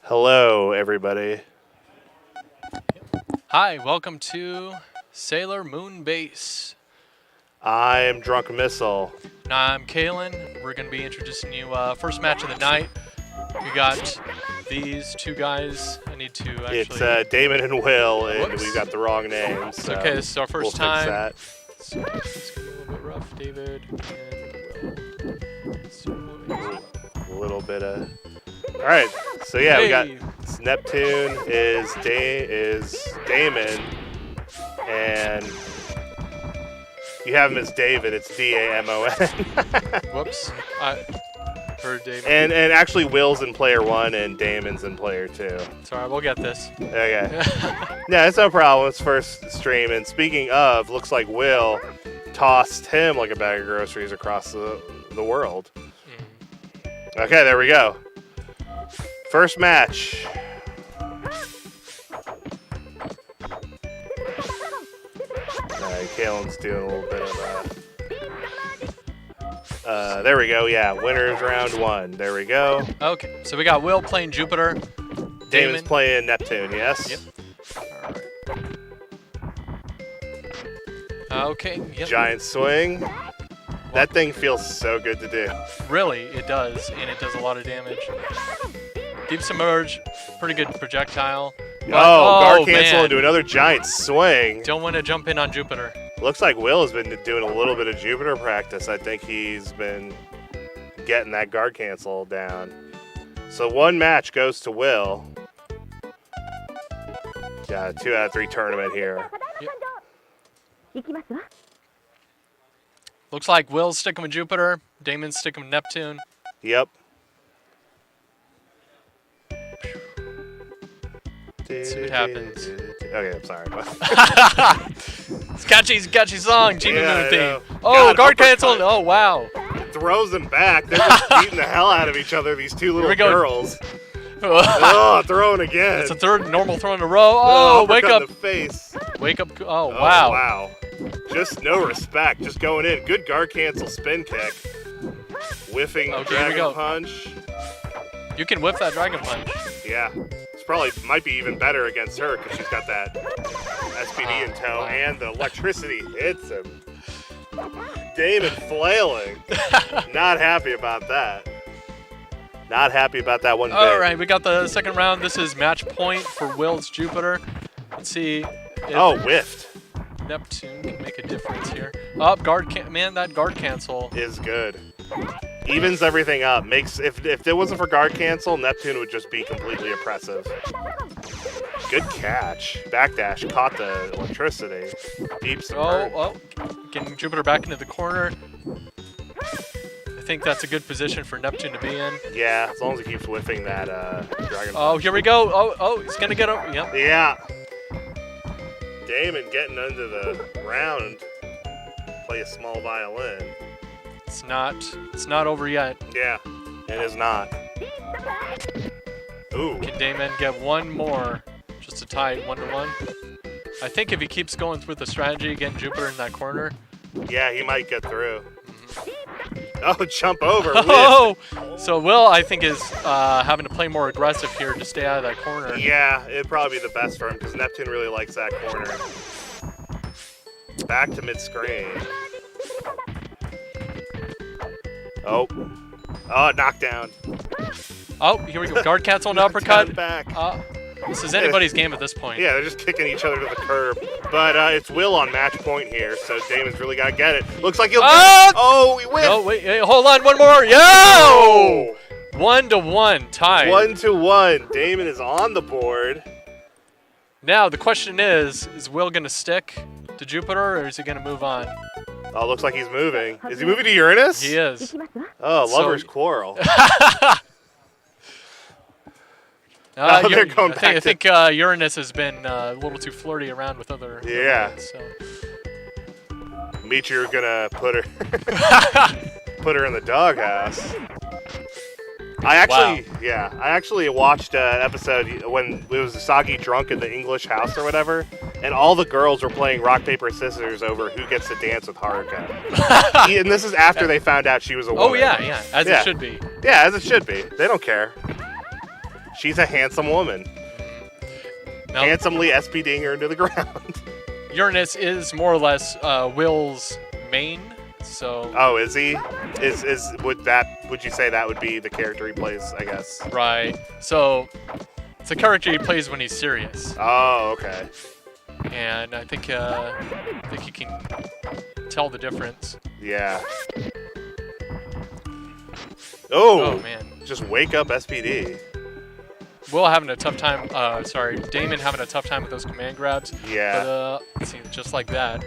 Hello, everybody. Hi, welcome to Sailor Moon Base. I'm Drunk Missile. And I'm Kalen. We're going to be introducing you first match of the night. We got these two guys. I need to actually... It's Damon and Will, and Whoops. we got the wrong names. It's okay, this is our first we'll time. Fix So it's going to be a little bit rough. David and Will. that. A little bit of... All right, so yeah, we got Neptune is Damon, and you have him as David. It's D-A-M-O-N. Whoops. I heard David. And actually, Will's in player 1 and Damon's in player 2. It's all right, we'll get this. Okay. Yeah, it's no problem. It's first stream. And speaking of, looks like Will tossed him like a bag of groceries across the world. Okay, there we go. First match. Kalen's doing a little bit of there we go. Yeah, winners round 1. There we go. Okay, so we got Will playing Jupiter. Damon's playing Neptune, yes? Yep. All right. Okay, yep. Giant swing. That thing feels so good to do. Really, it does, and it does a lot of damage. Deep submerge, pretty good projectile. But, guard cancel man. into another giant swing. Don't want to jump in on Jupiter. Looks like Will has been doing a little bit of Jupiter practice. I think he's been getting that guard cancel down. So one match goes to Will. Yeah, 2 out of 3 tournament here. Yep. Looks like Will's sticking with Jupiter, Damon's sticking with Neptune. Yep. Let's see what happens. Okay, I'm sorry. It's catchy song, Genie Yeah, Moon I theme. know. Oh, God, guard uppercut. canceled. Oh, wow. Throws them back. They're just beating the hell out of each other, these two little we go. girls. Oh, throwing again. It's a third normal throw in a row. Oh, wake uppercut up. in the face. Wake up. Oh, wow. Wow. Just no respect. Just going in. Good guard cancel spin kick. Whiffing dragon punch. You can whip that dragon punch. Yeah. It's probably might be even better against her because she's got that SPD in tow and the electricity hits him. Damon flailing. Not happy about that. Not happy about that one bit. All right, we got the second round. This is match point for Will's Jupiter. Let's see if whiffed. Neptune can make a difference here. Up, man, that guard cancel is good. Evens everything up. Makes if it wasn't for guard cancel, Neptune would just be completely oppressive. Good catch. Backdash caught the electricity. Deep submerge. Getting Jupiter back into the corner. I think that's a good position for Neptune to be in. Yeah, as long as he keeps whiffing that dragon. Oh, here we go. Oh, he's gonna get up. Yep. Yeah. Damon getting under the round. Play a small violin. It's not over yet. Yeah, it is not. Ooh. Can Damon get one more just to tie it 1-1? I think if he keeps going through the strategy, getting Jupiter in that corner. Yeah, he might get through. Oh, jump over. Oh! So Will, I think, is having to play more aggressive here to stay out of that corner. Yeah, it'd probably be the best for him because Neptune really likes that corner. Back to mid-screen. Oh, knockdown. Oh, here we go. Guard cancel and uppercut. Back. This is anybody's game at this point. Yeah, they're just kicking each other to the curb. But it's Will on match point here, so Damon's really got to get it. Looks like he'll he wins. No, wait, hey, hold on, one more. Yo! 1-1, tied. 1-1. Damon is on the board. Now, the question is Will going to stick to Jupiter, or is he going to move on? Oh, looks like he's moving. Is he moving to Uranus? He is. Oh, lovers quarrel. They're going back I think Uranus has been a little too flirty around with other women, so. Michiru's gonna put her in the doghouse. I actually watched an episode when it was Usagi drunk in the English house or whatever, and all the girls were playing rock, paper, scissors over who gets to dance with Haruka. And this is after they found out she was a woman. Oh, yeah, as it should be. Yeah, as it should be. They don't care. She's a handsome woman. Now, Handsomely SPDing her into the ground. Uranus is more or less Will's main, so... Oh, is he? Would you say that would be the character he plays, I guess? Right. So, it's a character he plays when he's serious. Oh, okay. And I think he can tell the difference. Yeah. Oh, man. Just wake up SPD. Will having a tough time, Damon having a tough time with those command grabs. Yeah. But, let's see, just like that.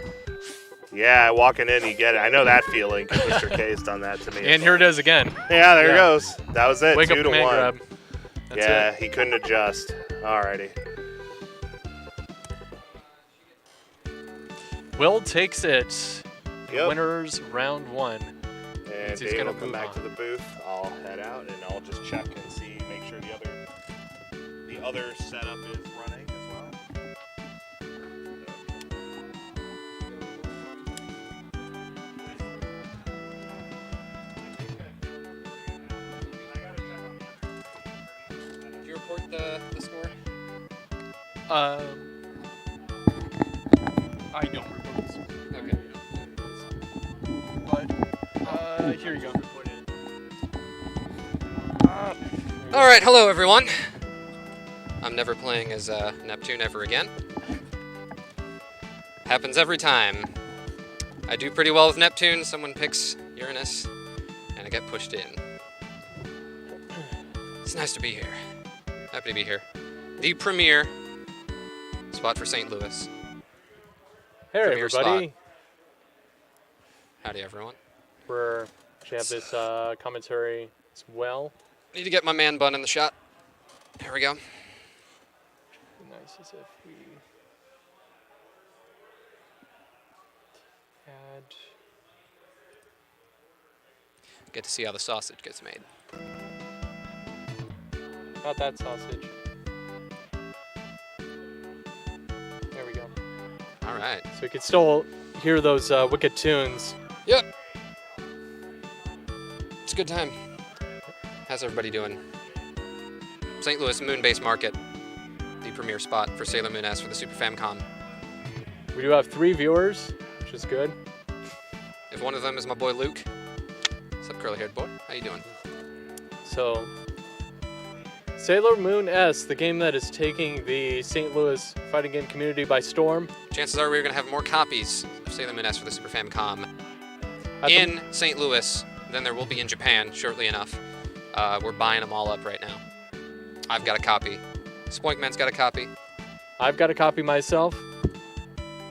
Yeah, walking in, you get it. I know that feeling because Mr. K's done that to me. And here it is again. Yeah, there it goes. That was it. Wake 2 up to command 1. grab. That's Yeah, it. he couldn't adjust. Alrighty. Will takes it. Yep. Winners round 1. And He's Dave gonna will come move back on. to the booth. I'll head out and I'll just check and see, make sure the other setup is running as well. Did you report the score? I don't report this. Okay. But, here you go. All right, hello everyone. I'm never playing as Neptune ever again. Happens every time. I do pretty well with Neptune, someone picks Uranus, and I get pushed in. It's nice to be here. Happy to be here. The premier spot for St. Louis. Hey Premier everybody. Howdy everyone. We're actually have this commentary as well. Need to get my man bun in the shot. Here we go. Be nice as if we had. Get to see how the sausage gets made. Not that sausage. There we go. All right. So we could still hear those wicked tunes. Yep. It's a good time. How's everybody doing? St. Louis Moon-based Market, the premier spot for Sailor Moon S for the Super Famicom. We do have 3 viewers, which is good. If one of them is my boy Luke. What's up, curly-haired boy? How you doing? So, Sailor Moon S, the game that is taking the St. Louis fighting game community by storm. Chances are we're going to have more copies of Sailor Moon S for the Super Famicom At in St. Louis than there will be in Japan shortly enough. We're buying them all up right now. I've got a copy. Spoinkman's got a copy. I've got a copy myself.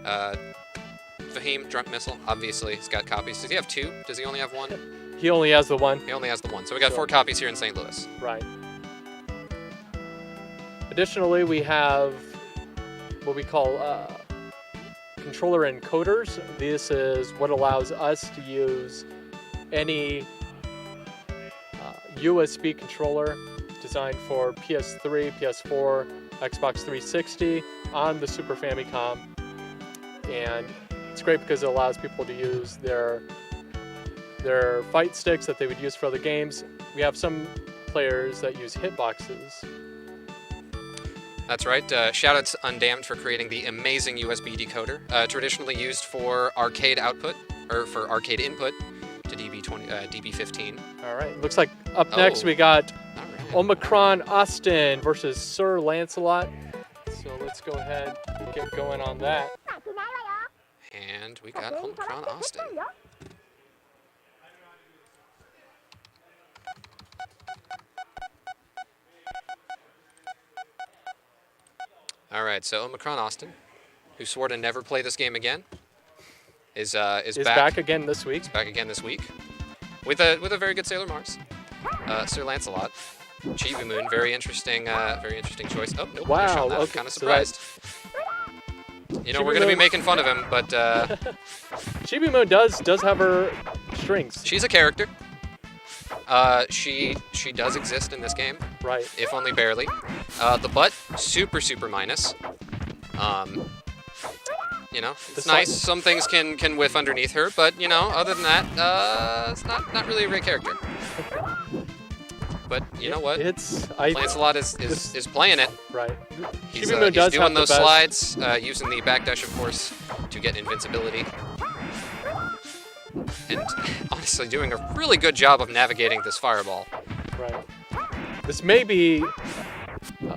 Fahim, Drunk Missile, obviously, has got copies. Does he have 2? Does he only have 1? He only has the one. He only has the 1. So we got 4 copies here in St. Louis. Right. Additionally, we have what we call controller encoders. This is what allows us to use any USB controller designed for PS3, PS4, Xbox 360 on the Super Famicom. And it's great because it allows people to use their fight sticks that they would use for other games. We have some players that use hitboxes. That's right. Shout out to Undamned for creating the amazing USB decoder, traditionally used for arcade output, or for arcade input to DB15. All right, looks like up next we got All right. Omicron Austin versus Sir Lancelot. So let's go ahead and get going on that. And we got Omicron Austin. All right, so Omicron Austin, who swore to never play this game again, is back again this week. Back again this week, with a very good Sailor Mars, Sir Lancelot, Chibi Moon, very interesting choice. Oh nope, Wow, you're showing that. okay, Kind of so surprised. You know, Chibi we're gonna be Moon- making fun of him, but Chibi Moon does have her strengths. she's a character. She does exist in this game, Right. if only barely. The butt, super minus. You know, it's The nice. si- Some things can whiff underneath her, but you know, other than that, it's not really a great character. but you know what? I Lancelot is playing it. right. He's, Chibi Moon he's does doing have the those best- slides, using the backdash, of course, to get invincibility. And honestly, doing a really good job of navigating this fireball. Right. This may be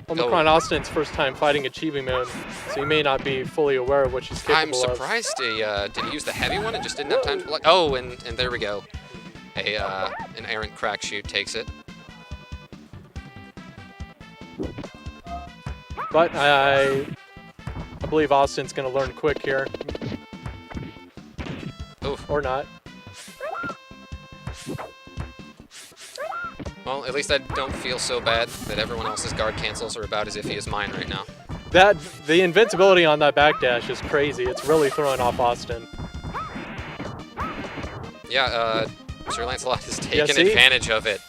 Omicron Austin's first time fighting a Chibi Moon, so he may not be fully aware of what she's capable I'm of. surprised did he use the heavy one and just didn't have time to block? Oh, and there we go. An errant crack shoot takes it. But I believe Austin's going to learn quick here. Oof. Or not. Well, at least I don't feel so bad that everyone else's guard cancels are about as iffy as mine right now. The invincibility on that backdash is crazy. It's really throwing off Austin. Yeah, Sir Lancelot has Yeah, taken see? advantage of it.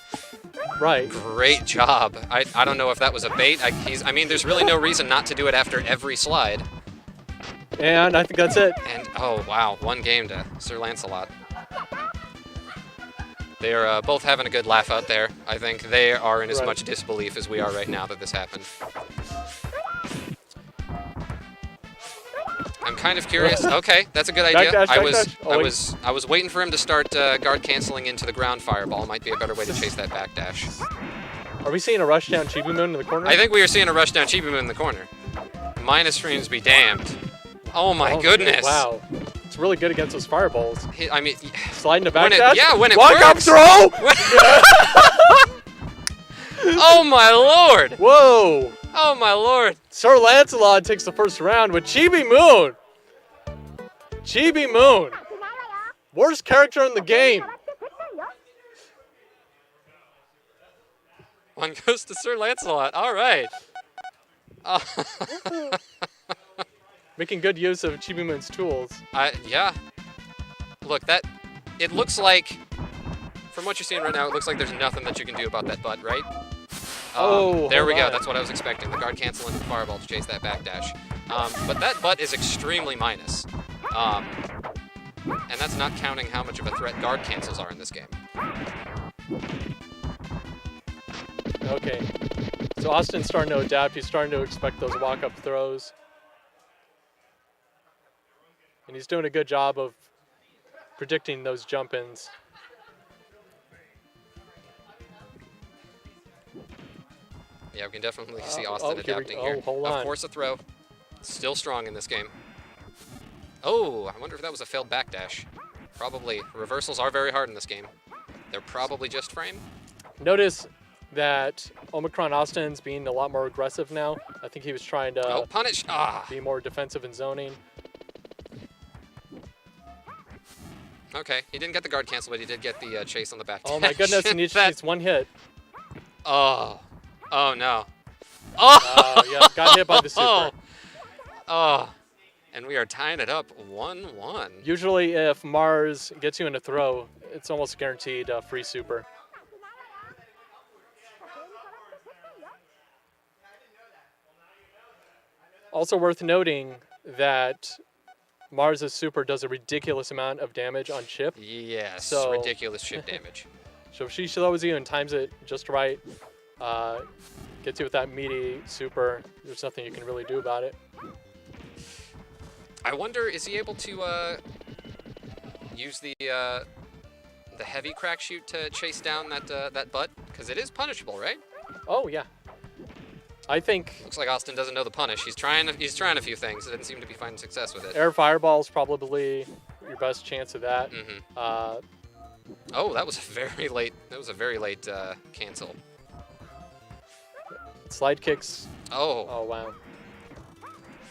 Right. Great job. I don't know if that was a bait. I mean, there's really no reason not to do it after every slide. And I think that's it. And, oh, wow, one game to Sir Lancelot. They are both having a good laugh out there. I think they are in as Right. much disbelief as we are right now that this happened. I'm kind of curious. Okay, that's a good idea. Backdash, I backdash. I was waiting for him to start guard canceling into the ground fireball. Might be a better way to chase that backdash. Are we seeing a rushdown Chibi Moon in the corner? I think we are seeing a rushdown Chibi Moon in the corner. Minus frames be damned. Oh my goodness. Wow. It's really good against those fireballs. I mean, Sliding to when backdash. when it Walk up works. throw! Oh my lord. Whoa! Oh my lord. Sir Lancelot takes the first round with Chibi Moon. Chibi Moon. Worst character in the game. One goes to Sir Lancelot. All right. Making good use of Chibi Moon's tools. Yeah. Look, it looks like, from what you're seeing right now, it looks like there's nothing that you can do about that butt, right? There we go. hold on. That's what I was expecting. The guard cancel into the fireball to chase that backdash. But that butt is extremely minus. And that's not counting how much of a threat guard cancels are in this game. Okay. So Austin's starting to adapt. He's starting to expect those walk-up throws. And he's doing a good job of predicting those jump-ins. Yeah, we can definitely see Austin here we adapting go. here. Oh, hold Of on. course, a throw. Still strong in this game. Oh, I wonder if that was a failed backdash. Probably. Reversals are very hard in this game. They're probably just frame. Notice that Omicron Austin's being a lot more aggressive now. I think he was trying to Oh, punish! Ah! be more defensive in zoning. Okay, he didn't get the guard cancel, but he did get the chase on the backdash. Oh my goodness, and each needs one hit. Oh. Oh, no. Oh! Yeah, got hit by the super. Oh. And we are tying it up 1-1. Usually if Mars gets you in a throw, it's almost guaranteed free super. Also worth noting that Mars' super does a ridiculous amount of damage on chip. Yes, So- ridiculous chip damage. So if she slows you and times it just right, gets you with that meaty super, there's nothing you can really do about it. I wonder, is he able to use the heavy crack shoot to chase down that butt? Because it is punishable, right? Oh yeah. I think Looks like Austin doesn't know the punish. He's trying a few things. Doesn't seem to be finding success with it. air fireball is probably your best chance of that. Mm-hmm. Oh, that was a very late. That was a very late cancel. Slide kicks. Oh. Oh wow.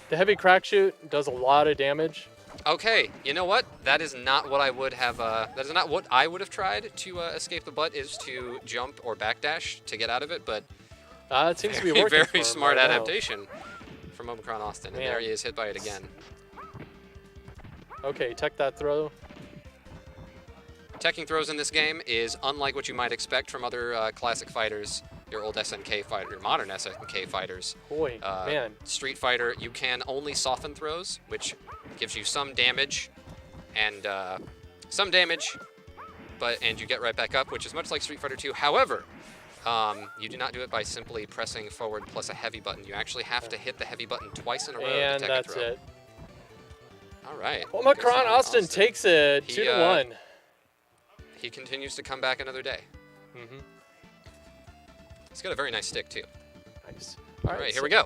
The heavy crack shoot does a lot of damage. Okay. You know what? That is not what I would have. That is not what I would have tried to escape the butt. Is to jump or backdash to get out of it. But It seems to be working. very for him smart right now. adaptation from Omicron Austin. And Man. there he is, hit by it again. Okay, tech that throw. Teching throws in this game is unlike what you might expect from other classic fighters, your old SNK fighter, your modern SNK fighters. Boy, man. Street Fighter, you can only soften throws, which gives you some damage, and and you get right back up, which is much like Street Fighter 2. However, You do not do it by simply pressing forward plus a heavy button. You actually have to hit the heavy button twice in a row And to that's throw. it. All right. Omicron Austin takes it 2-1. He continues to come back another day. Mm-hmm. He's got a very nice stick, too. Nice. All right, here we go.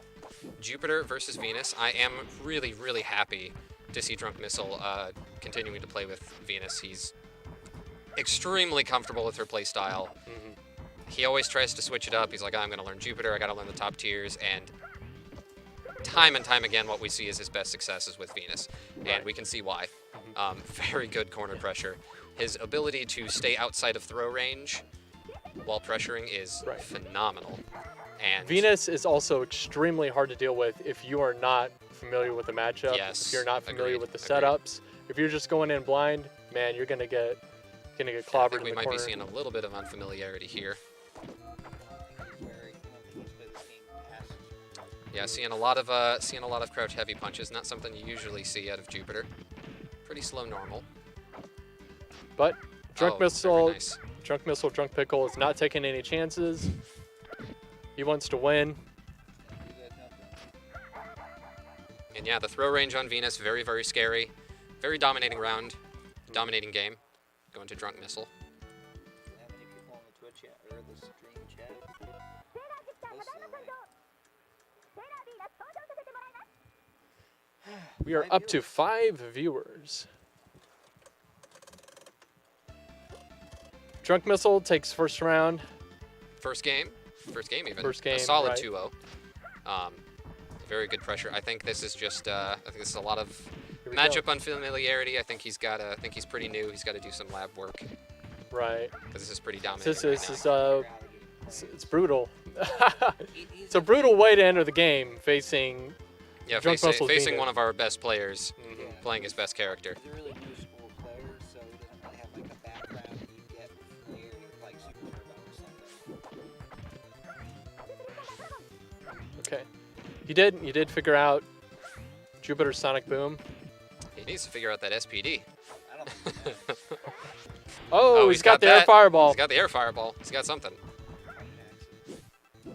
Jupiter versus Venus. I am really, really happy to see Drunk Missile continuing to play with Venus. He's extremely comfortable with her playstyle. Mm-hmm. He always tries to switch it up. He's like, I'm going to learn Jupiter. I got to learn the top tiers. And time again, what we see is his best successes with Venus. And we can see why. Mm-hmm. Very good corner pressure. His ability to stay outside of throw range while pressuring is phenomenal. And Venus is also extremely hard to deal with if you are not familiar with the matchup. Yes, if you're not familiar with the agreed. setups. If you're just going in blind, man, you're gonna get clobbered I think in the we corner. might be seeing a little bit of unfamiliarity here. Yeah, seeing a lot of crouch heavy punches. Not something you usually see out of Jupiter. Pretty slow normal. But Drunk very Missile, nice. Drunk Missile, Drunk Pickle is not taking any chances. He wants to win. And yeah, the throw range on Venus, very, very scary. Very dominating round. Dominating game. Going to Drunk Missile. How many people on the Twitch chat or the stream chat? We are up to 5 viewers. Drunk Missile takes first round. First game even. First game, a solid right. 2-0. Very good pressure. I think this is just. I think this is a lot of Here we matchup go. unfamiliarity. I think he's got. I think he's pretty new. He's got to do some lab work Right. because this is pretty dominating. This right is now. it's brutal. It's a brutal way to enter the game, facing. Yeah, Drunk Missile facing Venus. one of our best players, Yeah. playing his best character. He's a really new school player, so he doesn't really have like a background that you get familiar with like Super Turbo or something. Okay. You did figure out Jupiter's Sonic Boom. He needs to figure out that SPD. I don't think he knows. Oh, he's got the air that. fireball. He's got the air fireball. He's got something. I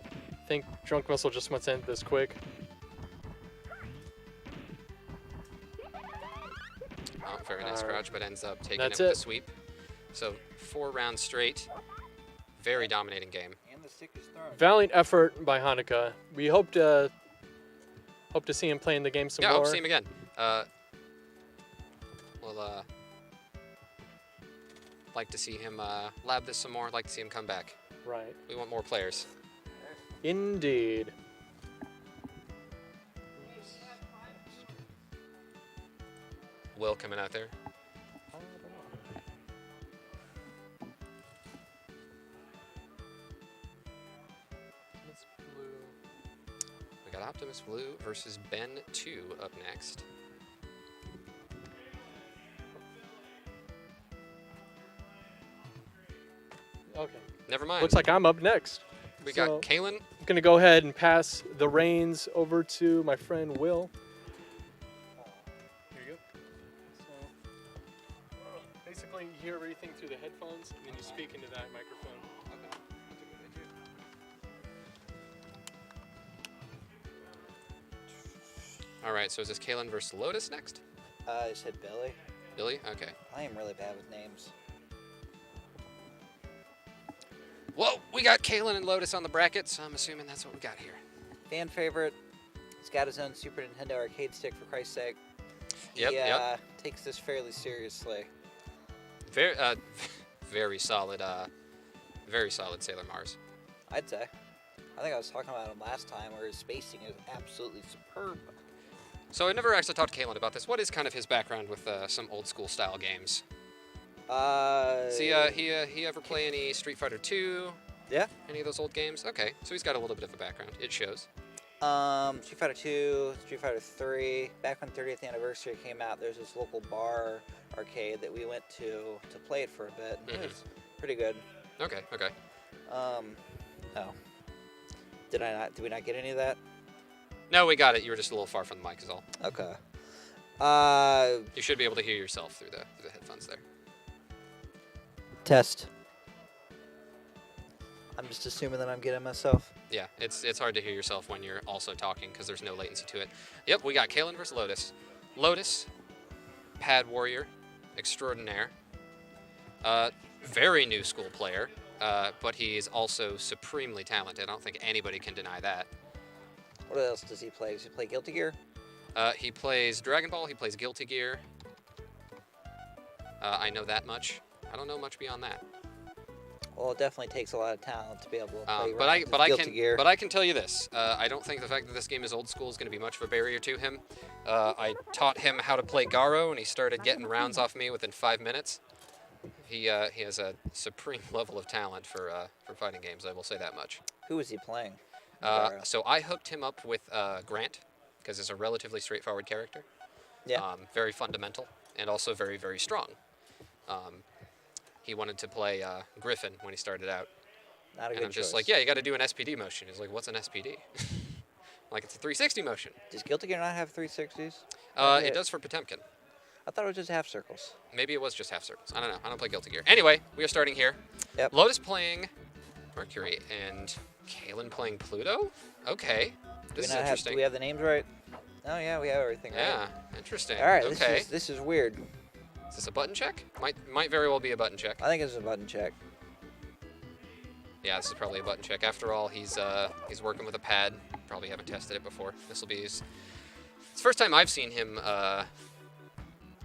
think Drunk Missile just wants to end this quick. Oh, very nice crouch, but ends up taking That's it with it. the sweep. So 4 rounds straight. Very dominating game. And the stick is thrown. Valiant effort by Hanukkah. We hope to see him playing the game some Yeah, I more. hope to see him again. We'll like to see him lab this some more. Like to see him come back. Right. We want more players. Indeed. Will coming out there. We got Optimus Blue versus Ben 2 up next. Okay. Never mind. Looks like I'm up next. we so- got Kalen. I'm gonna go ahead and pass the reins over to my friend Will. Here you go. So, basically, you hear everything through the headphones, and then you speak into that microphone. All right, so is this Kalen versus Lotus next? I said Billy. Billy? Okay. I am really bad with names. Well, we got Kalen and Lotus on the bracket, so I'm assuming that's what we got here. Fan favorite. He's got his own Super Nintendo arcade stick, for Christ's sake. Yep, He yep. takes this fairly seriously. Very, very solid Sailor Mars. I'd say. I think I was talking about him last time, where his spacing is absolutely superb. So I never actually talked to Kalen about this. What is kind of his background with some old school style games? He ever play any Street Fighter 2? Yeah. Any of those old games? Okay, so he's got a little bit of a background. It shows. Street Fighter 2, Street Fighter 3. Back when 30th anniversary came out, there's this local bar arcade that we went to play it for a bit. It was pretty good. Okay. Oh. Did we not get any of that? No, we got it. You were just a little far from the mic is all. Okay. You should be able to hear yourself through the headphones there. Test. I'm just assuming that I'm getting myself. Yeah, it's hard to hear yourself when you're also talking because there's no latency to it. Yep, we got Kalen versus Lotus. Lotus, pad warrior, extraordinaire. Very new school player, but he's also supremely talented. I don't think anybody can deny that. What else does he play? Does he play Guilty Gear? He plays Dragon Ball. He plays Guilty Gear. I know that much. I don't know much beyond that. Well, it definitely takes a lot of talent to be able to play Guilty Gear. But I can tell you this. I don't think the fact that this game is old school is going to be much of a barrier to him. I taught him how to play Garo, and he started getting rounds off me within 5 minutes. He has a supreme level of talent for fighting games. I will say that much. Who is he playing? So I hooked him up with Grant because it's a relatively straightforward character. Yeah. Very fundamental and also very, very strong. He wanted to play Griffin when he started out. Not a good And I'm just choice. like, yeah, you got to do an SPD motion. He's like, what's an SPD? Like, it's a 360 motion. Does Guilty Gear not have 360s? It does for Potemkin. I thought it was just half circles. Maybe it was just half circles. I don't know. I don't play Guilty Gear. Anyway, we are starting here. Yep. Lotus playing Mercury and Kalen playing Pluto? Okay. This is interesting. Do we have the names right? Oh, yeah, we have everything Yeah, right. interesting. All right, okay. this is weird. Is this a button check? Might very well be a button check. I think it's a button check. Yeah, this is probably a button check. After all, he's working with a pad. Probably haven't tested it before. This will be it's the first time I've seen him.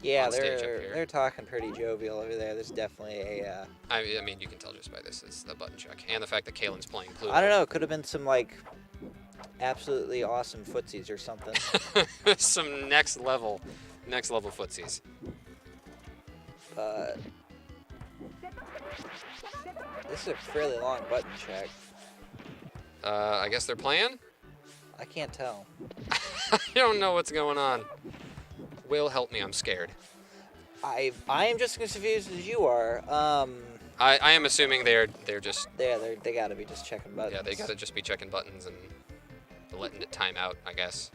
Yeah, on stage up here. they're talking pretty jovial over there. There's definitely a. I mean, you can tell just by this. It's a button check, and the fact that Kalen's playing Pluto. I don't know. It could have been some like absolutely awesome footsies or something. Some next level footsies. This is a fairly long button check. I guess they're playing. I can't tell. I don't know what's going on. Will, help me. I'm scared. I am just as confused as you are. I am assuming they're just They gotta be just checking buttons. yeah, they gotta just be checking buttons and letting it time out, I guess.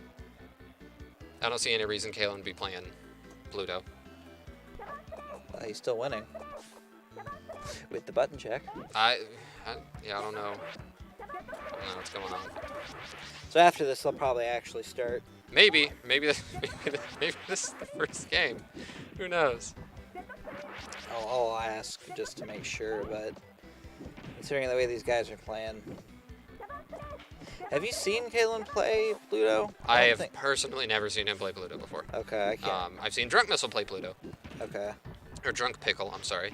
I don't see any reason Kalen would be playing Pluto. He's still winning with the button check. I don't know. I don't know what's going on. So after this, they'll probably actually start. Maybe this is the first game. Who knows? I'll ask just to make sure, but considering the way these guys are playing. Have you seen Kalen play Pluto? I have personally never seen him play Pluto before. Okay, I can't. I've seen Drunk Missile play Pluto. Okay. Or Drunk Pickle, I'm sorry.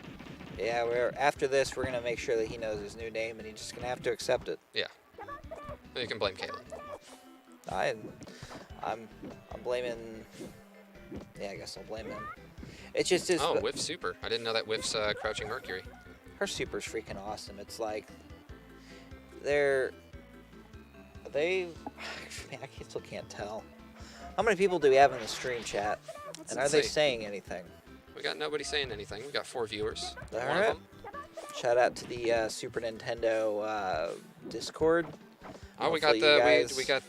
Yeah, after this, we're gonna make sure that he knows his new name, and he's just gonna have to accept it. Yeah. You can blame Kalen. I'm blaming. Yeah, I guess I'll blame him. It's just his. Oh, Whiff Super. I didn't know that Whiff's Crouching Mercury. Her super's freaking awesome. It's like they. Man, I still can't tell. How many people do we have in the stream chat? Let's And are they see. saying anything? We got nobody saying anything. We got 4 viewers. All One right. of them. Shout out to the Super Nintendo Discord. Oh, we got Hopefully the you guys- we got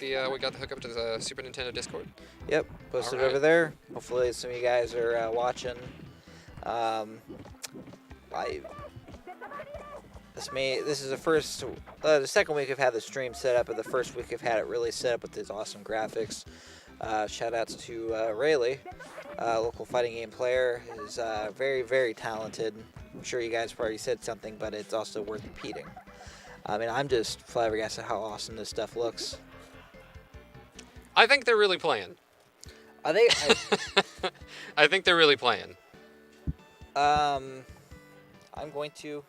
the hookup to the Super Nintendo Discord. Yep, posted All right. over there. Hopefully some of you guys are watching. This is the second week I've had the stream set up, but the first week I've had it really set up with these awesome graphics. Shout outs to Rayleigh, local fighting game player. Is very, very talented. I'm sure you guys probably said something, but it's also worth repeating. I mean, I'm just flabbergasted how awesome this stuff looks. I think they're really playing. Are they? I think they're really playing. I'm going to.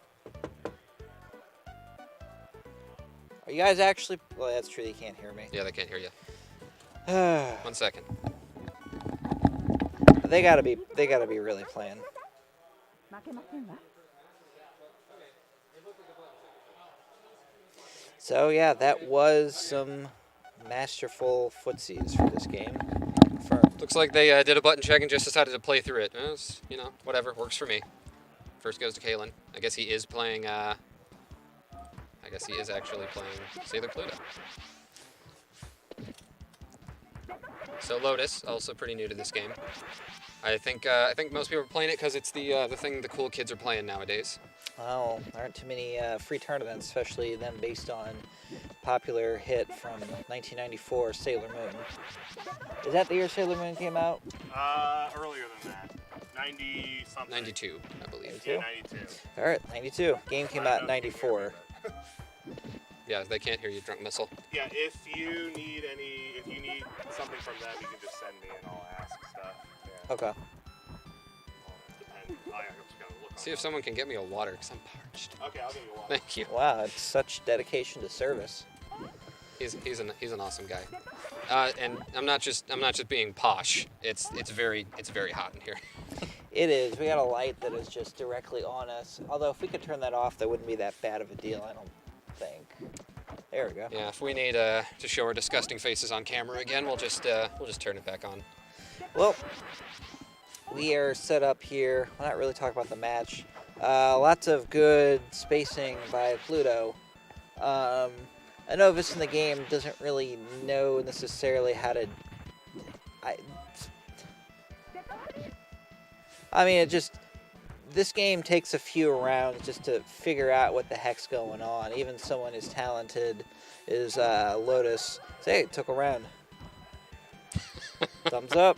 Are you guys actually? Well, that's true. They can't hear me. Yeah, they can't hear you. they 1 second. gotta be. They gotta be really playing. So yeah, that was some masterful footsies for this game. Confirmed. Looks like they did a button check and just decided to play through it. It's, whatever, works for me. First goes to Kalen. I guess he is playing. I guess he is actually playing Sailor Pluto. So Lotus, also pretty new to this game. I think most people are playing it because it's the thing the cool kids are playing nowadays. Well, there aren't too many free tournaments, especially them based on popular hit from 1994, Sailor Moon. Is that the year Sailor Moon came out? Earlier than that. 90 something. 92, I believe. Yeah, 92. All right, 92. Game came out in 94. Yeah, they can't hear you, Drunk Missile. Yeah, if you need something from them, you can just send me and I'll ask stuff. Yeah. Okay. Depends. I just gotta look See if someone can get me a water, because I'm parched. Okay, I'll give you one. Thank you. Wow, it's such dedication to service. He's an awesome guy. And I'm not just being posh. It's very hot in here. It is. We got a light that is just directly on us. Although if we could turn that off, that wouldn't be that bad of a deal, I don't think. There we go. Yeah, if we need to show our disgusting faces on camera again, we'll just turn it back on. Well, we are set up here. We'll not really talk about the match. Lots of good spacing by Pluto. A novice in the game doesn't really know necessarily how to... I mean, this game takes a few rounds just to figure out what the heck's going on. Even someone as talented as Lotus. Say, it took a round. Thumbs up.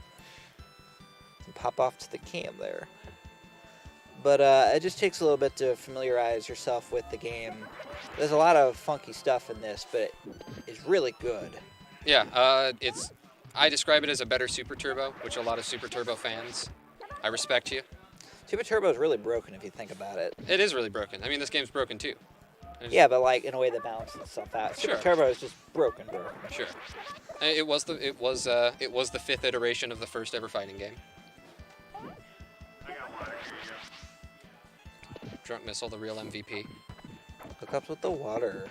And pop off to the cam there. But it just takes a little bit to familiarize yourself with the game. There's a lot of funky stuff in this, but it's really good. Yeah, I describe it as a better Super Turbo, which a lot of Super Turbo fans, I respect you. Super Turbo is really broken if you think about it. It is really broken. I mean, this game's broken too. Yeah, but like in a way that balances itself out. Super Sure. Turbo is just broken. Sure. It was the fifth iteration of the first ever fighting game. I got water. Here you go. Drunk Missile, the real MVP. Hook up with the water.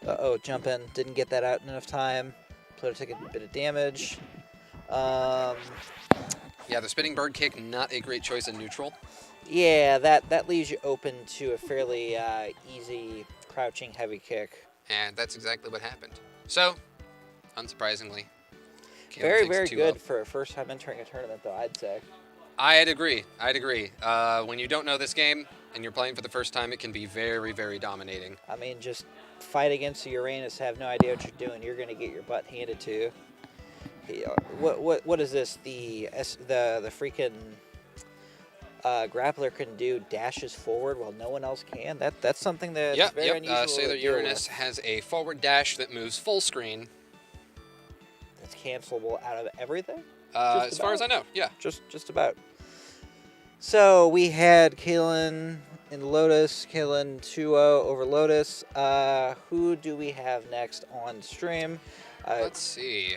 Uh-oh, jump in. Didn't get that out in enough time. Pluto took a bit of damage. Yeah, the spinning bird kick, not a great choice in neutral. Yeah, that leaves you open to a fairly easy crouching heavy kick. And that's exactly what happened. So, unsurprisingly, Caleb Very, takes very 2-0. good for a first time entering a tournament, though, I'd say. I'd agree. When you don't know this game and you're playing for the first time, it can be very, very dominating. I mean, just fight against the Uranus, have no idea what you're doing. You're going to get your butt handed to you. What is this? The freaking grappler can do dashes forward while no one else can. That's something that's very unusual. Sailor to deal Uranus with. has a forward dash that moves full screen. That's cancelable out of everything. As far as I know, yeah. Just about. So we had Kalen in Lotus, Kalen 2-0 over Lotus. Who do we have next on stream? Let's see.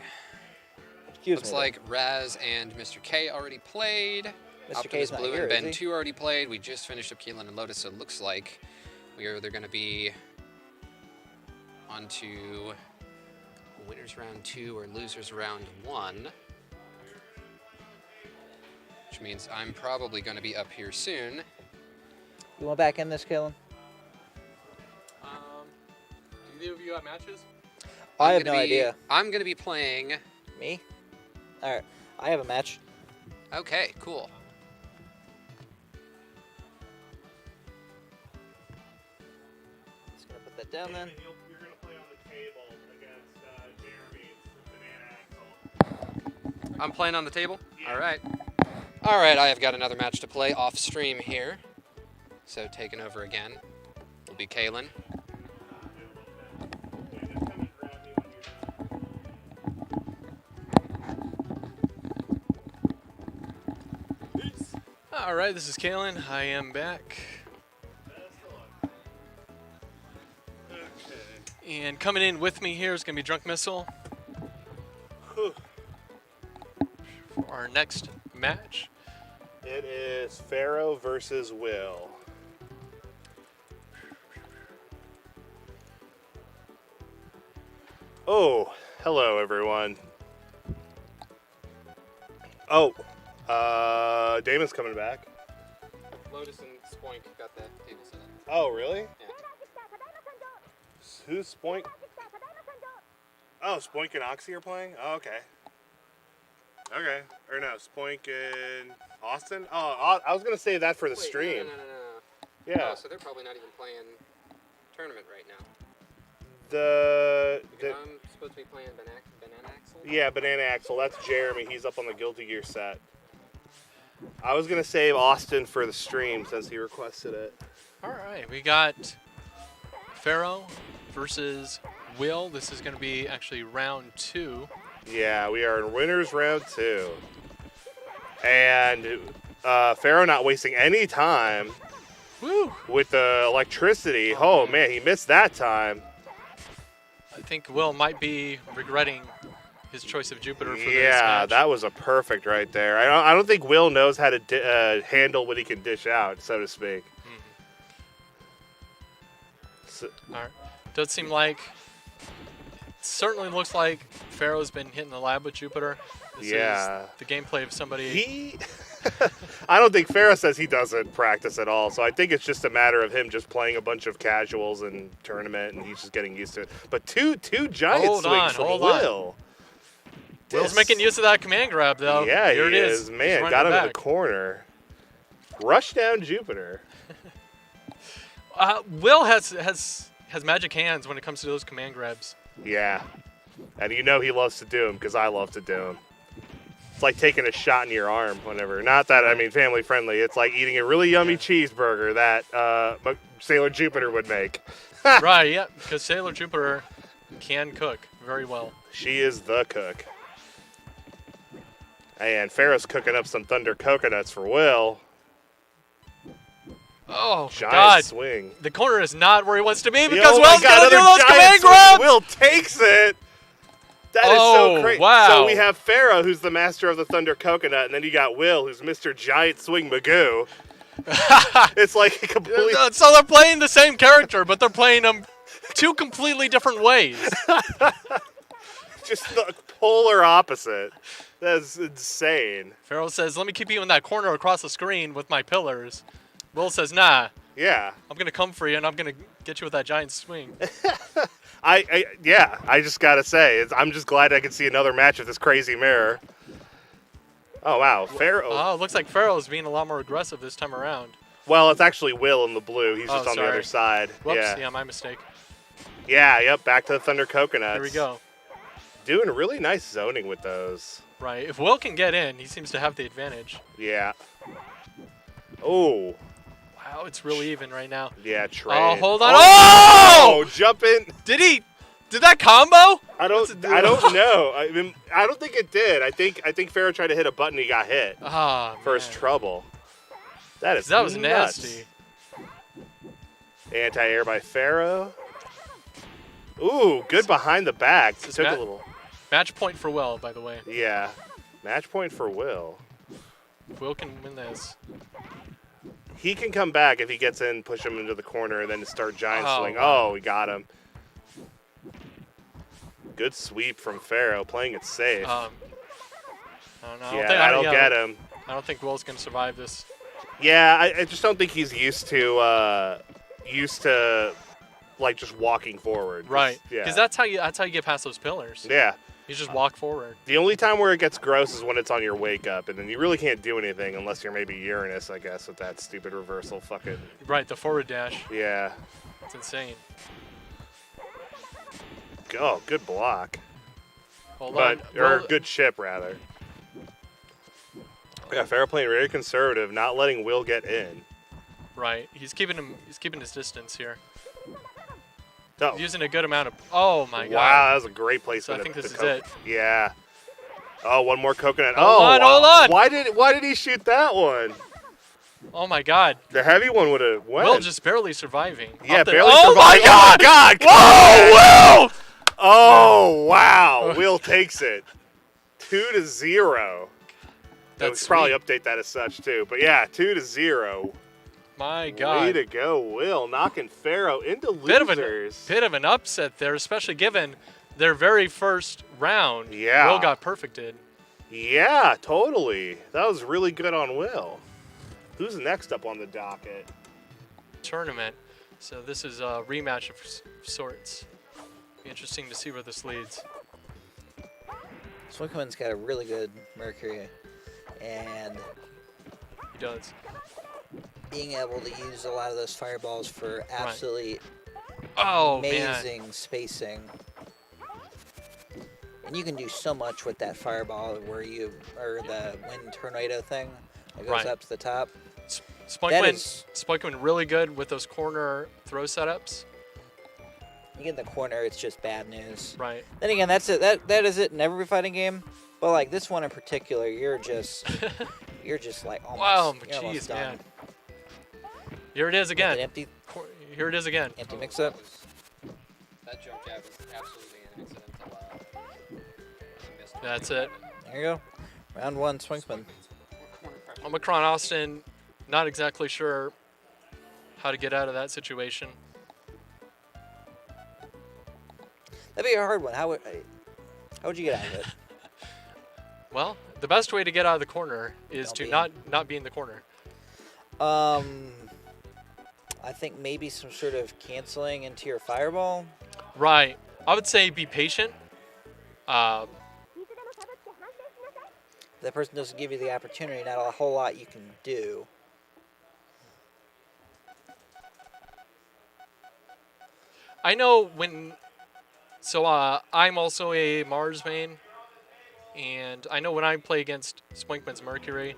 Looks like Raz and Mr. K already played. Mr. K's Optimus not Blue here, and is Ben he? 2 already played. We just finished up Keelan and Lotus, so it looks like we are either going to be on to winners round 2 or losers round 1. Which means I'm probably going to be up here soon. You want back in this, Kalen? Do either of you have matches? I have no idea. I'm going to be playing... Me? All right. I have a match. Okay, cool. Just gonna put that down then. You're going to play on the table against Jeremy's Banana Axle. I'm playing on the table? Yeah. All right. All right, I have got another match to play off stream here. So taking over again will be Kalen. All right, this is Kalen. I am back. And coming in with me here is going to be Drunk Missile Whew. for our next match. It is Pharaoh versus Will. Oh, hello everyone. Oh, Damon's coming back. Lotus and Spoink got that table set up. Oh, really? Yeah. Who's Spoink? Oh, Spoink and Oxy are playing? Oh, okay. Okay. Or no, Spoink and Austin? Oh, I was going to say that for the stream. No. Yeah. Oh, so they're probably not even playing tournament right now. Because I'm supposed to be playing Banana Axle? Yeah, Banana Axle. That's Jeremy. He's up on the Guilty Gear set. I was going to save Austin for the stream since he requested it. All right, we got Pharaoh versus Will. This is going to be actually round 2. Yeah, we are in winners round 2. And Pharaoh not wasting any time Woo! with the electricity. Oh, man, he missed that time. I think Will might be regretting his choice of Jupiter for this Yeah, match. that was a perfect right there. I don't think Will knows how to handle what he can dish out, so to speak. So, All right. Does seem like, certainly looks like Pharaoh's been hitting the lab with Jupiter. This Yeah. is the gameplay of somebody. he, I don't think Pharaoh says he doesn't practice at all. So I think it's just a matter of him just playing a bunch of casuals and tournament, and he's just getting used to it. But two giant Hold swings on, from hold on. Will. Will's making use of that command grab, though. Yeah, Here he it is. He's Man, running got him in the back. corner. Rush down Jupiter. Will has magic hands when it comes to those command grabs. Yeah. And you know he loves to do them because I love to do them. It's like taking a shot in your arm whenever. Not that, I mean, family friendly. It's like eating a really yummy cheeseburger that Sailor Jupiter would make. Right, yeah, because Sailor Jupiter can cook very well. She is the cook. And Pharaoh's cooking up some Thunder Coconuts for Will. Oh, Giant God. swing. The corner is not where he wants to be because Oh my Will's God, going to do another those giant command swing. grabs! Will takes it. That is Oh, so crazy. wow. So we have Pharaoh, who's the master of the Thunder Coconut, and then you got Will, who's Mr. Giant Swing Magoo. It's like a complete... So they're playing the same character, but they're playing them two completely different ways. Just the polar opposite. That's insane. Pharaoh says, let me keep you in that corner across the screen with my pillars. Will says, nah, Yeah. I'm going to come for you, and I'm going to get you with that giant swing. I just gotta say, I'm just glad I can see another match of this crazy mirror. Oh wow, Pharaoh. Oh, it looks like Pharaoh's being a lot more aggressive this time around. Well, it's actually Will in the blue. He's Oh, just on the sorry. other side. Whoops, Yeah. yeah, my mistake. Yeah. Yep. Back to the Thunder Coconuts. Here we go. Doing really nice zoning with those. Right, if Will can get in, he seems to have the advantage. Yeah. Oh. Wow, it's really even right now. Yeah. Trade. Oh, hold on. Oh! Jump in. Did that combo? I don't know. I mean, I don't think it did. I think Pharaoh tried to hit a button. He got hit. Ah, First man. trouble. That was nuts. nasty. Anti-air by Pharaoh. Ooh, good behind the back. This is Took a Matt- little. Match point for Will, by the way. Yeah. Match point for Will. Will can win this. He can come back if he gets in, push him into the corner, and then start giant Oh, swing. wow. Oh, we got him. Good sweep from Pharaoh, playing it safe. I don't know. yeah, that'll get him. I don't think Will's going to survive this. Yeah, I just don't think he's used to like just walking forward. Right. Yeah. Because that's how you get past those pillars. Yeah. You just walk forward. The only time where it gets gross is when it's on your wake up, and then you really can't do anything unless you're maybe Uranus, I guess, with that stupid reversal fucking. Right, the forward dash. Yeah. It's insane. Oh, good block. Hold But on. or Will- good chip rather. Yeah, Pharaoh playing very conservative, not letting Will get in. Right. He's keeping his distance here. Oh, He's using a good amount of. Oh my god. wow, that was a great placement. So I think of this the is it. Yeah. Oh, one more coconut. Hold on, wow. hold on. Why did he shoot that one? Oh my god. The heavy one would have went. Will just barely surviving. yeah, Up there- barely. Oh my survived. god. Oh my god! Whoa, Will! Oh wow! Will takes it. 2-0. That's We'll probably sweet. update that as such too. But yeah, 2-0. My Way god. to go, Will, knocking Pharaoh into losers. Bit of an upset there, especially given their very first round. Yeah. Will got perfected. Yeah, totally. That was really good on Will. Who's next up on the docket? Tournament. So this is a rematch of sorts. Be interesting to see where this leads. Swinkman's got a really good Mercury, and He does. being able to use a lot of those fireballs for absolutely Oh, man. amazing spacing. And you can do so much with that fireball where or the wind tornado thing that goes Right. up to the top. Spunkman really good with those corner throw setups. You get in the corner, it's just bad news. Right. Then again, that's it. That is it in every fighting game. But like this one in particular, you're just like almost. Wow, you're almost jeez, done. man. Here it is With again. an empty Here it is again. mix-up. That jump jab was absolutely an accidental miss. That's it. There you go. Round one, Swinkman. Omicron Austin, not exactly sure how to get out of that situation. That'd be a hard one. How would you get out of it? Well, the best way to get out of the corner is Don't to be not be in the corner. I think maybe some sort of canceling into your fireball. Right. I would say be patient. If that person doesn't give you the opportunity, not a whole lot you can do. I know when. So I'm also a Mars main, and I know when I play against Swinkman's Mercury,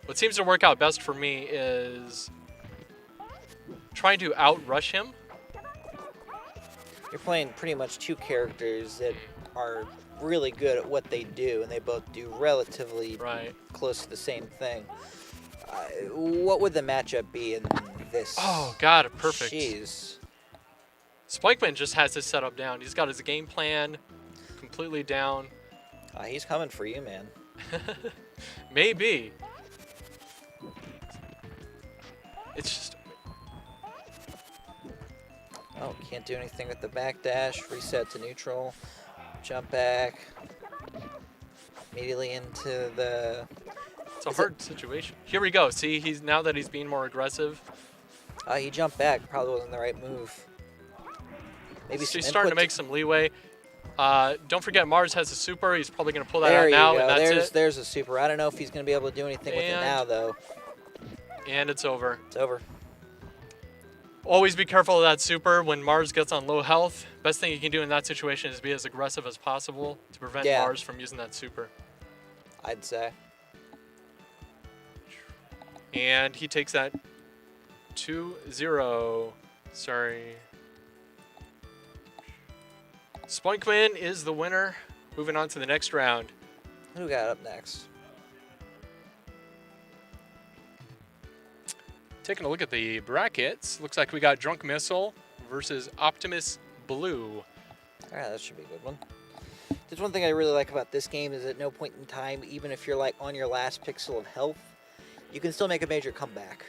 what seems to work out best for me is trying to outrush him. You're playing pretty much two characters that are really good at what they do, and they both do relatively Right. close to the same thing. What would the matchup be in this? Oh God, perfect. Jeez. Spikeman just has his setup down. He's got his game plan completely down. He's coming for you, man. Maybe. It's just. Oh, can't do anything with the backdash. Reset to neutral. Jump back. Immediately into the. It's a hard situation. Here we go. See, now that he's being more aggressive. He jumped back. Probably wasn't the right move. Maybe He's some starting to input make some leeway. Don't forget, Mars has a super. He's probably going to pull that There out you now, go. and that's it. There's a super. I don't know if he's going to be able to do anything with it And- now, though. And it's over. It's over. Always be careful of that super when Mars gets on low health. Best thing you can do in that situation is be as aggressive as possible to prevent Yeah. Mars from using that super. I'd say. And he takes that 2-0. Sorry. Spunkman is the winner. Moving on to the next round. Who got up next? Taking a look at the brackets, looks like we got Drunk Missile versus Optimus Blue. All right, that should be a good one. There's one thing I really like about this game is at no point in time, even if you're like on your last pixel of health, you can still make a major comeback.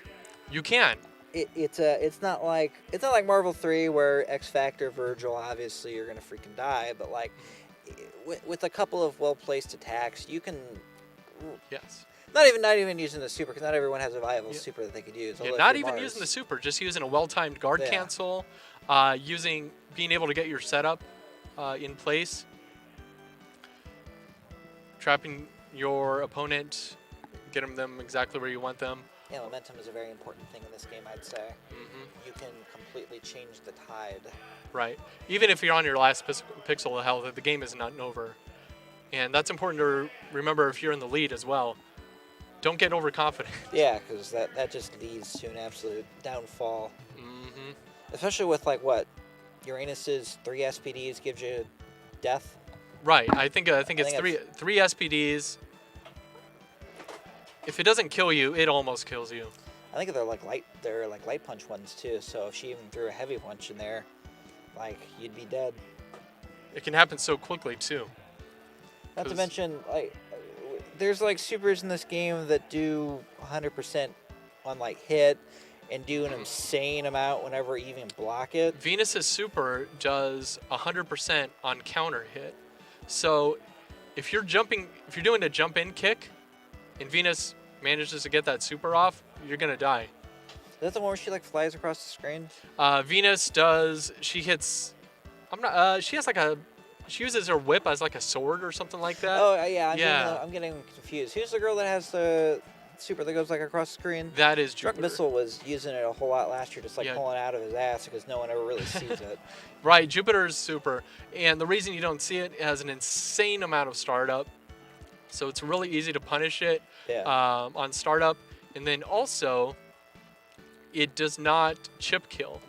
You can. It's not like Marvel 3 where X Factor, Virgil, obviously you're gonna freaking die, but like with a couple of well-placed attacks, you can Yes. not even using the super, because not everyone has a viable Yeah. super that they could use. Yeah, although if not you're even Mars- using the super, just using a well-timed guard Yeah. cancel, being able to get your setup in place, trapping your opponent, getting them exactly where you want them. Yeah, momentum is a very important thing in this game, I'd say. Hmm. You can completely change the tide. Right. Even if you're on your last pixel of health, the game is not over. And that's important to remember if you're in the lead as well. Don't get overconfident. Yeah, because that just leads to an absolute downfall. Hmm. Especially with like what Uranus's 3 SPDs gives you death. Right. I think it's think three SPDs. If it doesn't kill you, it almost kills you. I think they're like light punch ones too. So if she even threw a heavy punch in there, like you'd be dead. It can happen so quickly too. Not to 'Cause- mention like there's like supers in this game that do 100% on like hit and do an insane amount whenever you even block it. Venus's super does 100% on counter hit. So if you're doing a jump in kick and Venus manages to get that super off, you're gonna die. Is that the one where she like flies across the screen? Venus does, she hits, she has like a She uses her whip as like a sword or something like that. Oh yeah, Yeah. I'm getting confused. Who's the girl that has the super that goes like across the screen? That is Drunk Jupiter. Missile was using it a whole lot last year, just like Yeah. pulling out of his ass because no one ever really sees it. Right, Jupiter's super. And the reason you don't see it, it has an insane amount of startup. So it's really easy to punish it Yeah. on startup. And then also, it does not chip kill.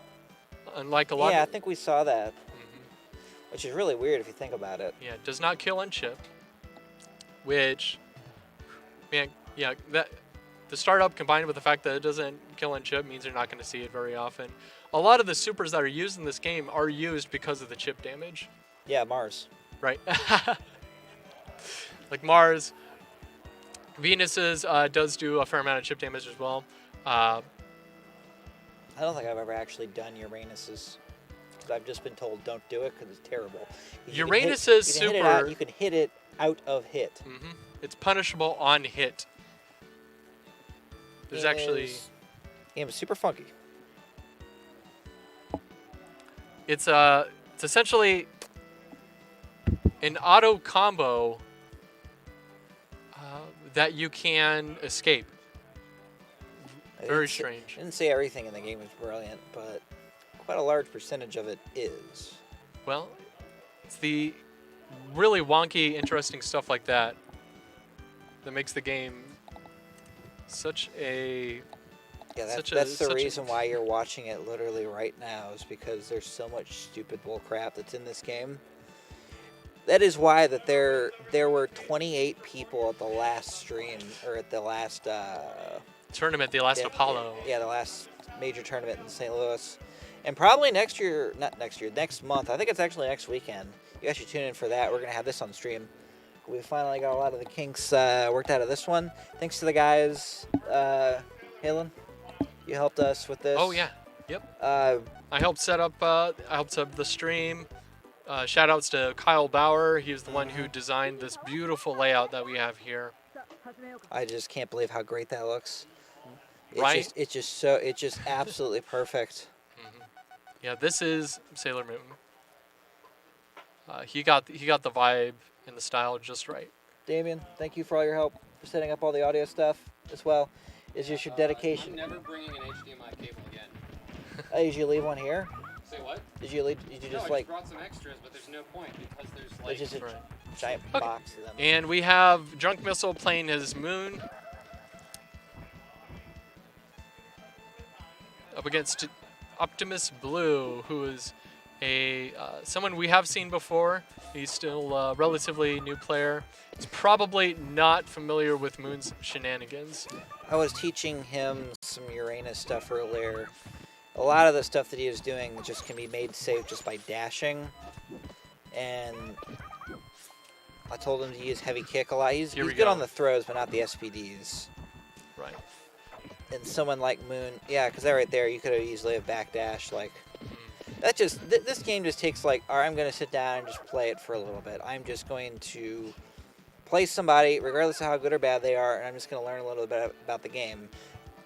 Unlike a lot Yeah, I of... think we saw that, Mhm. which is really weird if you think about it. Yeah, it does not kill on chip. Which, man, yeah, that the startup combined with the fact that it doesn't kill on chip means you're not going to see it very often. A lot of the supers that are used in this game are used because of the chip damage. Yeah, Mars. Right. Like Mars. Venus's does do a fair amount of chip damage as well. I don't think I've ever actually done Uranus's. 'Cause I've just been told don't do it because it's terrible. You can hit- Uranus's you can hit it out- super- You can hit it out of hit. It's punishable on hit. There's actually... Game is super funky. It's essentially an auto combo that you can escape. Very strange. I didn't say everything in the game is brilliant, but quite a large percentage of it is. Well, it's the really wonky, interesting stuff like that that makes the game such a... Yeah, Such a- that's the such a- reason why you're watching it literally right now, is because there's so much stupid bull crap that's in this game. That is why that there were 28 people at the last stream, or at the last tournament, the last yeah, Apollo. Yeah, the last major tournament in St. Louis. And probably next month. I think it's actually next weekend. You guys should tune in for that. We're going to have this on stream. We finally got a lot of the kinks worked out of this one. Thanks to the guys. Halen, you helped us with this. Oh, yeah. Yep. Uh, I helped set up the stream. Shout outs to Kyle Bauer. He was the one who designed this beautiful layout that we have here. I just can't believe how great that looks. Right? It's just absolutely perfect. Yeah, this is Sailor Moon. He got the vibe and the style just right. Damien, thank you for all your help for setting up all the audio stuff as well. It's just your dedication. I'm never bringing an HDMI cable again. Did you leave one here? Say what? Did you just like brought some extras, but there's no point because there's it's just a Right. giant Okay. box of them? And we have Drunk Missile playing his Moon up against Optimus Blue, who is someone we have seen before. He's still a relatively new player. He's probably not familiar with Moon's shenanigans. I was teaching him some Uranus stuff earlier. A lot of the stuff that he was doing just can be made safe just by dashing. And I told him to use heavy kick a lot. He's Here we good go. on the throws, but not the SPDs. Right. And someone like Moon, yeah, because that right there, you could have easily have backdashed. Like, that just, this game just takes like, all right, I'm going to sit down and just play it for a little bit. I'm just going to play somebody, regardless of how good or bad they are, and I'm just going to learn a little bit about the game,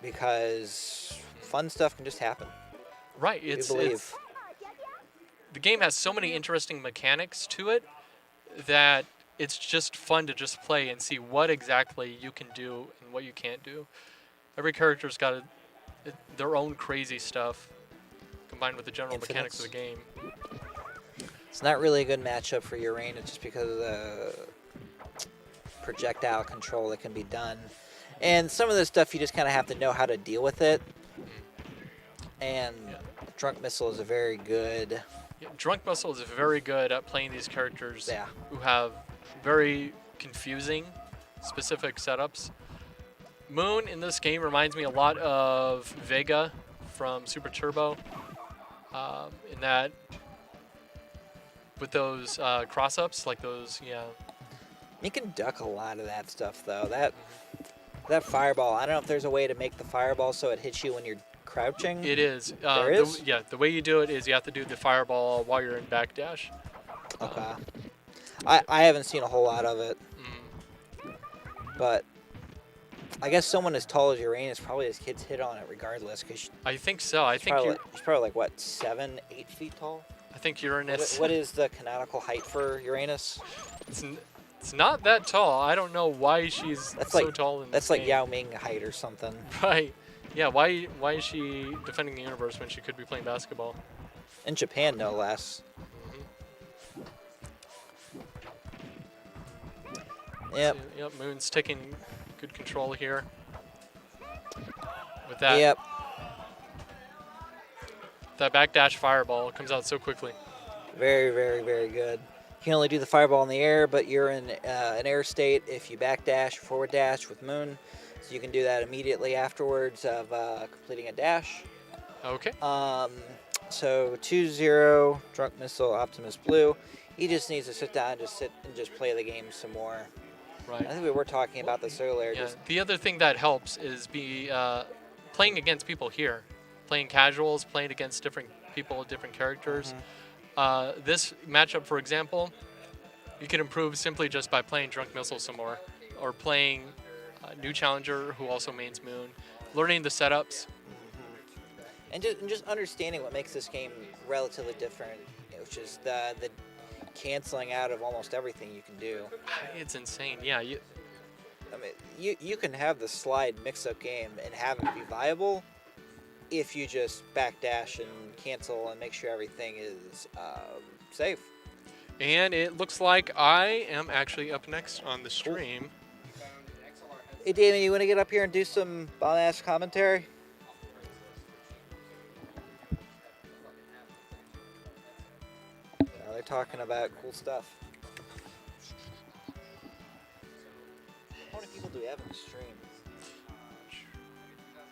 because fun stuff can just happen. Right. We It's believe. the game has so many interesting mechanics to it that it's just fun to just play and see what exactly you can do and what you can't do. Every character's got their own crazy stuff combined with the general mechanics of the game. It's not really a good matchup for Uranus just because of the projectile control that can be done. And some of this stuff you just kind of have to know how to deal with it. And Yeah. Drunk Missile is a very good... Yeah, Drunk Muscle is very good at playing these characters Yeah. who have very confusing specific setups. Moon in this game reminds me a lot of Vega from Super Turbo, in that with those cross-ups, like those, yeah. You can duck a lot of that stuff, though. That fireball, I don't know if there's a way to make the fireball so it hits you when you're crouching. It is. There is? Yeah, the way you do it is you have to do the fireball while you're in backdash. Okay. I haven't seen a whole lot of it, but I guess someone as tall as Uranus probably has kids hit on it regardless, because I think so. I think she's probably like, what, 7, 8 feet tall? I think Uranus. What is the canonical height for Uranus? It's not that tall. I don't know why she's so tall in this That's like game. Yao Ming height or something. Right. Yeah, why is she defending the universe when she could be playing basketball? In Japan, no less. Yep. So, yep, Moon's taking good control here. With that, Yep. that backdash fireball comes out so quickly. Very, very, very good. You can only do the fireball in the air, but you're in an air state if you backdash or forward dash with Moon. So you can do that immediately afterwards of completing a dash. Okay. So 2-0, Drunk Missile, Optimus Blue. He just needs to sit down and just play the game some more. Right. I think we were talking about this earlier. Yeah. The other thing that helps is playing against people here, playing casuals, playing against different people, different characters. This matchup, for example, you can improve simply just by playing Drunk Missile some more, or playing New Challenger, who also mains Moon, learning the setups. And just understanding what makes this game relatively different, which is the canceling out of almost everything you can do. It's insane. Yeah. I mean, you can have the slide mix-up game and have it be viable if you just backdash and cancel and make sure everything is safe. And it looks like I am actually up next on the stream. Hey, Damon, you want to get up here and do some bomb-ass commentary? They're talking about cool stuff. How many people do we have in the stream?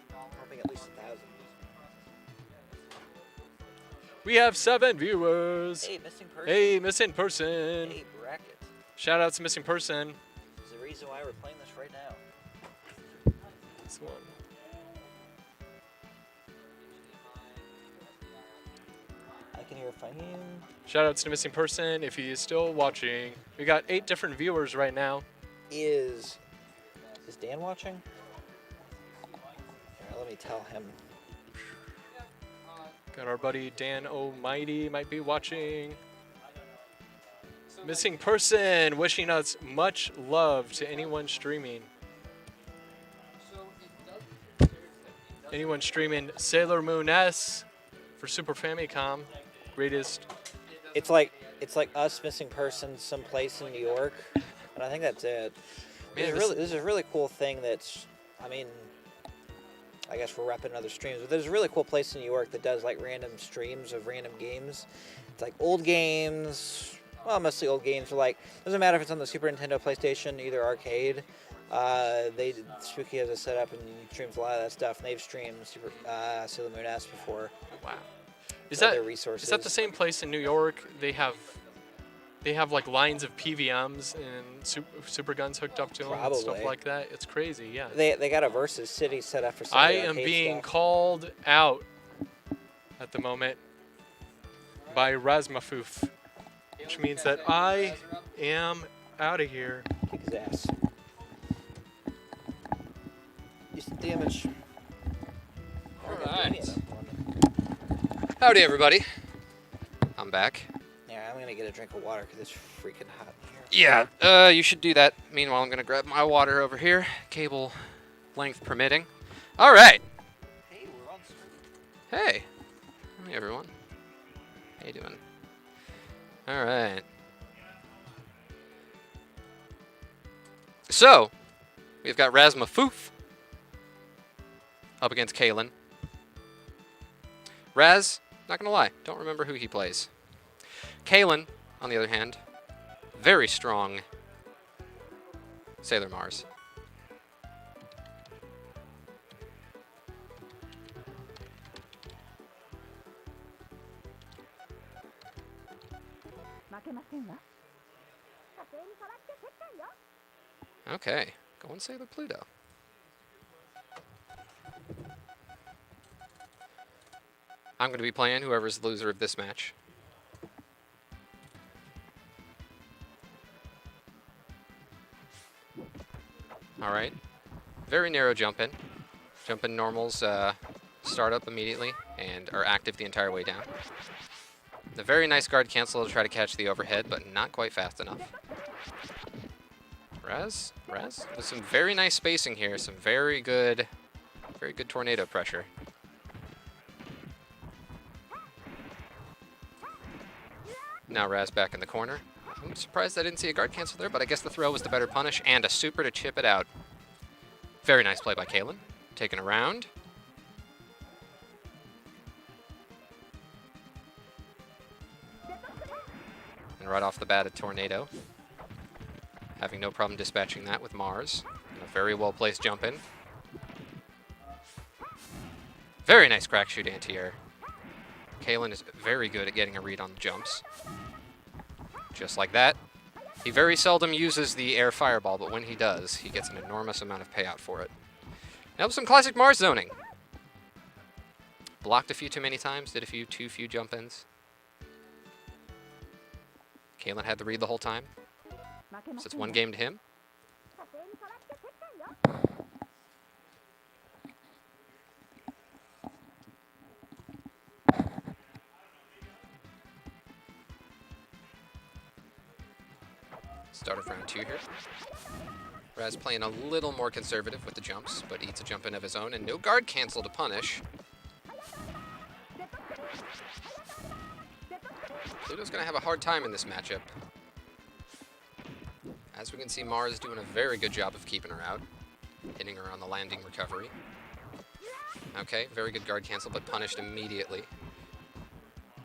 I'm hoping at least 1,000. We have 7 viewers. Hey, missing person. Hey, missing person. Hey, bracket. Shout out to missing person. There's a reason why we're playing this right now. This one. I can hear fighting. Shout outs to missing person if he is still watching. We got 8 different viewers right now. Is Dan watching? Here, let me tell him. Got our buddy Dan Almighty might be watching. Missing person wishing us much love to anyone streaming. Anyone streaming Sailor Moon S for Super Famicom. Greatest. It's like us missing person someplace in New York, and I think that's it. Man, This is a really cool thing that's, I mean, I guess we're repping other streams, but there's a really cool place in New York that does like random streams of random games. It's like old games, well, mostly old games. But like, doesn't matter if it's on the Super Nintendo, PlayStation, either arcade. Spooky has a setup and streams a lot of that stuff. And they've streamed Sailor Moon S before. Wow. Is Other that resources. is that the same place in New York? They have like lines of PVMs and super guns hooked up to them and stuff Probably. like that. It's crazy, yeah. They got a versus city set up for some of I the am arcade being stuff. called out at the moment by Razmafoof, which means that I am out of here. Kick his ass. Do some damage. All right. Howdy, everybody. I'm back. Yeah, I'm gonna get a drink of water because it's freaking hot in here. Yeah, you should do that. Meanwhile, I'm going to grab my water over here, cable length permitting. All right. Hey, we're on stream. Hey. Hey, everyone. How you doing? All right. So, we've got Razmafoof up against Kalen. Raz, not going to lie, don't remember who he plays. Kalen, on the other hand, very strong Sailor Mars. Okay, going Sailor Pluto. I'm going to be playing whoever's the loser of this match. Alright. Very narrow jump in. Jump in normals start up immediately and are active the entire way down. A very nice guard cancel to try to catch the overhead, but not quite fast enough. Raz with some very nice spacing here, some very good tornado pressure. Now Raz back in the corner. I'm surprised I didn't see a guard cancel there, but I guess the throw was the better punish, and a super to chip it out. Very nice play by Kalen. Taken around. And right off the bat, a tornado. Having no problem dispatching that with Mars. And a very well-placed jump in. Very nice crack shoot anti-air. Kalen is very good at getting a read on the jumps. Just like that. He very seldom uses the air fireball, but when he does, he gets an enormous amount of payout for it. Now some classic Mars zoning. Blocked a few too many times, did too few jump-ins. Kalen had the read the whole time. So it's one game to him. Start of round 2 here. Raz playing a little more conservative with the jumps, but eats a jump in of his own, and no guard cancel to punish. Pluto's going to have a hard time in this matchup. As we can see, Mars doing a very good job of keeping her out, hitting her on the landing recovery. Okay, very good guard cancel, but punished immediately.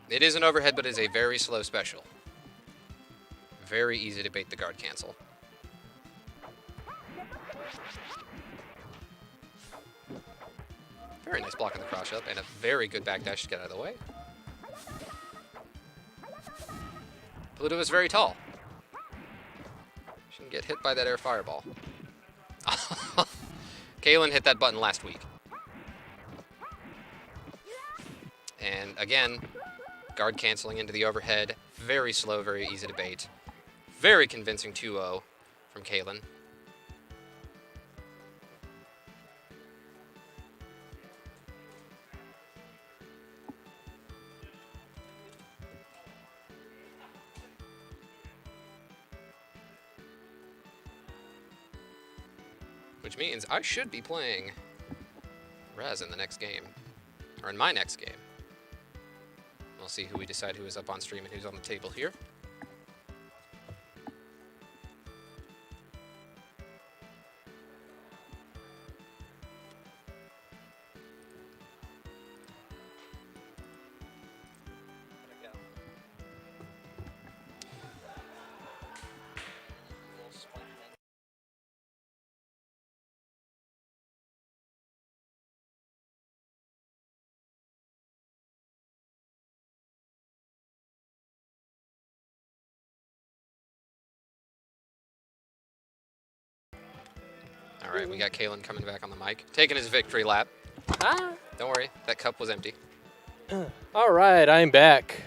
It is an overhead, but it is a very slow special. Very easy to bait the guard cancel. Very nice block on the cross up, and a very good backdash to get out of the way. Pluto is very tall. Shouldn't get hit by that air fireball. Kalen hit that button last week. And again, guard canceling into the overhead. Very slow, very easy to bait. Very convincing 2-0 from Kalen. Which means I should be playing Raz in the next game. Or in my next game. We'll see who we decide who is up on stream and who's on the table here. All right, we got Kalen coming back on the mic, taking his victory lap. Ah. Don't worry, that cup was empty. All right, I'm back.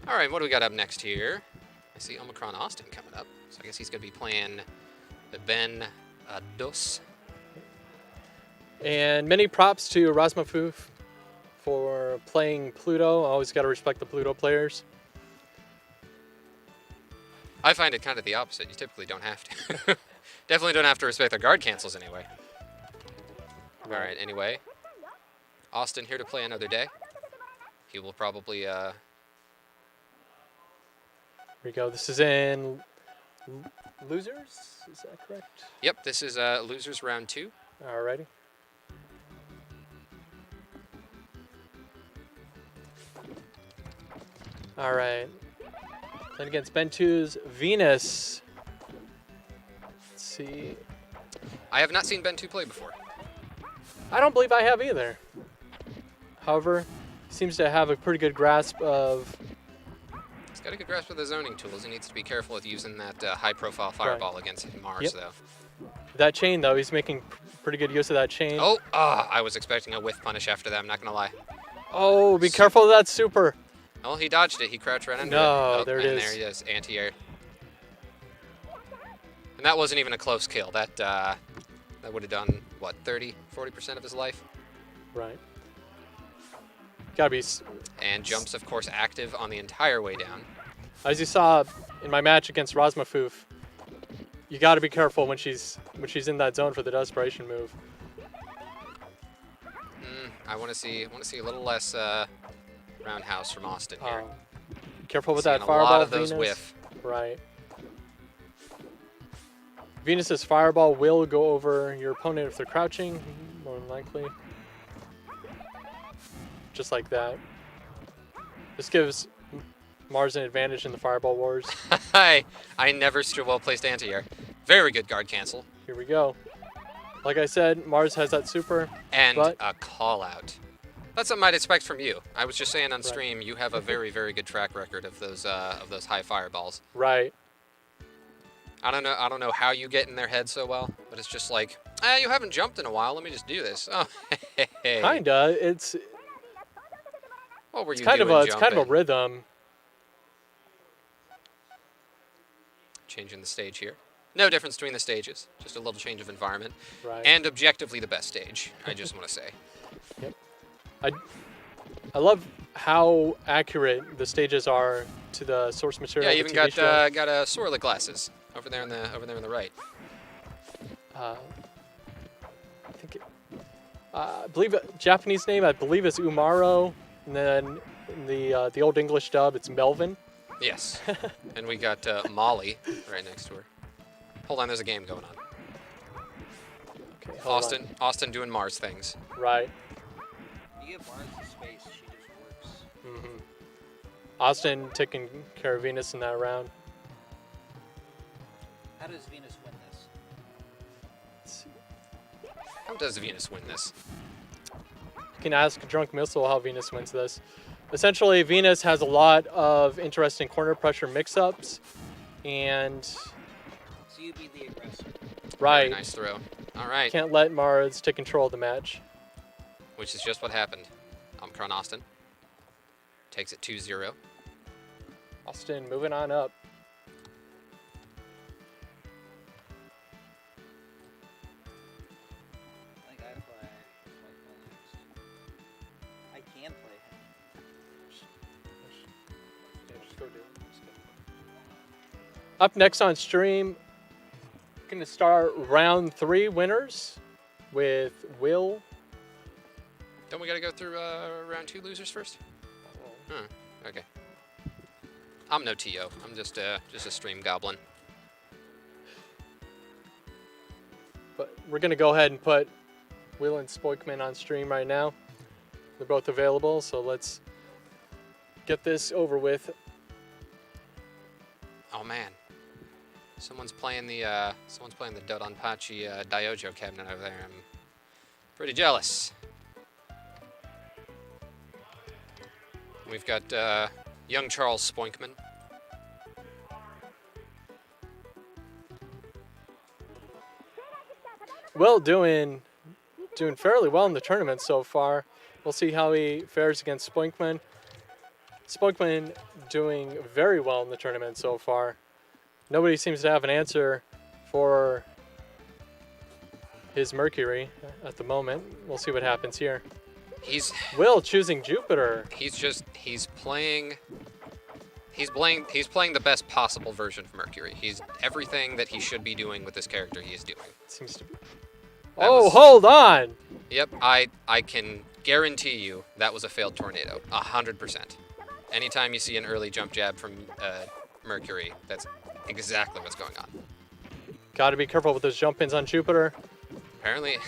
All right, what do we got up next here? I see Omicron Austin coming up, so I guess he's going to be playing the Ben Dos. And many props to Razmafoof for playing Pluto. Always got to respect the Pluto players. I find it kind of the opposite. You typically don't have to. Definitely don't have to respect their guard cancels anyway. All right, anyway. Austin here to play another day. He will probably... Here we go. This is in Losers? Is that correct? Yep, this is Losers round 2. Alrighty. All right. Playing against Ben 2's Venus. Let's see. I have not seen Ben 2 play before. I don't believe I have either. However, he seems to have a pretty good grasp of... He's got a good grasp of the zoning tools. He needs to be careful with using that high-profile fireball against Mars, though. That chain, though, he's making pretty good use of that chain. Oh, I was expecting a whiff punish after that, I'm not going to lie. Oh, be careful of that super. Oh, he dodged it. He crouched right under it. No, Oh, there it is. There he is, anti-air. And that wasn't even a close kill. That would have done, what, 30, 40% of his life? Right. Gotta be. And jumps, of course, active on the entire way down. As you saw in my match against Razmafoof, you gotta be careful when she's in that zone for the desperation move. I want to see a little less roundhouse from Austin here. Careful with Seeing that fireball, a lot of those Venus. whiff. Right. Venus's fireball will go over your opponent if they're crouching, more than likely. Just like that. This gives Mars an advantage in the fireball wars. I never stood well placed anti-air. Very good guard cancel. Here we go. Like I said, Mars has that super. And but a call out. That's something I'd expect from you. I was just saying on stream, you have a very, very good track record of those high fireballs. Right. I don't know how you get in their head so well, but it's just like, you haven't jumped in a while. Let me just do this. Oh, hey. Kinda. It's What were you kind doing of a it's kind of a jumping? rhythm. Changing the stage here. No difference between the stages. Just a little change of environment. Right. And objectively the best stage, I just want to say. Yep. I love how accurate the stages are to the source material. Yeah, of even the TV got Sorla glasses over there on the right. show. I think I believe Japanese name I believe is Umaro, and then in the old English dub it's Melvin. Yes. And we got Molly right next to her. Hold on, there's a game going on. Okay, hold Austin doing Mars things. on. Right. You give Mars the space, she just works. hmm Austin taking care of Venus in that round. How does Venus win this? Let's see. How does Venus win this? You can ask Drunk Missile how Venus wins this. Essentially, Venus has a lot of interesting corner pressure mix-ups, and So you be the aggressor. right, Very nice throw. All right. can't let Mars take control of the match. Which is just what happened. Omicron Austin takes it 2-0. Austin moving on up. I think I play. I can play him. Up next on stream, we're going to start round 3 winners with Will. Don't we got to go through round 2 losers first? Okay. I'm no TO. I'm just a stream goblin. But we're going to go ahead and put Will and Spoikman on stream right now. They're both available, so let's get this over with. Oh man. Someone's playing the Dodonpachi Diojo cabinet over there. I'm pretty jealous. We've got young Charles Spoinkman. Will doing fairly well in the tournament so far. We'll see how he fares against Spoinkman. Spoinkman doing very well in the tournament so far. Nobody seems to have an answer for his Mercury at the moment. We'll see what happens here. Will choosing Jupiter. He's playing the best possible version of Mercury. He's everything that he should be doing with this character he is doing. Seems to be. That Oh, was- hold on. Yep, I can guarantee you that was a failed tornado, 100%. Anytime you see an early jump jab from Mercury, that's exactly what's going on. Got to be careful with those jump ins on Jupiter. Apparently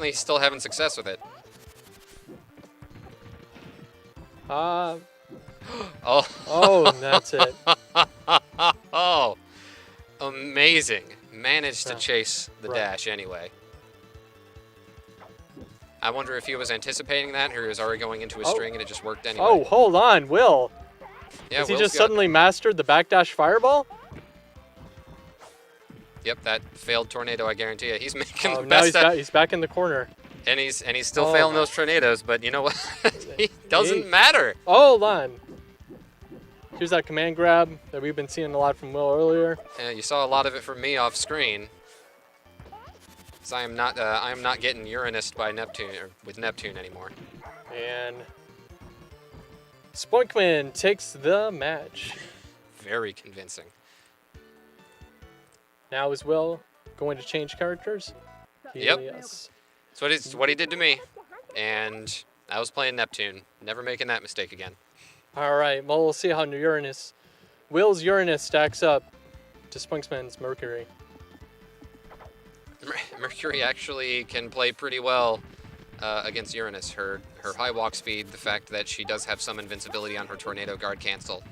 he's still having success with it. Oh, Oh, that's it. oh, amazing! Managed to chase the Right. dash anyway. I wonder if he was anticipating that, or he was already going into a string and it just worked anyway. Oh, hold on, Will. yeah, Has he Will's just got- suddenly mastered the backdash fireball? Yep, that failed tornado. I guarantee you, he's making Oh, the now best. he's back in the corner. And he's still Oh failing my- those tornadoes, but you know what? It doesn't matter. Hold on. Here's that command grab that we've been seeing a lot from Will earlier. You saw a lot of it from me off screen. 'Cause I am not getting Uranus by Neptune or with Neptune anymore. And Spoinkman takes the match. Very convincing. Now is Will going to change characters? Yep. Yes. So it's what he did to me, and I was playing Neptune. Never making that mistake again. All right. Well, we'll see how Will's Uranus stacks up to Spoinkman's Mercury. Mercury actually can play pretty well against Uranus. Her high walk speed, the fact that she does have some invincibility on her tornado guard cancel,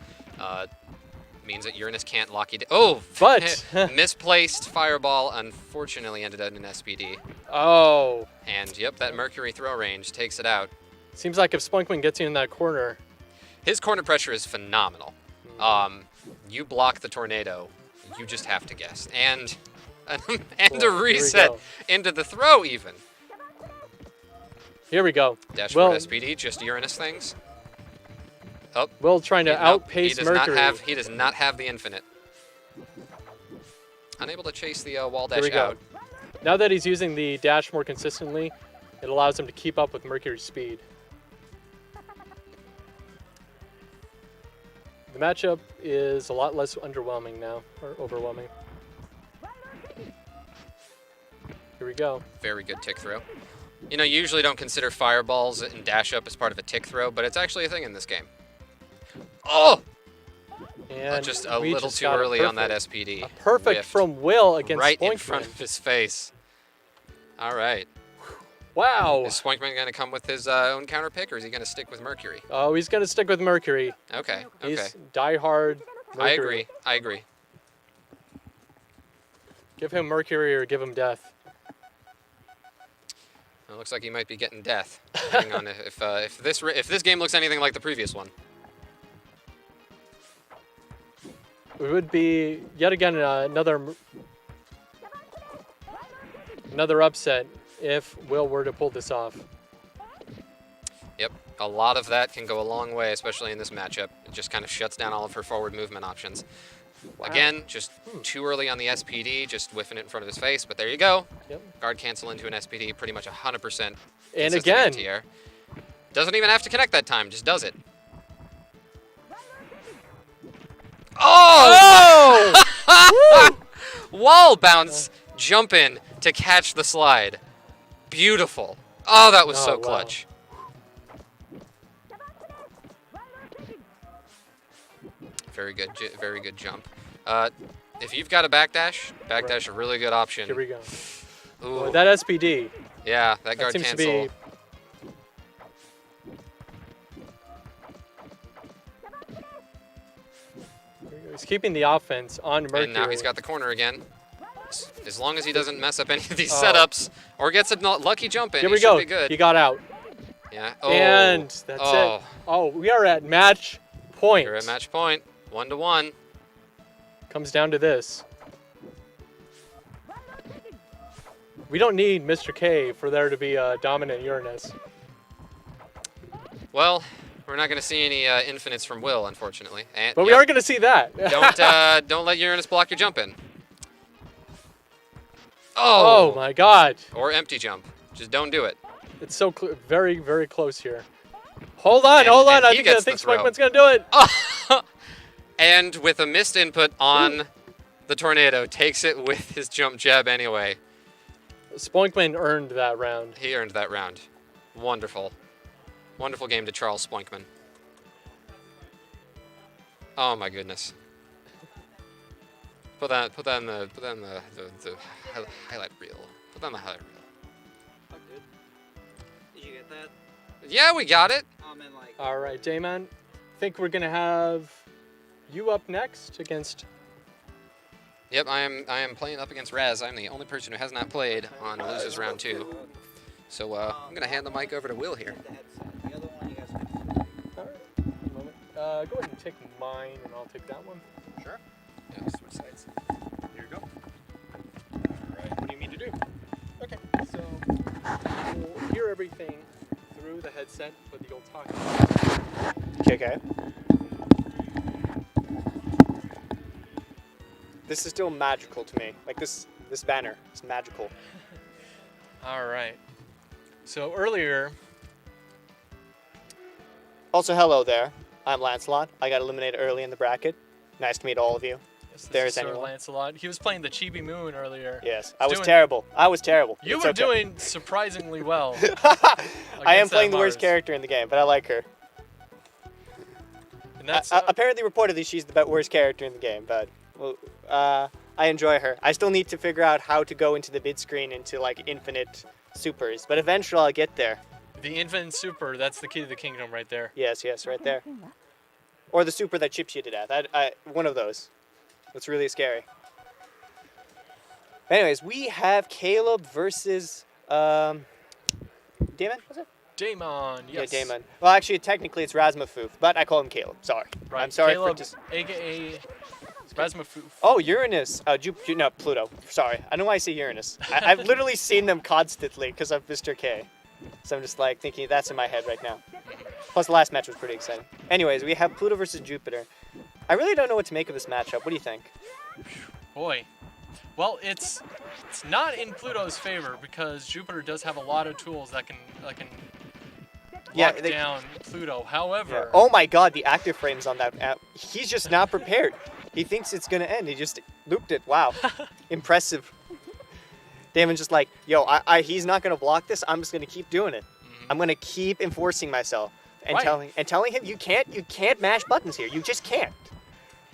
means that Uranus can't lock you down. Oh, But misplaced fireball unfortunately ended up in an SPD. oh, And yep, that Mercury throw range takes it out. seems like if Spoinkman gets you in that corner, His corner pressure is phenomenal. You block the tornado, you just have to guess. And Well, a here we reset go. into the throw even. Here we go. Dash Will, for SPD, just Uranus things. Oh, Will trying to nope, outpace he does Mercury. he does not have the infinite. Unable to chase the wall Here dash we go. out. Now that he's using the dash more consistently, it allows him to keep up with Mercury's speed. The matchup is a lot less underwhelming now, or overwhelming. Here we go. Very good tick throw. You know, you usually don't consider fireballs and dash up as part of a tick throw, but it's actually a thing in this game. Oh! And Just a we little just too got a early on that perfect. SPD. A perfect Whiffed from Will against right Spoinkman. in front of his face. All right. Wow. Is Spoinkman going to come with his own counter pick, or is he going to stick with Mercury? Oh, he's going to stick with Mercury. Okay, okay. He's diehard Mercury. I agree. Give him Mercury or give him death. It looks like he might be getting death, depending on if this game looks anything like the previous one. It would be yet again another upset if Will were to pull this off. Yep, a lot of that can go a long way, especially in this matchup. It just kind of shuts down all of her forward movement options. Wow. Again, just too early on the SPD, just whiffing it in front of his face, but there you go. Yep. Guard cancel into an SPD, pretty much 100%. And consistent again. anti-air. Doesn't even have to connect that time, just does it. Oh! Wall bounce, jump in to catch the slide. Beautiful. Oh, that was Oh, so wow. clutch. Very good jump. If you've got a backdash, a really good option. Here we go. Ooh, Well, that SPD, yeah, that that guard seems cancel. to be... He's keeping the offense on Mercury. And now he's got the corner again. As long as he doesn't mess up any of these Oh. setups or gets a lucky jump in, Here he we should go. be good. He got out. Yeah. Oh. And that's oh. it. Oh, we are at match point. You're at match point. 1-1. Comes down to this. We don't need Mr. K for there to be a dominant Uranus. Well, we're not going to see any infinites from Will, unfortunately. And, But we yep, are going to see that. don't let Uranus block your jump in. Oh my God. Or empty jump. Just don't do it. It's so very, very close here. Hold on. And I he think gets the throw. Spoinkman's going to do it. And with a missed input on the tornado, takes it with his jump jab anyway. Spoinkman earned that round. He earned that round. Wonderful. Wonderful game to Charles Spoinkman. Oh my goodness. Put that in the highlight reel. Put that in the highlight reel. Oh, good. Did you get that? Yeah, we got it. All right, Dayman. I think we're going to have you up next against... Yep, I am playing up against Raz. I'm the only person who has not played on Losers Round 2. So I'm going to hand the mic over to Will here. The other one you guys can... All right, one moment. Go ahead and take mine, and I'll take that one. Sure. Yeah, switch sides. Here you go. All right, what do you need to do? Okay, so we'll hear everything through the headset with the old talkie. Okay. This is still magical to me. Like this banner is magical. All right. So earlier, Also, hello there. I'm Lancelot. I got eliminated early in the bracket. Nice to meet all of you. this There's is Sir anyone. Lancelot. He was playing the Chibi Moon earlier. Yes, I was doing- terrible. I was terrible. You It's were okay. doing surprisingly well. I am against playing that the worst Mars. character in the game, but I like her. And that's Apparently, reportedly, she's the worst character in the game, but well, I enjoy her. I still need to figure out how to go into the mid screen into like infinite supers, but eventually I'll get there. the infinite super. That's the key to the kingdom right there. Yes, right there. Or the super that chips you to death. One of those. That's really scary. Anyways, we have Caleb versus Damon, was it? Damon, yes. Yeah, Damon. Well, actually, technically it's Razmafoof, but I call him Caleb. Sorry. Right. I'm sorry Caleb, for just. aka Razmafoof. Oh, Uranus. No, Pluto. Sorry. I know why I say Uranus. I've literally seen them constantly because of Mr. K. So I'm just like thinking that's in my head right now. Plus, the last match was pretty exciting. Anyways, we have Pluto versus Jupiter. I really don't know what to make of this matchup. What do you think? Boy. Well, it's not in Pluto's favor because Jupiter does have a lot of tools that can Yeah, lock down Pluto. However, Oh my god, the active frames on that app. He's just not prepared. He thinks it's going to end. He just looped it. Wow. Impressive. Damon's just like, yo, he's not going to block this. I'm just going to keep doing it. I'm going to keep enforcing myself and Right. telling him you can't mash buttons here. You just can't.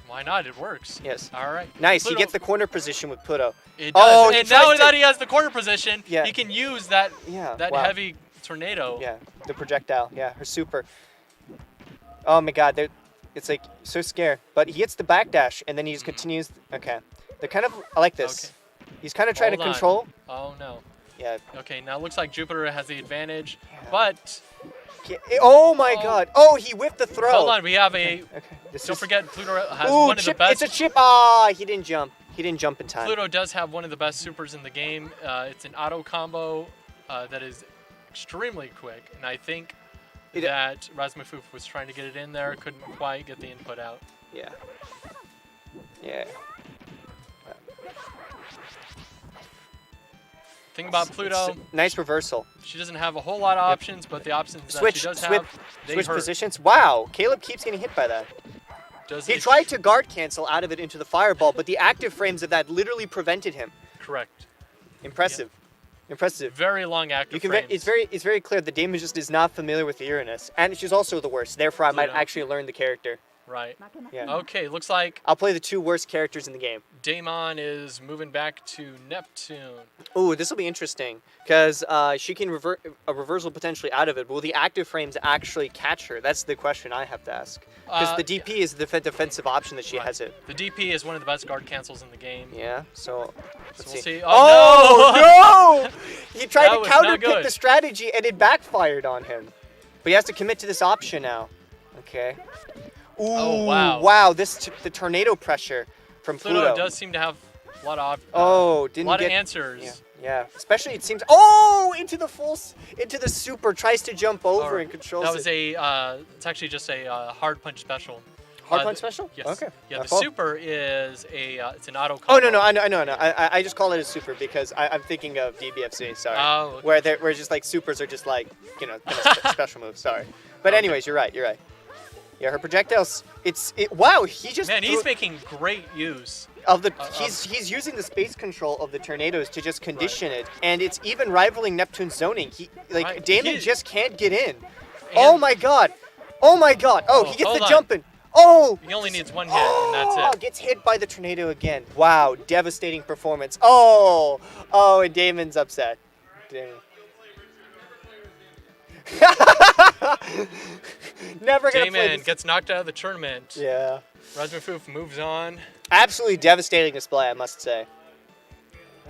why not? It works. Yes. All right. Nice. Pluto, He gets the corner position with Pluto. It Oh, does. he And tries now to- that he has the corner position, Yeah. he can use that Yeah. that wow. heavy tornado. Yeah, the projectile. Yeah, her super. Oh my god, it's like so scared. But he hits the backdash and then he just continues. Okay. They're kind of, I like this. Okay. He's kind of trying Hold to on. control. Oh no. Yeah. Okay, now it looks like Jupiter has the advantage, Yeah. but Oh my Oh. god. Oh, he whiffed the throw. hold on, we have a. Okay. This Don't is- forget, Pluto has Ooh, one of the chip. best. It's a chip. Ah, he didn't jump. He didn't jump in time. Pluto does have one of the best supers in the game. It's an auto combo that is extremely quick, and I think It- that Razmafoof was trying to get it in there, couldn't quite get the input out. Yeah. Yeah. Thing about Pluto, Nice reversal. she doesn't have a whole lot of options, but the options that Switch, she does switch, have, they switch hurt. positions. Wow, Caleb keeps getting hit by that. Does He it- tried to guard cancel out of it into the fireball, but the active frames of that literally prevented him. Correct. Impressive. Impressive. Very long active You can. frames. It's very clear that Damon just is not familiar with the Uranus, and she's also the worst. Therefore, I might Pluto. actually learn the character. Right. Yeah. Okay, looks like I'll play the two worst characters in the game. Damon is moving back to Neptune. Ooh, this will be interesting because she can revert a reversal potentially out of it. But will the active frames actually catch her? That's the question I have to ask. Because the DP is the defensive option that she Right. has it. The DP is one of the best guard cancels in the game. Yeah. So. So Let's we'll see. see. Oh, no! He tried That to was not counterpick good. the strategy and it backfired on him. But he has to commit to this option now. Okay. Ooh, Oh, wow. Wow, the tornado pressure from Pluto Pluto. does seem to have a lot of Oh, a didn't lot get of answers. Yeah, yeah. Especially it seems. Oh, into the super. Tries to jump over Or- and controls That was it. it's actually just a hard punch special. Hard uh, punch special. Yes. Okay. Yeah, I the follow. super is it's an auto Oh combo. no, I know. I just call it a super because I'm thinking of DBFC. Sorry. Oh, okay. Where just like supers are just like kind of special moves. Sorry. But Okay. anyways, you're right. Yeah, her projectiles. Wow. He just Man, he's threw- making great use. of the of- he's using the space control of the tornadoes to just condition it, and it's even rivaling Neptune's zoning. Right. Damon He- just can't get in. Oh my god! Oh, Oh, he gets hold the on. jumping. Oh! He only needs one hit, and that's it. Gets hit by the tornado again. Wow, devastating performance. Oh, and Damon's upset. Damon. Never gonna play Damon this. gets knocked out of the tournament. Yeah. Razmafoof moves on. Absolutely devastating display, I must say.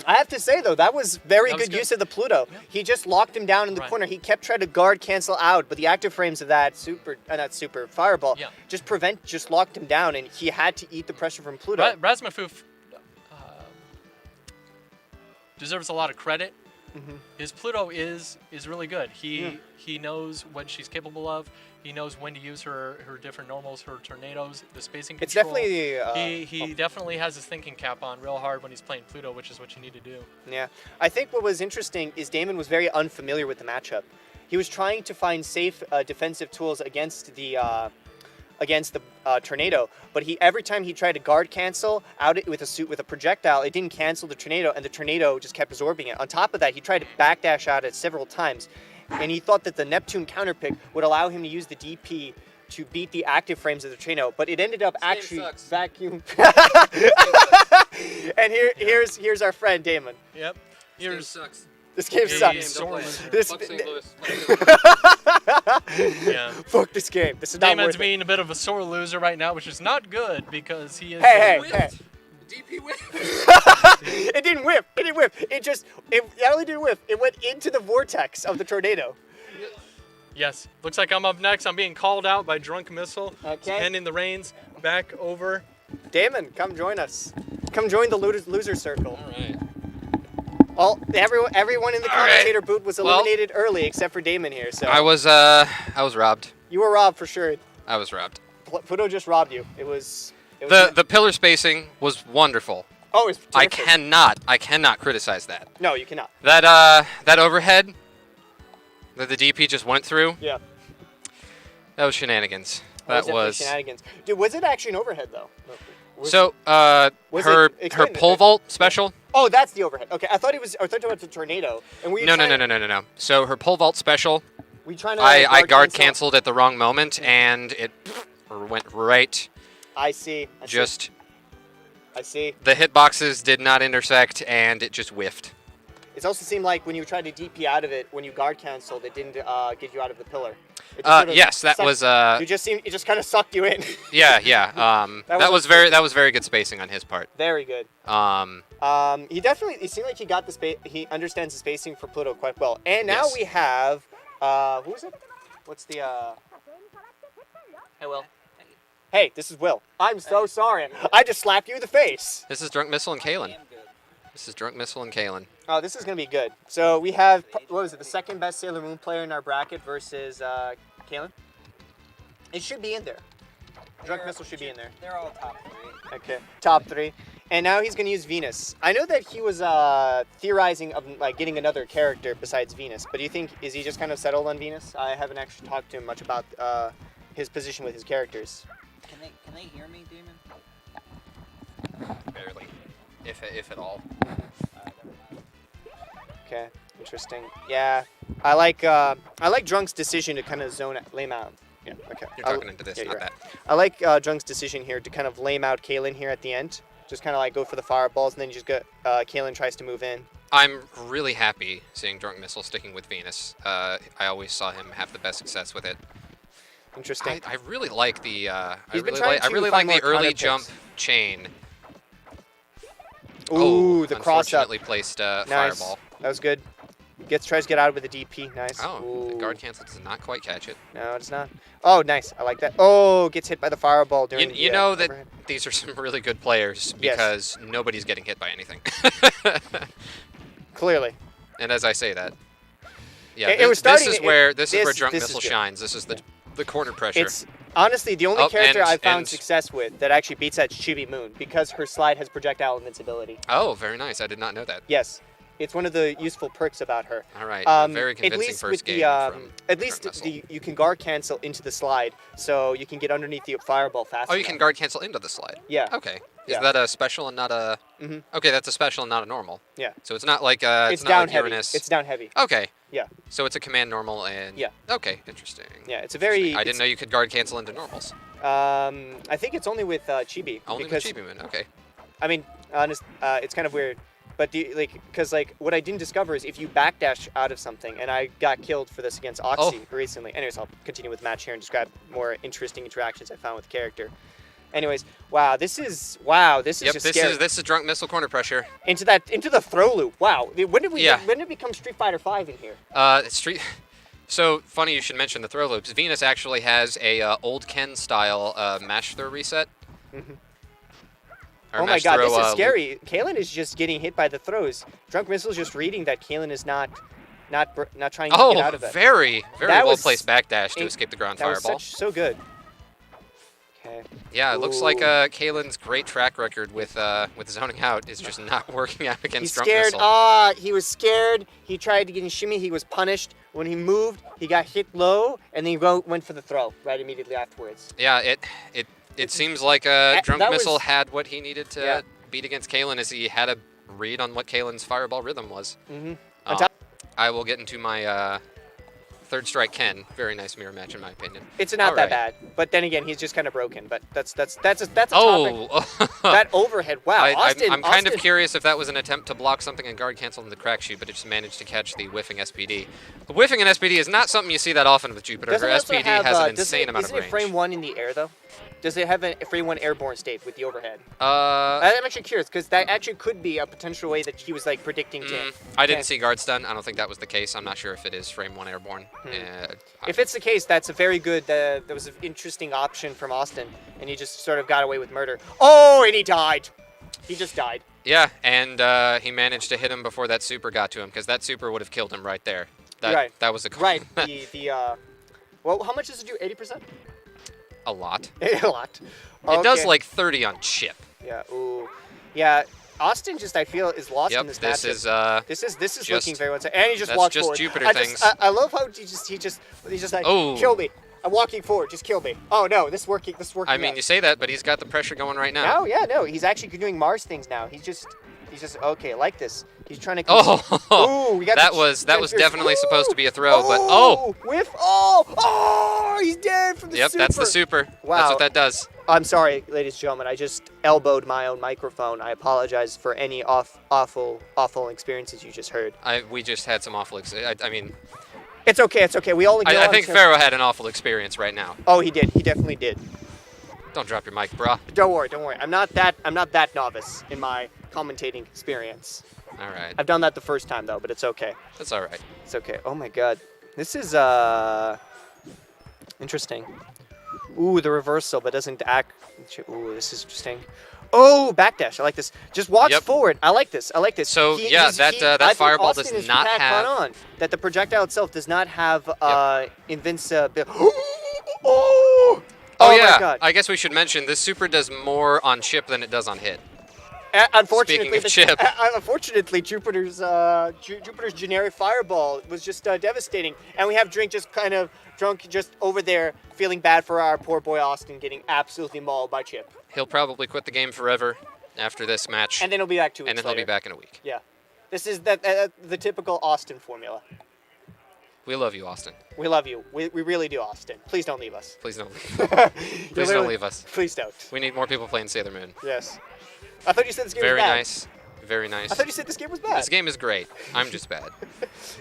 I have to say though, that was very That was good good. use of the Pluto. Yeah. He just locked him down in the Right. corner. He kept trying to guard cancel out, but the active frames of that fireball Yeah. just locked him down, and he had to eat the pressure from Pluto. Razmafoof deserves a lot of credit His Pluto is really good. He knows what she's capable of. He knows when to use her different normals, her tornadoes, the spacing control. It's definitely he definitely has his thinking cap on real hard when he's playing Pluto, which is what you need to do. Yeah, I think what was interesting is Damon was very unfamiliar with the matchup. He was trying to find safe defensive tools against the tornado, but every time he tried to guard cancel out it with a projectile, it didn't cancel the tornado, and the tornado just kept absorbing it. On top of that, he tried to backdash out it several times, and he thought that the Neptune counterpick would allow him to use the DP to beat the active frames of the tornado, but it ended up actually vacuum. And here's our friend Damon. Yep. This sucks. This game sucks. Sore loser. This, Yeah. fuck this game. This is not Damon's worth it. being a bit of a sore loser right now, which is not good because he is. Hey. DP whip. It didn't whip. It didn't whip. It not only didn't whip, it went into the vortex of the tornado. Yes. Looks like I'm up next. I'm being called out by Drunk Missile. Okay. Handing the reins back over. Damon, come join us. Come join the loser circle. All right. Everyone in the All right. commentator booth was eliminated early except for Damon here. So I was robbed. you were robbed for sure. I was robbed. Pluto just robbed you. It was The pillar spacing was wonderful. Oh, it's I terrific. cannot criticize that. No, you cannot. That overhead that the DP just went through, Yeah. that was shenanigans. That definitely was shenanigans. Dude, was it actually an overhead though? so was her it- explain it. pole vault special. Oh, that's the overhead. Okay, I thought it was a tornado. And we No. So her pole vault special, We trying to I guard cancel? canceled at the wrong moment and it went right. I see. I see. The hitboxes did not intersect and it just whiffed. It also seemed like when you tried to DP out of it, when you guard canceled, it didn't get you out of the pillar. It just sort of Yes, that sucked- was It just kind of sucked you in. yeah. That was That was very good spacing on his part. Very good. It seemed like he got the space. He understands the spacing for Pluto quite well. And now Yes. we have who is it? What's the Hey, Will. Hey, this is Will. I'm so sorry. I just slapped you in the face. This is Drunk Missile and Kalen. This is Drunk Missile and Kalen. Oh, this is gonna be good. So we have what was it? The second best Sailor Moon player in our bracket versus Kalen. It should be in there. Drunk Missile should be in there. They're all top 3. Okay, top 3. And now he's going to use Venus. I know that he was theorizing of like getting another character besides Venus, but do you think, is he just kind of settled on Venus? I haven't actually talked to him much about his position with his characters. Can they hear me, Demon? Barely, if at all. Okay, interesting. Yeah, I like Drunk's decision to kind of lame out. Yeah, okay. You're talking into this, yeah, not you're right. that. I like Drunk's decision here to kind of lame out Kalen here at the end. Just kind of like go for the fireballs, and then you just get Kalen tries to move in. I'm really happy seeing Drunk Missile sticking with Venus. I always saw him have the best success with it. Interesting. I really like the He's been trying to I really find like the more early counter jump picks. chain. Ooh, the cross up. Unfortunately placed Nice. fireball. That was good. Tries to get out with a DP. Nice. Oh, the Ooh. guard cancel does not quite catch it. No, it's not. Oh, nice. I like that. Oh, gets hit by the fireball during You, the you know that overhead. these are some really good players Yes. because nobody's getting hit by anything. Clearly. And as I say that, yeah, It was starting- this is where this Drunk is Missile good. shines. This is the corner pressure. It's honestly the only Oh, character and- I've found and- success with that actually beats that Chibi Moon because her slide has projectile invincibility. Oh, very nice. I did not know that. Yes. It's one of the useful perks about her. All right, a very At convincing least first with game the from at least Drunk Missile. you can guard cancel into the slide, so you can get underneath the fireball faster. Oh, you can guard cancel into the slide. Yeah. Okay. Is Yeah. that a special and not a? Mhm. Okay, that's a special and not a normal. Yeah. So it's not like It's not down like heavy. Uranus. It's down heavy. Okay. Yeah. So it's a command normal and. Yeah. Okay, interesting. Yeah. It's a very. I didn't know you could guard cancel into normals. I think it's only with Chibi. Only because, with Chibi Moon. Okay. I mean, it's kind of weird, but because what I didn't discover is if you backdash out of something, and I got killed for this against Oxy recently. Anyways, I'll continue with the match here and describe more interesting interactions I found with the character. Anyways, this is Yep. just This scary. is Drunk Missile corner pressure. Into the throw loop. Wow. When did Yeah. when did it become Street Fighter 5 in here? Street. So funny you should mention the throw loops. Venus actually has a old Ken style mash throw reset. Our Oh my match god, throw, this is scary. Kalen is just getting hit by the throws. Drunk Missile's just reading that Kalen is not trying to get out of it. Very That well was placed backdash to a- escape the ground That was fireball. so good. Okay. Yeah, it looks like Ooh. Kalen's great track record with zoning out is just not working out He's against Drunk scared. Missile. He was scared. He tried to get in shimmy. He was punished. When he moved, he got hit low, and then he went for the throw right immediately afterwards. Yeah, it seems like Drunk that Missile was- had what he needed to Yeah. beat against Kalen, as he had a read on what Kalen's fireball rhythm was. Mm-hmm. I will get into my third strike Ken. Very nice mirror match in my opinion. It's not All that right. bad, but then again, he's just kind of broken. But that's a topic. Oh, That overhead. Wow, Austin. I'm kind of Austin- curious if that was an attempt to block something and guard cancel in the crack shoot, but it just managed to catch the whiffing SPD. The whiffing in SPD is not something you see that often with Jupiter. Doesn't Her it also SPD have, has an doesn't insane it- amount of Isn't it range. frame 1 in the air though? Does it have a frame 1 airborne state with the overhead? I'm I'm actually curious because that actually could be a potential way that he was like predicting to. I didn't see guard stun. I don't think that was the case. I'm not sure if it is frame 1 airborne. If it's the case, that's a very good. That was an interesting option from Austin, and he just sort of got away with murder. Oh, and he died. He just died. Yeah, and he managed to hit him before that super got to him, because that super would have killed him right there. Right. That was a Right. Well, how much does it do? 80%? a lot. A lot. It does Okay. like 30 on chip. Yeah. Ooh. Yeah. Austin just I feel is lost in Yep, this this matchup. is This is just- looking very well. And he just that's walked just forward. Jupiter I things. I love how he's just like Oh. kill me. I'm walking forward. Just kill me. Oh no, this working. I mean, out. you say that, but he's got the pressure going right now. No, yeah, no. He's actually doing Mars things now. He's just okay. I like this. He's trying to. Oh, Ooh, we got that the was Fierce. definitely supposed to be a throw, but whiff. Oh, he's dead from the yep, super. that's the super. That's Wow. what that does. I'm sorry, ladies and gentlemen. I just elbowed my own microphone. I apologize for any awful experiences you just heard. We just had some awful. I mean, It's okay. It's okay. We all. I think Pharaoh had an awful experience right now. Oh, he did. He definitely did. Don't drop your mic, bruh. Don't worry. Don't worry. I'm not that novice in my commentating experience. All right, I've done that the first time though, but it's okay. that's all right. It's okay. Oh my god. This is interesting. Ooh, the reversal, but doesn't act. Ooh, this is interesting. Oh, backdash. I like this. Just walks Yep. forward. I like this. I like this. So, yeah, that I think fireball Austin does is not caught have- on that the projectile itself does not have invincibility. Oh Oh, yeah, my god. I guess we should mention this super does more on chip than it does on hit. Unfortunately, Speaking of chip. Unfortunately, Jupiter's generic fireball was just devastating, and we have Drunk just over there feeling bad for our poor boy Austin getting absolutely mauled by Chip, He'll probably quit the game forever after this match, and then he'll be back 2 weeks and then he'll be later. back in a week. Yeah, this is the typical Austin formula. We love you, Austin. We love you. We really do, Austin. Please don't leave us. Please don't leave. You're Please don't literally- leave us. Please don't. We need more people playing Sailor Moon. Yes. I thought you said this game Very was bad. nice. Very nice. I thought you said this game was bad. This game is great. I'm just bad.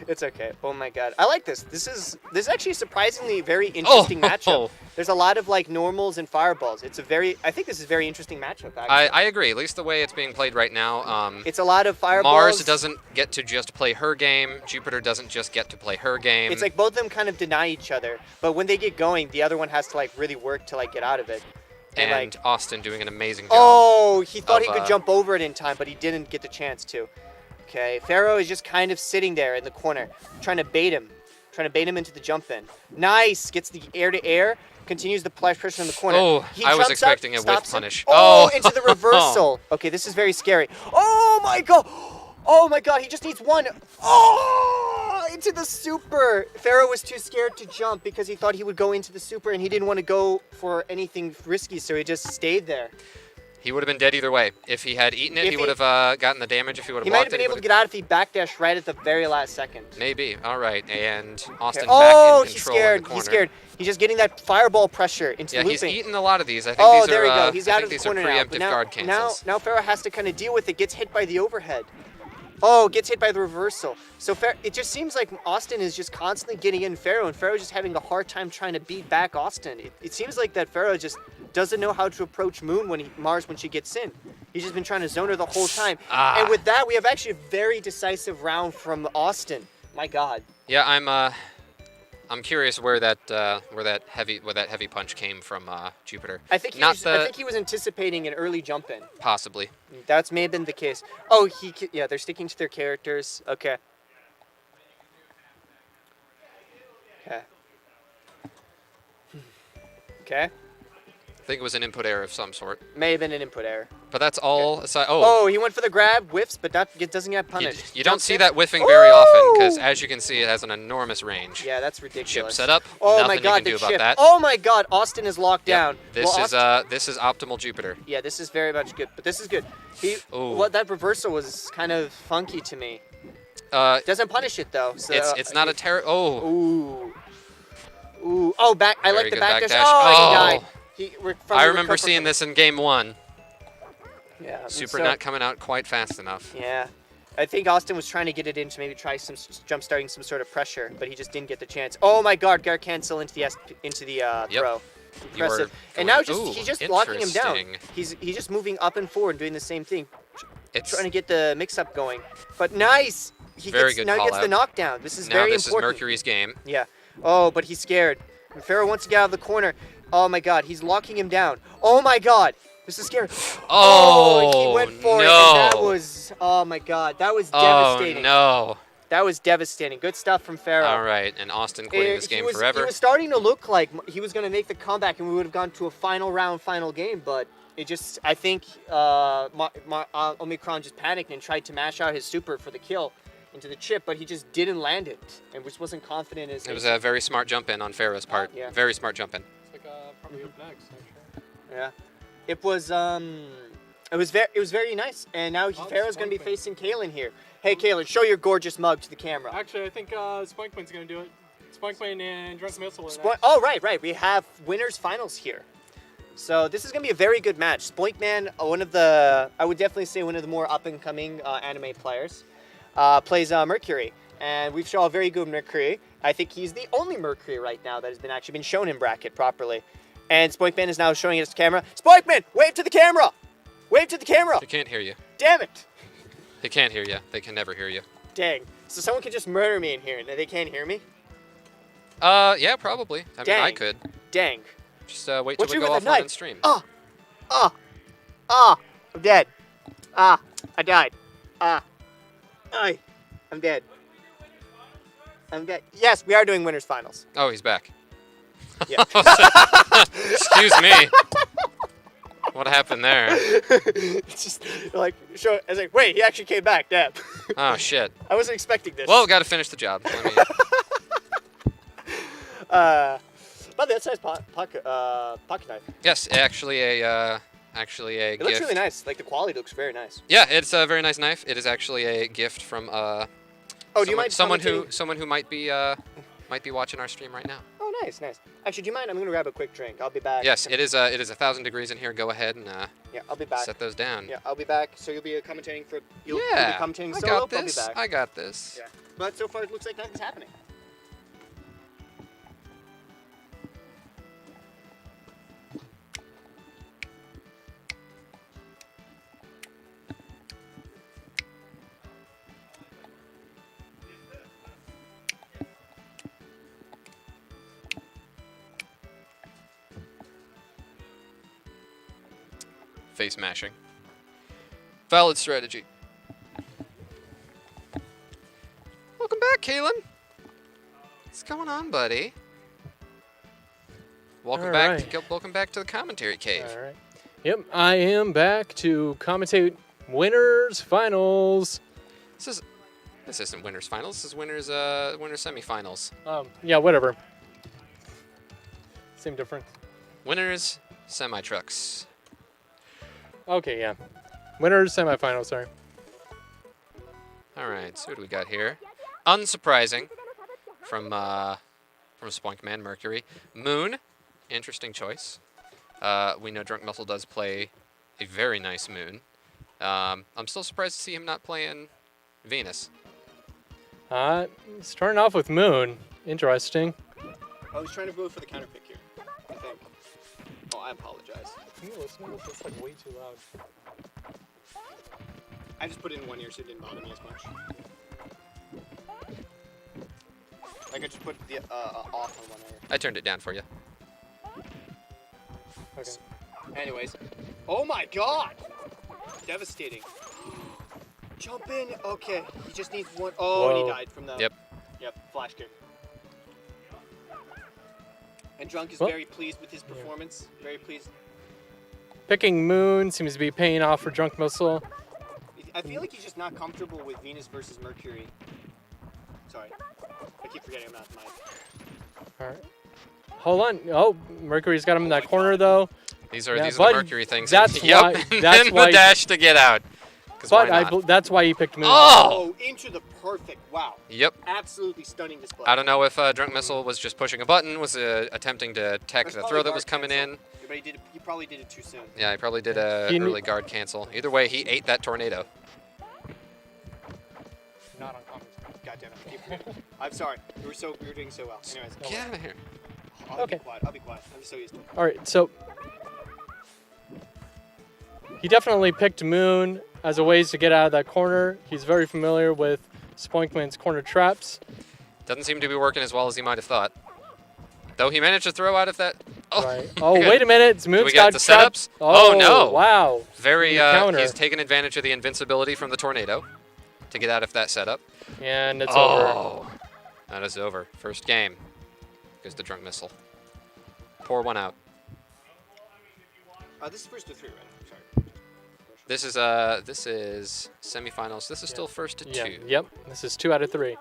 It's okay. Oh my god. I like this. This is actually a surprisingly very interesting matchup. There's a lot of like normals and fireballs. I think this is a very interesting matchup actually. I agree. At least the way it's being played right now. It's a lot of fireballs. Mars doesn't get to just play her game. Jupiter doesn't just get to play her game. It's like both of them kind of deny each other, but when they get going, the other one has to like really work to like get out of it. and like, Austin doing an amazing job. oh, he thought he of, could jump over it in time, but he didn't get the chance to. Okay, Pharaoh is just kind of sitting there in the corner, trying to bait him into the jump in. Nice, gets the air to air, continues the pressure in the corner. Oh, He I was jumps expecting up, a whiff stops him. punish. Oh, Oh. into the reversal. Okay, this is very scary. Oh my god. Oh my god, he just needs one. Oh, into the super. Pharaoh was too scared to jump because he thought he would go into the super and he didn't want to go for anything risky, so he just stayed there. He would have been dead either way. If he had eaten it, If he he- would have gotten the damage. If he would He have might blocked have been it, able to get out if he backdashed right at the very last second. Maybe. All right. And Austin Oh, back in he's control in scared. the corner. He's scared. He's just getting that fireball pressure into Yeah, the he's looping. eaten a lot of these. I think Oh, these there are, we go. He's I out think of the these are corner now. preemptive But guard cancels. now Pharaoh has to kind of deal with it. Gets hit by the overhead. Oh, gets hit by the reversal. So it just seems like Austin is just constantly getting in Pharaoh, and Pharaoh just having a hard time trying to beat back Austin. It seems like that Pharaoh just doesn't know how to approach Mars when she gets in. He's just been trying to zone her the whole time. And with that, we have actually a very decisive round from Austin. My God. Yeah, I'm curious where that heavy punch came from, Jupiter. I think he was anticipating an early jump in. Possibly. That's may have been the case. Oh, yeah, they're sticking to their characters. Okay. Okay. Okay. I think it was an input error of some sort. May have been an input error. But that's all aside. Oh, he went for the grab, whiffs, but doesn't get punished. You don't Jump see skip. that whiffing very often because, as you can see, it has an enormous range. Yeah, that's ridiculous. Chip setup. Oh nothing my God, you can the do chip. about that. Oh my God, Austin is locked Yep. down. This Well, this is optimal Jupiter. Yeah, this is very much good, but this is good. Ooh. What that reversal was kind of funky to me. Doesn't punish it though. So It's not a terror. Oh. Ooh. Ooh. Oh, back. I Very like the good back backdash. dash. Oh, he died. I remember seeing this in game 1. Yeah. Super so, not coming out quite fast enough. Yeah. I think Austin was trying to get it in to maybe try some jump starting some sort of pressure, but he just didn't get the chance. Oh my God, Gar cancel into the throw. Impressive. And now he's just locking him down. He's just moving up and forward, doing the same thing, trying to get the mix-up going. But nice. Now he gets the knockdown. This is very important. Now this is Mercury's game. Yeah. Oh, but he's scared. Pharaoh wants to get out of the corner. Oh my God, he's locking him down. Oh my God, this is scary. Oh, he went for it, no. and that was, oh my God, that was devastating. Oh, no. That was devastating. Good stuff from Pharaoh. All right, and Austin quitting this game forever. He was starting to look like he was going to make the comeback and we would have gone to a final round, final game, but it just, I think Omicron just panicked and tried to mash out his super for the kill into the chip, but he just didn't land it and just wasn't confident in his. It was a very smart jump in on Pharaoh's part. Yeah. Very smart jump in. It's like probably up next, actually. Yeah. It was very nice. And now Pharaoh's going to be facing Kalen here. Hey Kalen, show your gorgeous mug to the camera. Actually, I think Spoinkman's going to do it. Spoinkman and Drunk Missile. Oh, right. We have winners finals here. So this is going to be a very good match. Spoinkman, I would definitely say one of the more up-and-coming anime players. Plays Mercury, and we've shown a very good Mercury. I think he's the only Mercury right now that has actually been shown in bracket properly. And Spoinkman is now showing it to camera. Spoinkman, wave to the camera! Wave to the camera! They can't hear you. Damn it! They can't hear you. They can never hear you. Dang. So someone could just murder me in here and they can't hear me? Yeah, probably. I mean, I could. Dang. Just wait till we go offline and stream. I'm dead. I died. I'm dead. Yes, we are doing winners finals. Oh, he's back. Yeah. Excuse me. What happened there? It's just like, I was like, wait, he actually came back. Damn. Oh shit. I wasn't expecting this. Well, got to finish the job. Let me... But that's a nice pocket knife. Yes, actually a It gift. looks really nice. Like the quality looks very nice. Yeah, it's a very nice knife. It is actually a gift from do you mind someone commenting? who might be watching our stream right now. Oh, nice. Actually, do you mind? I'm gonna grab a quick drink. I'll be back. Yes, it is 1,000 degrees in here. Go ahead and yeah, I'll be back. set those down. Yeah, I'll be back. So you'll be commentating for you'll be commentating I solo. got this. I'll be back. I got this. Yeah, but so far it looks like nothing's happening. Face mashing. Valid strategy. Welcome back, Kalen. What's going on, buddy? Welcome back to the commentary cave. All right. Yep, I am back to commentate winners finals. This isn't winners finals. This is winners semifinals. Yeah, whatever. Same difference. Winners semi trucks. Okay, yeah. Winners semifinals, sorry. All right, so what do we got here? Unsurprising from Spoinkman Mercury. Moon, interesting choice. We know Drunk Muscle does play a very nice Moon. I'm still surprised to see him not playing Venus. Starting off with Moon. Interesting. I was trying to go for the counter pick here. I think. Oh, I apologize. Can you listen to this? It's like way too loud. I just put it in one ear so it didn't bother me as much. Like I just put the off on one area. I turned it down for you. Okay. Anyways. Oh my god! Devastating. Jump in. Okay. He just needs one. Oh, and he Whoa. died from the. Yep. Yep. Flash kick. And Drunk is Well, very pleased with his performance. Very pleased. Picking Moon seems to be paying off for Drunk Missile. I feel like he's just not comfortable with Venus versus Mercury. Sorry. I keep forgetting I'm not mine. All right. Hold on. Oh, Mercury's got him in that my corner, God. though. These are Yeah, these are but the Mercury things. that's yep. why- and that's then why- the dash to get out. 'Cause why But not? that's why he picked Moon. Oh! Oh, into the perfect. Wow. Yep. Absolutely stunning display. I don't know if Drunk Missile was just pushing a button, was attempting to tech That's the probably throw that was guard coming cancel. in. Yeah, but he probably did it too soon. Yeah, he probably did a He knew- early guard cancel. Either way, he ate that tornado. Not uncommon. God damn it. I keep forgetting. I'm sorry. We were doing so well. Anyways. Get out of here. I'll Okay. be quiet. I'll be quiet. I'm so used to it. All right, so he definitely picked Moon as a ways to get out of that corner. He's very familiar with Spoinkman's corner traps. Doesn't seem to be working as well as he might have thought. Though he managed to throw out of that. Oh, Right. Oh, wait a minute. Moon's we got got the traps. setups? Oh, no. Wow. Very. The counter. He's taken advantage of the invincibility from the tornado to get out of that setup. And it's over. Oh, that is over. First game. Goes the Drunk Missile. Pour one out. This is first to 3, right? Sorry. This is semifinals. This is still first to Yeah. 2. Yep. This is 2 out of 3.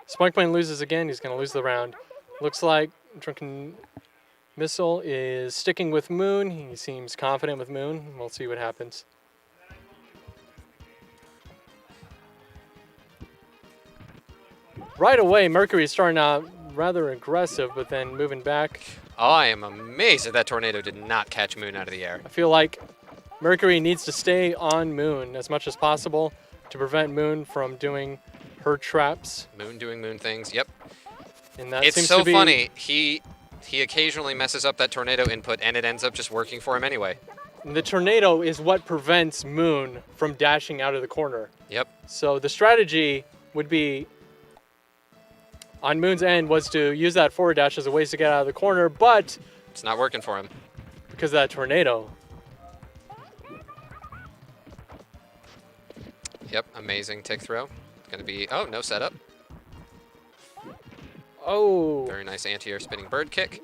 Spoinkman loses again. He's going to lose the round. Looks like Drunken Missile is sticking with Moon. He seems confident with Moon. We'll see what happens. Right away, Mercury is starting out rather aggressive, but then moving back. I am amazed that that tornado did not catch Moon out of the air. I feel like Mercury needs to stay on Moon as much as possible to prevent Moon from doing her traps. Moon doing Moon things. Yep. And that It's seems so to be funny. He occasionally messes up that tornado input, and it ends up just working for him anyway. The tornado is what prevents Moon from dashing out of the corner. Yep. So the strategy would be on Moon's end was to use that forward dash as a way to get out of the corner, but It's not working for him. because of that tornado. Yep. Amazing tick throw. Gonna be. Oh, no setup. Oh, Very nice anti-air spinning bird kick.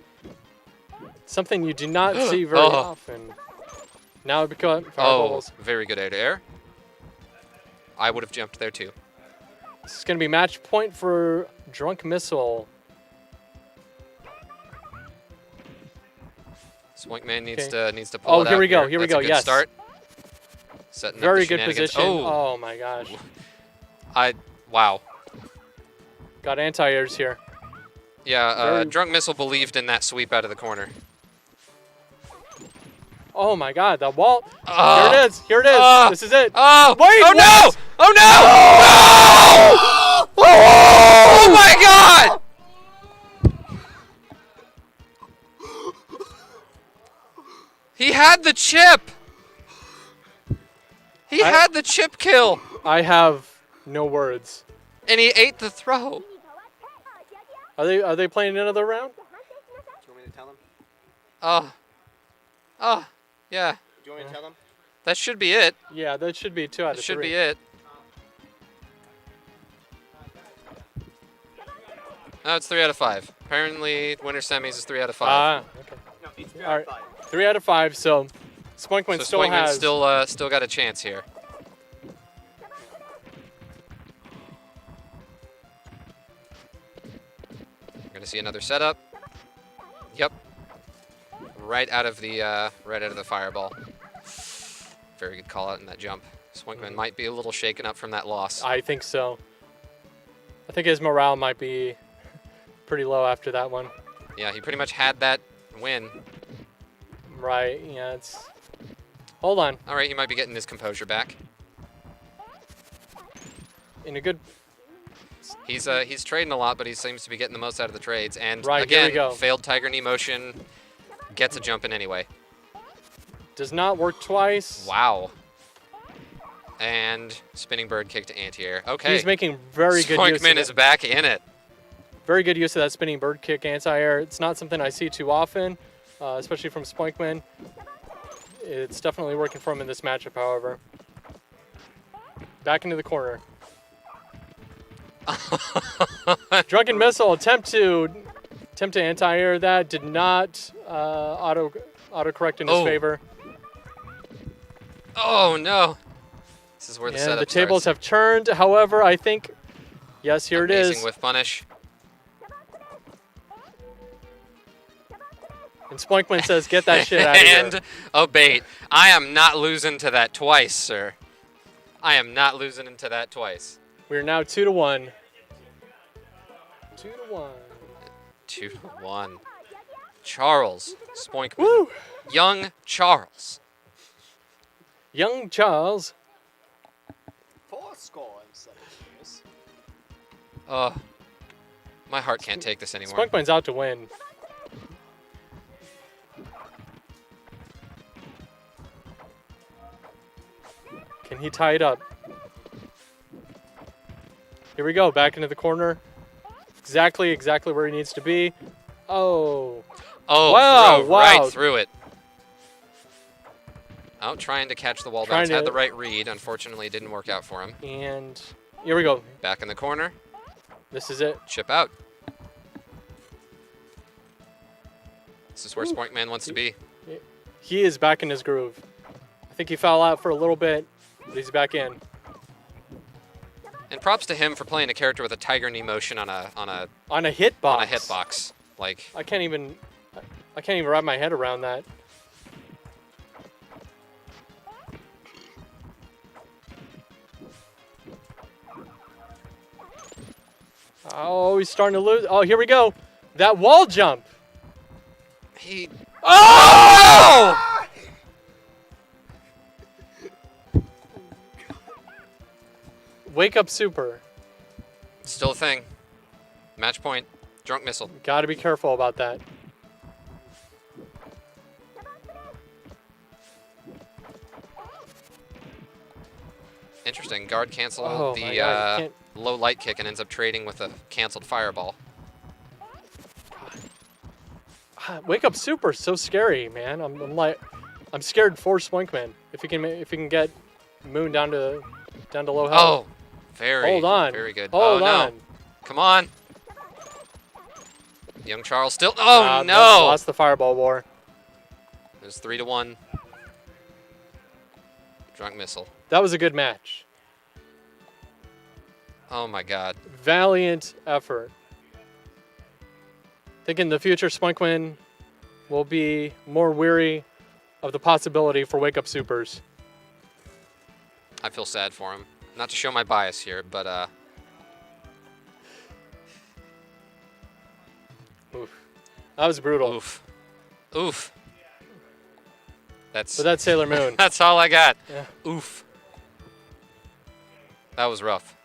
something you do not see very Oh. often. Now it becomes Oh, fireballs. very good air to air. I would have jumped there too. This is going to be match point for Drunk Missile. Swankman needs Okay. to pull Oh, it here out we go. Here we That's a go. good Yes. Start. Setting up Very the good shenanigans. position. Oh, Oh my gosh. wow. Got anti-airs here. Yeah, Very- Drunk Missile believed in that sweep out of the corner. Oh my god, that wall. Oh. Here it is. Here it is. Oh. This is it. Oh! Wait, Oh no! what? Oh no! No! Oh my God! He had the chip. He had the chip kill, I have no words. and he ate the throw. Are they playing another round? Do you want me to tell him? Yeah. Do you want me to tell him? That should be it. Yeah, that should be 2 out That of should 3. be it. No, it's 3 out of 5. Apparently, winter semis is 3 out of 5. Ah, okay. No, it's 3 All out right. of 5. 3 out of 5. So Spoinkman So still Swingman's has. still got a chance here. We're gonna see another setup. Yep. Right out of the fireball. Very good call out in that jump. Swinkman might be a little shaken up from that loss. I think so. I think his morale might be pretty low after that one. Yeah, he pretty much had that win. Right. Yeah. It's. Hold on. All right, he might be getting his composure back. In a good. He's trading a lot, but he seems to be getting the most out of the trades. And Right, here we again, go. failed Tiger knee motion, gets a jump in anyway. Does not work twice. Wow. And spinning bird kick to anti-air. Okay. He's making very good use of Spoinkman is it. back in it. Very good use of that spinning bird kick anti-air. It's not something I see too often, especially from Spoinkman. It's definitely working for him in this matchup, however. Back into the corner. Drunken Missile attempt to anti-air that. Did not auto-correct in his favor. Oh, no. This is where the And setup the tables starts. have turned. However, I think, yes, here it Amazing is. with punish. And Spoinkman says, get that shit out of here. And a bait. I am not losing to that twice, sir. I am not losing into that twice. We're now 2-1. 2-1. 2-1. Charles Spoinkman. Woo! Young Charles. Young Charles. 4 score in 7 years. My heart can't take this anymore. Spoinkman's out to win. Can he tie it up? Here we go, back into the corner. Exactly where he needs to be. Oh. Oh, Wow, wow. Right wow. through it. Oh, trying to catch the wall Trying bounce. Had to- the right read. Unfortunately, it didn't work out for him. And here we go. Back in the corner. This is it. Chip out. This is where Spoinkman wants to be. He is back in his groove. I think he fell out for a little bit, but he's back in. And props to him for playing a character with a tiger knee motion on a On a hitbox. on a hitbox. Like, I can't even wrap my head around that. Oh, he's starting to lose. Oh, here we go. That wall jump. he. Oh! Wake up super. Still a thing. Match point. Drunk missile. Got to be careful about that. Interesting. Guard cancel Oh, my the God, you can't- low light kick and ends up trading with a canceled fireball. Wake up super, so scary, man. I'm scared for Spoinkman. If he can get Moon down to low health. Oh, very, Hold on. very good. Hold oh on. no! Come on, young Charles still. Oh no! Lost the fireball war. There's 3-1. Drunk missile. That was a good match. Oh my God. Valiant effort. I think in the future, Spoinkman will be more weary of the possibility for wake up supers. I feel sad for him. Not to show my bias here, but Oof. That was brutal. oof, oof. That's But that's Sailor Moon. that's all I got. Yeah. Oof. That was rough.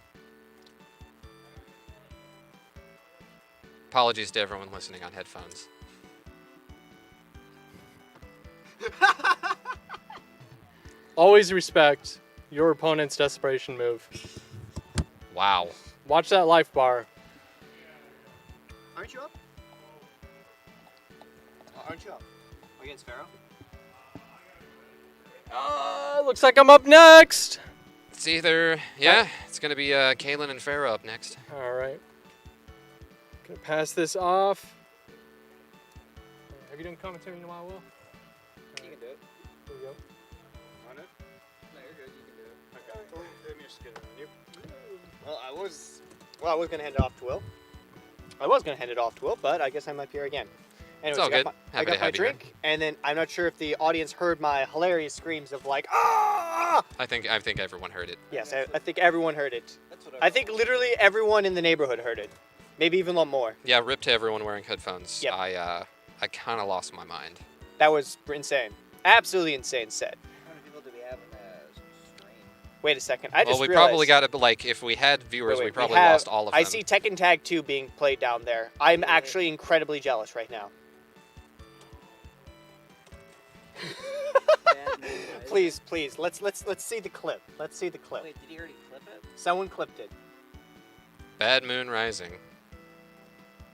Apologies to everyone listening on headphones. Always respect your opponent's desperation move. Wow. Watch that life bar. Aren't you up? Aren't you up? Against Pharaoh? Looks like I'm up next. It's either, yeah, it's going to be Kalen and Pharaoh up next. All right. Gonna pass this off. Have you done commentary in a while, Will? You can do it. Here we go. On it? No, you're good. You can do it. Okay. Let me just get it on you. Well, I was going to hand it off to Will. But I guess I'm up here again. Anyways, all I got good. my- I Happy to got my have you here. drink, and then I'm not sure if the audience heard my hilarious screams of like, ah! I think everyone heard it. Yes, I think everyone heard it. That's what I think literally everyone in the neighborhood heard it. Maybe even a lot more. Yeah, rip to everyone wearing headphones. Yep. I kind of lost my mind. That was insane. Absolutely insane set. How many people do we have in the stream? Wait a second. I Well, just we realized. probably got to, like, if we had viewers, Wait, we probably have- lost all of them. I see Tekken Tag 2 being played down there. I'm actually incredibly jealous right now. Please, let's see the clip. Let's see the clip. Wait, did he already clip it? Someone clipped it. Bad Moon Rising.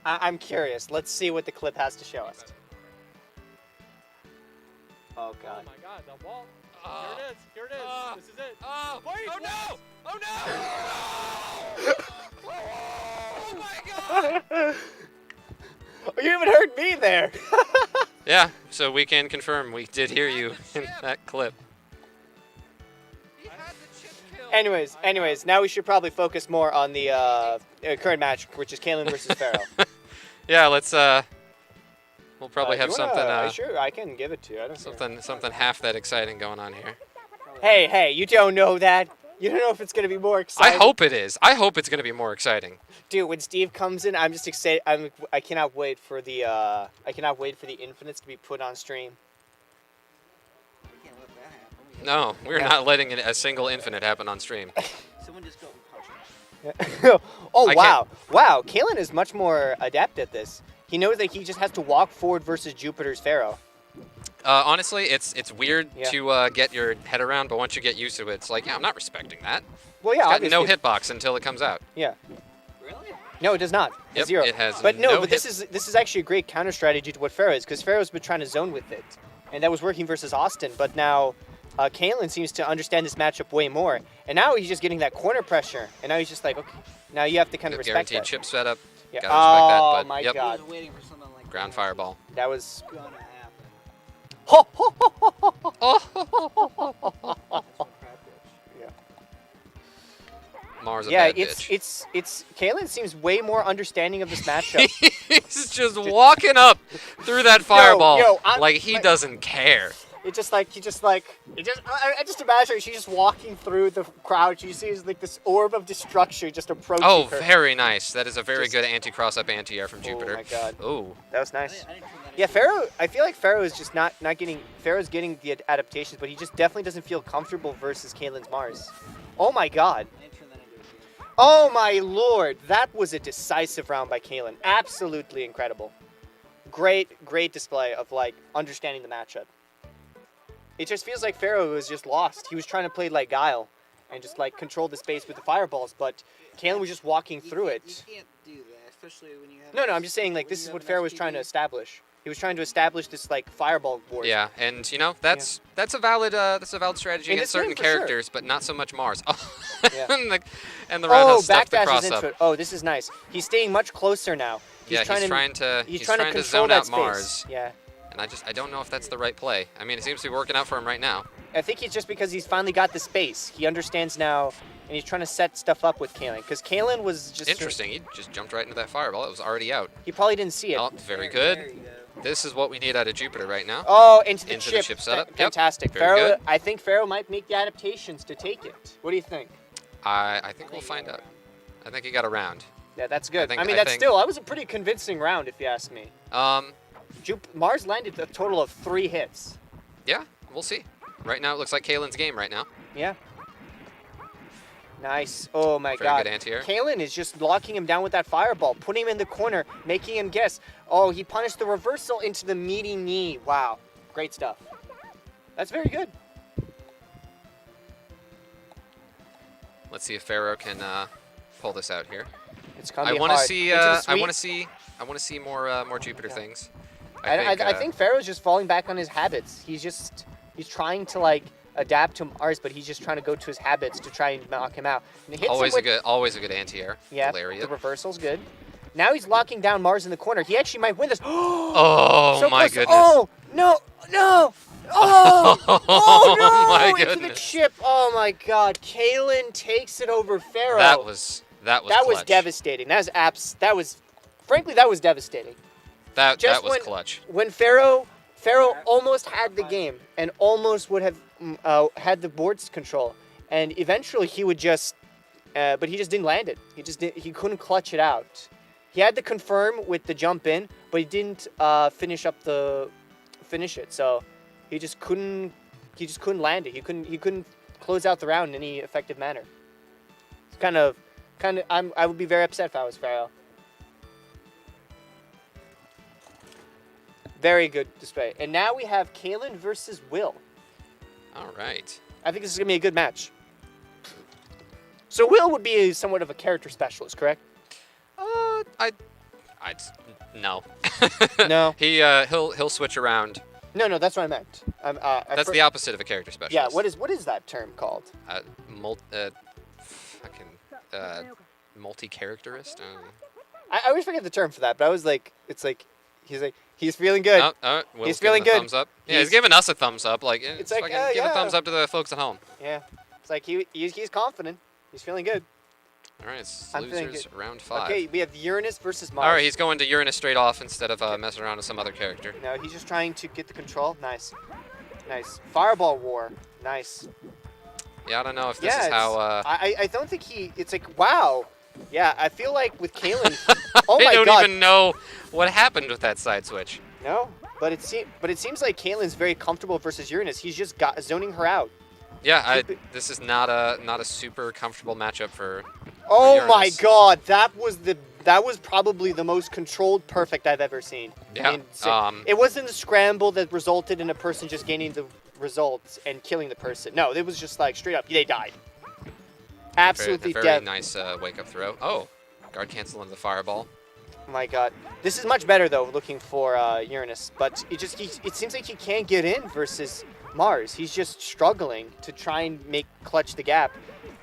I'm curious. Let's see what the clip has to show us. Oh Oh god. my god, the wall. Oh. Here it is. Here it is. Oh. This is it. Oh! Wait, Oh what? no! Oh no! Oh my god! You even heard me there. Yeah, so we can confirm we did hear you in that clip. He had the chip kill. Anyways, now we should probably focus more on the current match, which is Kalen versus Pharaoh. Yeah, let's we'll probably have You wanna- something sure, I can give it to you. I don't care. something half that exciting going on here. Hey, you don't know that. You don't know if it's gonna be more I exciting. hope it is. I hope it's going to be more exciting. Dude, when Steve comes in, I'm just excited. I cannot wait for the infinites to be put on stream. We can't let that happen. We No, we're Yeah. not letting a single infinite happen on stream. Someone just go and punch him. Oh I wow, wow! Kalen is much more adept at this. He knows that he just has to walk forward versus Jupiter's Pharaoh. Honestly, it's weird Yeah. to get your head around, but once you get used to it, it's like, yeah, I'm not respecting that. Well, yeah, It's got obviously. no hitbox until it comes out. Yeah. Really? No, it does not. Yep, Zero. it has But no, no but this is actually a great counter strategy to what Pharaoh is, because Pharaoh's been trying to zone with it, and that was working versus Austin. But now, Kalen seems to understand this matchup way more, and now he's just getting that corner pressure, and now he's just like, okay, now you have to kind of respect Guaranteed that. chip setup. Yeah. Gotta respect that, Oh but my yep. I god, was waiting for something like Ground that. fireball. that was. Gonna happen. Ho, ho, ho, ho, ho, ho. Oh, That's a crap bitch. Yeah. Mars a Yeah, bad bitch. it's Kalen seems way more understanding of this matchup. He's just walking up through that fireball I'm- like he like- doesn't care. I just imagine she's just walking through the crowd. She sees like this orb of destruction just approaching Oh, her. very nice. That is a very Just- good anti-cross up anti-air from Jupiter. Oh my god, Oh, that was nice. I didn't turn that Yeah, into- Pharaoh. I feel like Pharaoh is just not getting. Pharaoh's getting the adaptations, but he just definitely doesn't feel comfortable versus Kalen's Mars. Oh my god. I didn't turn that into a game. Oh my lord. That was a decisive round by Kalen. Absolutely incredible. Great display of like understanding the matchup. It just feels like Pharaoh was just lost. He was trying to play like Guile and just like control the space with the fireballs, but Kalen was just walking through You it. can't do that, especially when you have. No, I'm just saying like this is what Pharaoh was trying to establish. He was trying to establish this like fireball board. yeah, and you know that's a valid strategy In against this game, certain for sure. characters, but not so much Mars. Oh, Yeah. and the Oh, roundhouse stuff the backdash cross is up. into. Oh, this is nice. He's staying much closer now. Yeah, he's trying to control zone that out space. Mars, Yeah. and I don't know if that's the right play. I mean, it seems to be working out for him right now. I think it's just because he's finally got the space. He understands now, and he's trying to set stuff up with Kalen. Because Kalen was just Interesting. He just jumped right into that fireball. It was already out. He probably didn't see it. Oh, very There good. you go. This is what we need out of Jupiter right now. Oh, into the Into chip. the chip setup. Yep, Fantastic. very Pharaoh. good. I think Pharaoh might make the adaptations to take it. What do you think? I think we'll find out. I think he got a round. Yeah, that's good. think- I mean, I that's think- still. That was a pretty convincing round, if you ask me. Mars landed a total of 3 hits. Yeah, we'll see. Right now, it looks like Kalen's game right now. Yeah. Nice. Oh my Very god. good anti-air. Kalen is just locking him down with that fireball, putting him in the corner, making him guess. Oh, he punished the reversal into the meaty knee. Wow. Great stuff. That's very good. Let's see if Pharaoh can pull this out here. It's gonna I be want to hard. see. Into the I want sweep. to see more Jupiter Yeah. things. I think Pharaoh's just falling back on his habits. He's trying to like adapt to Mars, but he's just trying to go to his habits to try and knock him out. And he hits him with, always a good anti-air. yeah, Lariat. the reversal's good. Now he's locking down Mars in the corner. He actually might win this. Oh So my close. goodness. Oh no! Oh! Oh no! my Into the goodness. chip. Oh my God! Kalen takes it over Pharaoh. That was that was clutch. devastating. That was frankly devastating. That Just was when- clutch. When Pharaoh almost had the game and almost would have had the board's control, and eventually he would just, but he just didn't land it. He couldn't clutch it out. He had to confirm with the jump in, but he didn't finish it. So he just couldn't land it. He couldn't close out the round in any effective manner. It's kind of. I would be very upset if I was Pharaoh. Very good display. And now we have Kalen versus Will. All right. I think this is going to be a good match. So Will would be somewhat of a character specialist, correct? I No. No. He'll switch around. No, that's what I meant. That's the opposite of a character specialist. Yeah, what is that term called? Multi-characterist. I always forget the term for that, but I was like, he's feeling good. Will's He's feeling giving a good. thumbs up. Yeah, he's giving us a thumbs up. Like, It's it's like, give a yeah. thumbs up to the folks at home. Yeah, it's like he's confident. He's feeling good. All right, it's I'm feeling losers good. round 5. Okay, we have Uranus versus Mars. All right, he's going to Uranus straight off instead of messing around with some other character. No, he's just trying to get the control. Nice. Fireball war. Nice. Yeah, I don't know if this is how. I don't think he. It's like, wow. Yeah, I feel like with Kalen. Oh my I don't God. even know what happened with that side switch. No, but it seems like Kalen's very comfortable versus Uranus. He's just zoning her out. Yeah, this is not a super comfortable matchup for. Oh my Uranus. God, that was probably the most controlled perfect I've ever seen. Yeah. It wasn't a scramble that resulted in a person just gaining the results and killing the person. No, it was just like straight up, they died. Absolutely very dead. nice wake up throw. Oh, guard cancel into the fireball. Oh my God, this is much better though. Looking for Uranus, but it seems like he can't get in versus Mars. He's just struggling to try and clutch the gap.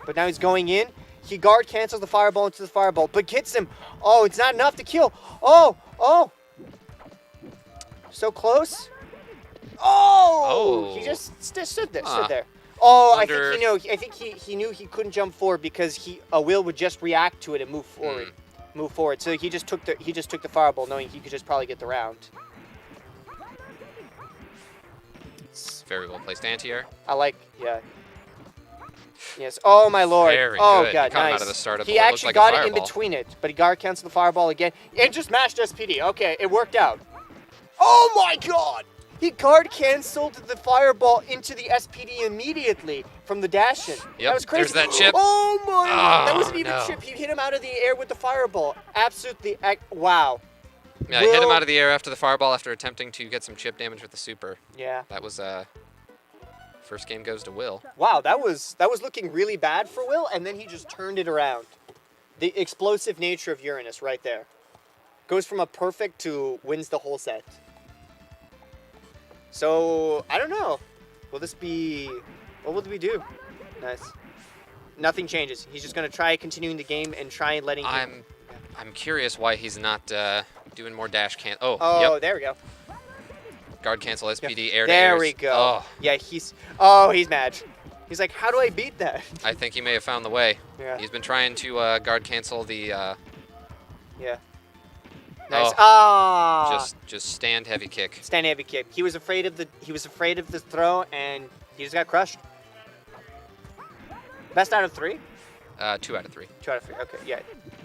But now he's going in. He guard cancels the fireball into the fireball, but gets him. Oh, it's not enough to kill. Oh. So close. Oh. He just stood there. Oh, I think he knew he couldn't jump forward because Will would just react to it and move forward. So he just took the fireball, knowing he could just probably get the round. Very well placed anti-air. Yeah. Yes. Oh my Lord. Very oh good. God, He caught him nice. out of the startup He before. It looked actually like a got it in fireball. between it, but he guard canceled the fireball again and just mashed SPD. Okay, it worked out. Oh my God! He guard canceled the fireball into the SPD immediately from the dash-in. Yep, That was crazy. there's that chip. Oh my! That Oh, wasn't even no. a chip. He hit him out of the air with the fireball. Absolutely, wow. Yeah, he hit him Will- out of the air after the fireball after attempting to get some chip damage with the super. Yeah. That was first game goes to Will. Wow, that was looking really bad for Will, and then he just turned it around. The explosive nature of Uranus right there. Goes from a perfect to wins the whole set. So, I don't know. What will we do? Nice. Nothing changes. He's just going to try continuing the game and try and letting him... I'm curious why he's not doing more dash Oh, yep. there we go. Guard cancel SPD air to There airs. we go. Oh, Yeah, he's mad. He's like, how do I beat that? I think he may have found the way. Yeah. He's been trying to guard cancel the Yeah. Nice. Oh. Just stand heavy kick. Stand heavy kick. He was afraid of the throw, and he just got crushed. Best out of 3? 2 out of 3. 2 out of 3. Okay, yeah.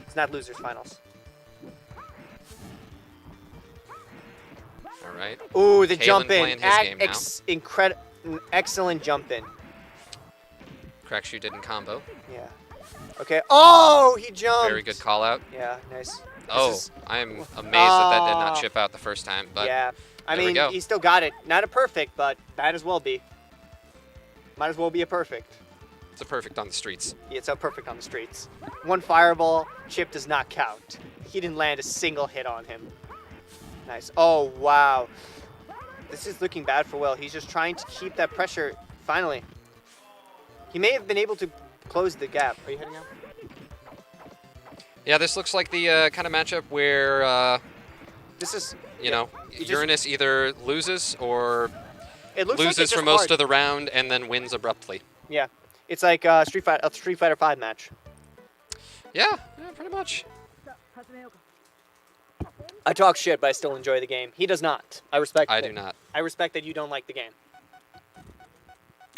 It's not losers finals. All right. Ooh, the Kalen jump in. playing his game now. Excellent jump in. Crack shoot didn't combo. Yeah. Okay. Oh, he jumped. Very good call out. Yeah, nice. I am amazed that did not chip out the first time. But yeah. I there we mean, go. he still got it. Not a perfect, but might as well be. Might as well be a perfect. it's a perfect on the streets. Yeah, it's a perfect on the streets. One fireball, chip does not count. He didn't land a single hit on him. Nice. Oh, wow. This is looking bad for Will. He's just trying to keep that pressure. Finally. He may have been able to close the gap. Are you heading out? Yeah, this looks like the kind of matchup where, This is... you know, just- Uranus either loses or It looks like loses it's for just most hard. of the round and then wins abruptly. Yeah. It's like a Street Fighter 5 match. Yeah, pretty much. I talk shit, but I still enjoy the game. He does not. I respect I that. do not. I respect that you don't like the game.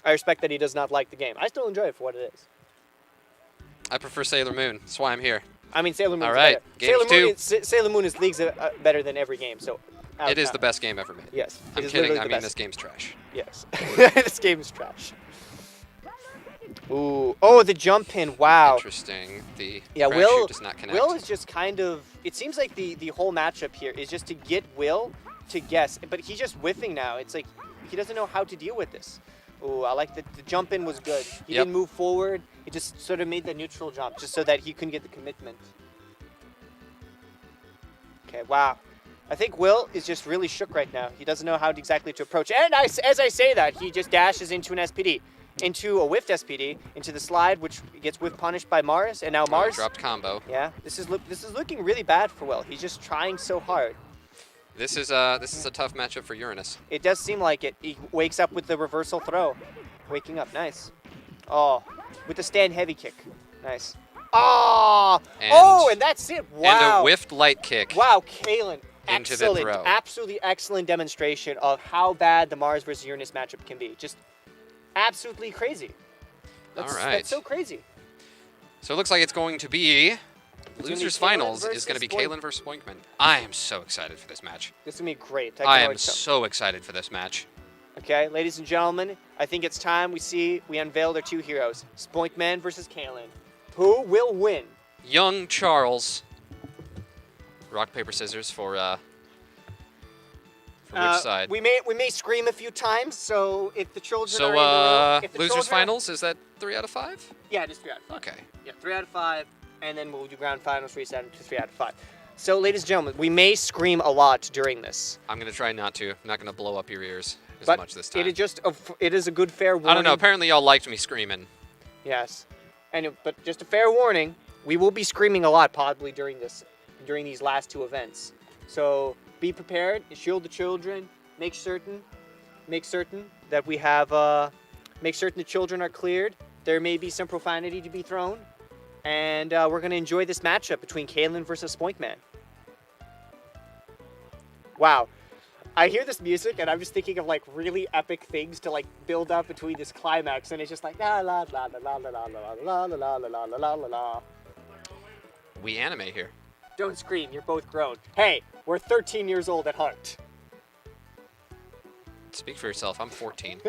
I respect that he does not like the game. I still enjoy it for what it is. I prefer Sailor Moon. That's why I'm here. I mean, Sailor Moon All is right, better. games Sailor Moon is leagues better than every game. So It is the best game ever made. Yes. it I'm is kidding. literally I the mean, best. this game's trash. Yes. This game is trash. Ooh. Oh, the jump pin. Wow. Interesting. The Yeah, crash Will- shoot does not connect. Will is just kind of... It seems like the whole matchup here is just to get Will to guess. But he's just whiffing now. It's like he doesn't know how to deal with this. Ooh, I like the jump in was good. He Yep. didn't move forward. He just sort of made the neutral jump just so that he couldn't get the commitment. Okay, wow. I think Will is just really shook right now. He doesn't know how exactly to approach. And as I say that, he just dashes into an SPD, into a whiffed SPD, into the slide, which gets whiff punished by Mars, and now Mars dropped combo. Yeah, this is looking really bad for Will. He's just trying so hard. This is a tough matchup for Uranus. It does seem like it. He wakes up with the reversal throw. Waking up, nice. Oh, with the stand heavy kick. Nice. Oh, and that's it. Wow. And a whiffed light kick. Wow, Kalen. Into Excellent, the throw. absolutely excellent demonstration of how bad the Mars versus Uranus matchup can be. Just absolutely crazy. All right. That's so crazy. So it looks like it's going to be gonna losers be Kalen finals is going to be versus Kalen versus Spoinkman. I am so excited for this match. This is going to be great. I am already tell. so excited for this match. Okay, ladies and gentlemen, I think it's time we unveil their two heroes, Spoinkman versus Kalen. Who will win? Young Charles. Rock, paper, scissors for which side? We may scream a few times, so if the children So are in the room, if the losers children- finals, is that 3 out of 5? Yeah, just 3 out of 5. Okay. Yeah, 3 out of 5, and then we'll do grand finals, reset to 3 out of 5. So, ladies and gentlemen, we may scream a lot during this, I'm going to try not to. I'm not going to blow up your ears as but much this time. it is a good fair warning. I don't know. Apparently y'all liked me screaming. Yes, but just a fair warning, we will be screaming a lot probably during these last two events. So be prepared, shield the children, make certain that we have, make certain the children are cleared. There may be some profanity to be thrown, and we're gonna enjoy this matchup between Kalen versus Spoinkman. Wow. I hear this music and I'm just thinking of like really epic things to like build up between this climax, and it's just like la la la la la la la la la la la la la la. We anime here. Don't scream, you're both grown. Hey, we're 13 years old at heart. Speak for yourself. I'm 14.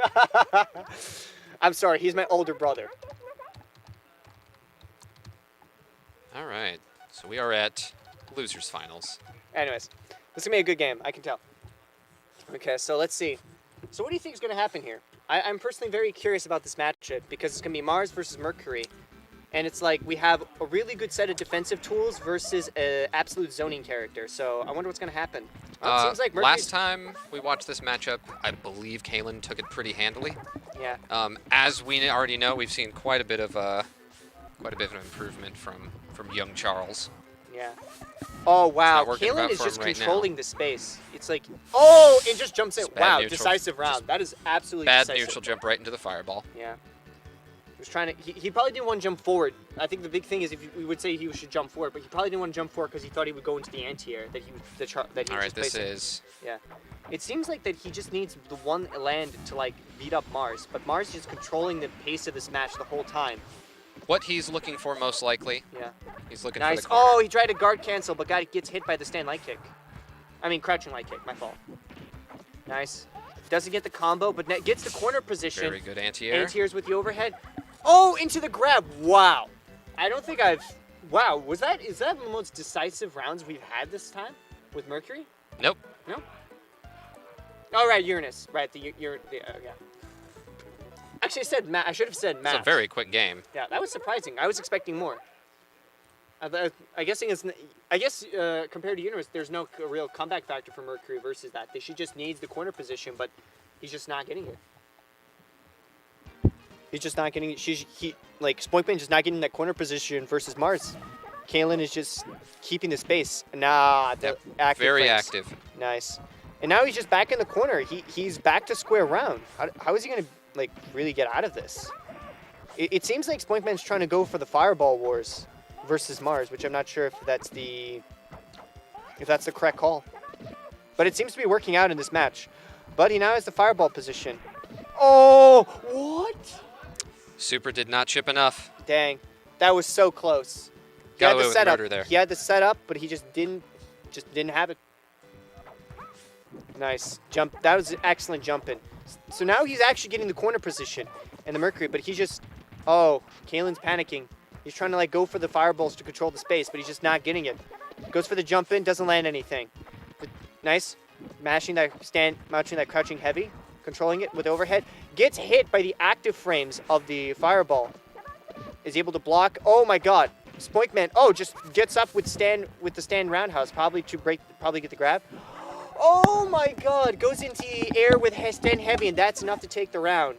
I'm sorry, he's my older brother. All right. So we are at losers finals. Anyways, this is gonna be a good game, I can tell. Okay, so let's see. So what do you think is gonna happen here? I'm personally very curious about this matchup because it's gonna be Mars versus Mercury. And it's like we have a really good set of defensive tools versus an absolute zoning character. So I wonder what's going to happen. Well, it seems like Mercury's... Last time we watched this matchup, I believe Kalen took it pretty handily. Yeah. As we already know, we've seen quite a bit of improvement from young Charles. Yeah. Oh wow, working Kalen out is for just him right controlling the space. It's like, oh, it just jumps in. Just bad Wow, neutral. decisive round. That is absolutely Bad decisive. neutral jump right into the fireball. Yeah. He was trying to. He probably didn't want to jump forward. I think the big thing is we would say he should jump forward, but he probably didn't want to jump forward because he thought he would go into the anti-air that he was All right, just this placing. is Yeah. It seems like that he just needs the one land to like beat up Mars, but Mars is just controlling the pace of this match the whole time. what he's looking for most likely. Yeah. He's looking Nice. for the corner. Oh, he tried to guard cancel, but gets hit by the stand light kick. I mean, crouching light kick. My fault. Nice. Doesn't get the combo, but gets the corner position. Very good anti-air. Anti-airs with the overhead. Oh, into the grab. Wow. I don't think I've... Wow, is that the most decisive rounds we've had this time with Mercury? Nope. No? Oh, right, Uranus. Right, yeah. Actually, I should have said Matt. It's a very quick game. Yeah, that was surprising. I was expecting more. I guess compared to Uranus, there's no real comeback factor for Mercury versus that. She just needs the corner position, but he's just not getting it. He's just not getting it. Spoinkman just not getting that corner position versus Mars. Kalen is just keeping the space. Active Very frames. active. Nice. And now he's just back in the corner. He's back to square round. How is he going to really get out of this? It seems like Spoinkman's trying to go for the Fireball Wars versus Mars, which I'm not sure if that's the correct call. But it seems to be working out in this match. But he now has the Fireball position. Oh, what? Super did not chip enough. Dang, that was so close. He Got had away the with setup. murder there. He had the setup, but he just didn't have it. Nice jump. That was an excellent jump in. So now he's actually getting the corner position and the Mercury, but he's just, oh, Kalen's panicking. He's trying to go for the fireballs to control the space, but he's just not getting it. Goes for the jump in, doesn't land anything. Nice, mounting that crouching heavy, controlling it with overhead. Gets hit by the active frames of the fireball. Is able to block. Oh my God. Spoinkman, just gets up with the stand roundhouse, probably get the grab. Oh my God! Goes into the air with stand heavy, and that's enough to take the round.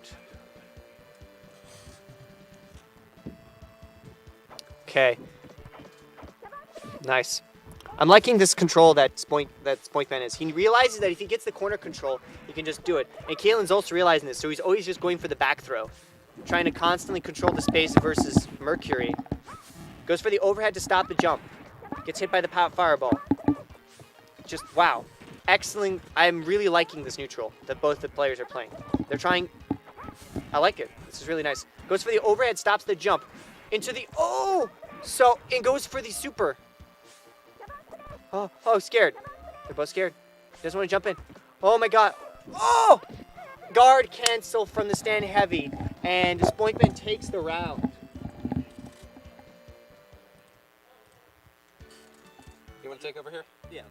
Okay. Nice. I'm liking this control that Spoinkman is. He realizes that if he gets the corner control, he can just do it. And Kalen's also realizing this, so he's always just going for the back throw, trying to constantly control the space versus Mercury. Goes for the overhead to stop the jump. Gets hit by the fireball. Just, wow. Excellent. I'm really liking this neutral that both the players are playing. They're trying. I like it. This is really nice. Goes for the overhead, stops the jump. Into the, and goes for the super. Scared. They're both scared. Doesn't want to jump in. Oh my God. Guard cancel from the stand heavy. And Spoinkman takes the round. You want to take over here? Yeah.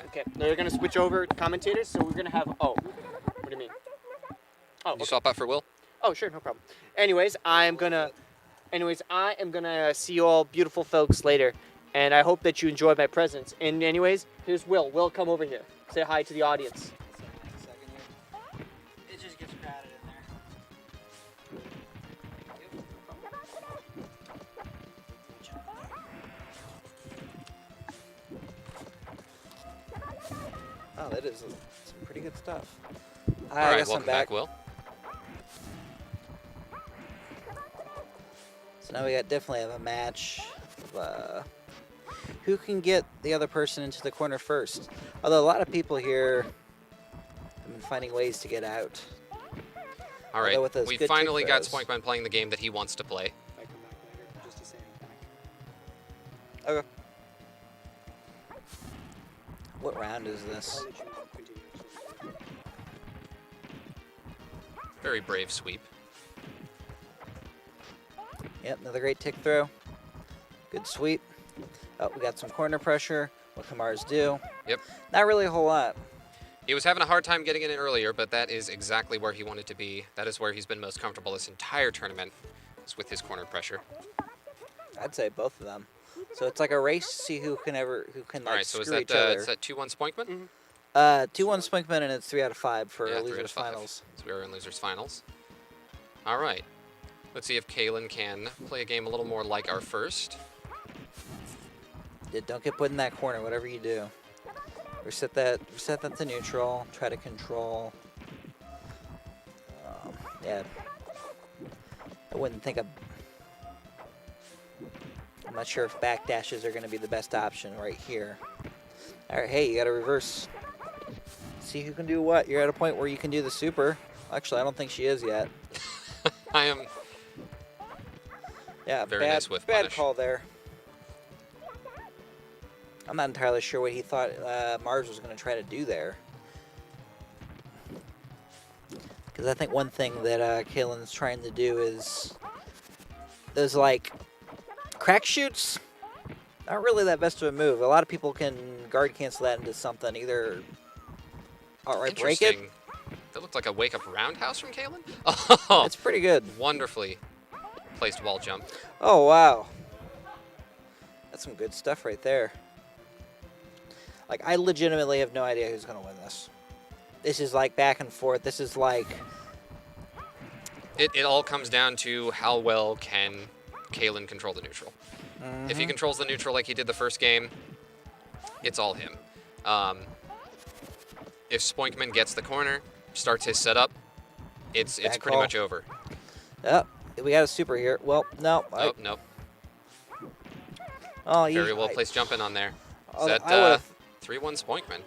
Okay. They're going to switch over commentators, so we're going to have, what do you mean? You swap out for Will? Oh, sure, no problem. Anyways, I am gonna see you all beautiful folks later, and I hope that you enjoyed my presence. And anyways, here's Will. Will, come over here. Say hi to the audience. It just gets crowded in there. Oh, that is some pretty good stuff. All right, welcome back, Will. So now we definitely have a match of who can get the other person into the corner first. Although a lot of people here have been finding ways to get out. All right, we finally got throws. Spoinkman playing the game that he wants to play. If I come back later, just to say Okay. What round is this? Very brave sweep. Yep, another great tick throw. Good sweep. Oh, we got some corner pressure. What can Mars do? Yep. Not really a whole lot. He was having a hard time getting it in earlier, but that is exactly where he wanted to be. That is where he's been most comfortable this entire tournament, is with his corner pressure. I'd say both of them. So it's like a race to see who can All right, so screw each other. is that 2-1 Spoinkman? Mm-hmm. 2-1 Spoinkman, and it's 3 out of 5 for Yeah, 3 out losers of 5. finals. So we are in losers finals. All right. Let's see if Kalen can play a game a little more like our first. Yeah, don't get put in that corner, whatever you do. Reset that to neutral. Try to control. Yeah. I wouldn't think I'm not sure if back dashes are going to be the best option right here. All right, hey, you got to reverse. See who can do what. You're at a point where you can do the super. Actually, I don't think she is yet. I am. Yeah, Very nice whiff bad punish. call there. I'm not entirely sure what he thought Mars was going to try to do there. Because I think one thing that Kalen's trying to do is those, like, crack shoots. Not really that best of a move. A lot of people can guard cancel that into something. Either outright break it. Interesting. That looked like a wake-up roundhouse from Kalen. Oh, It's pretty good. wonderfully placed wall jump. Oh, wow. That's some good stuff right there. Like, I legitimately have no idea who's going to win this. This is like back and forth. This is like... It all comes down to how well can Kalen control the neutral. If he controls the neutral like he did the first game, it's all him. If Spoinkman gets the corner, starts his setup, it's Bad pretty call. much over. Oh, we got a super here. Well, no. Oh, nope. Oh, Very well placed jump in on there. Oh, Is I that would've- 3-1 Spoinkman?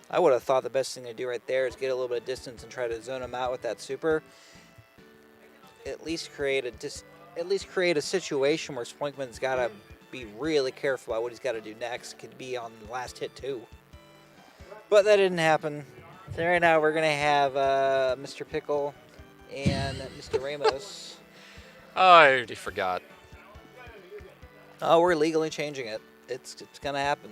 I would have thought the best thing to do right there is get a little bit of distance and try to zone him out with that super. At least create a situation where Spoinkman's got to be really careful about what he's got to do next. Could be on the last hit too. But that didn't happen. So right now we're gonna have Mr. Pickle and Mr. Ramos. Oh, I already forgot. Oh, we're legally changing it. It's gonna happen.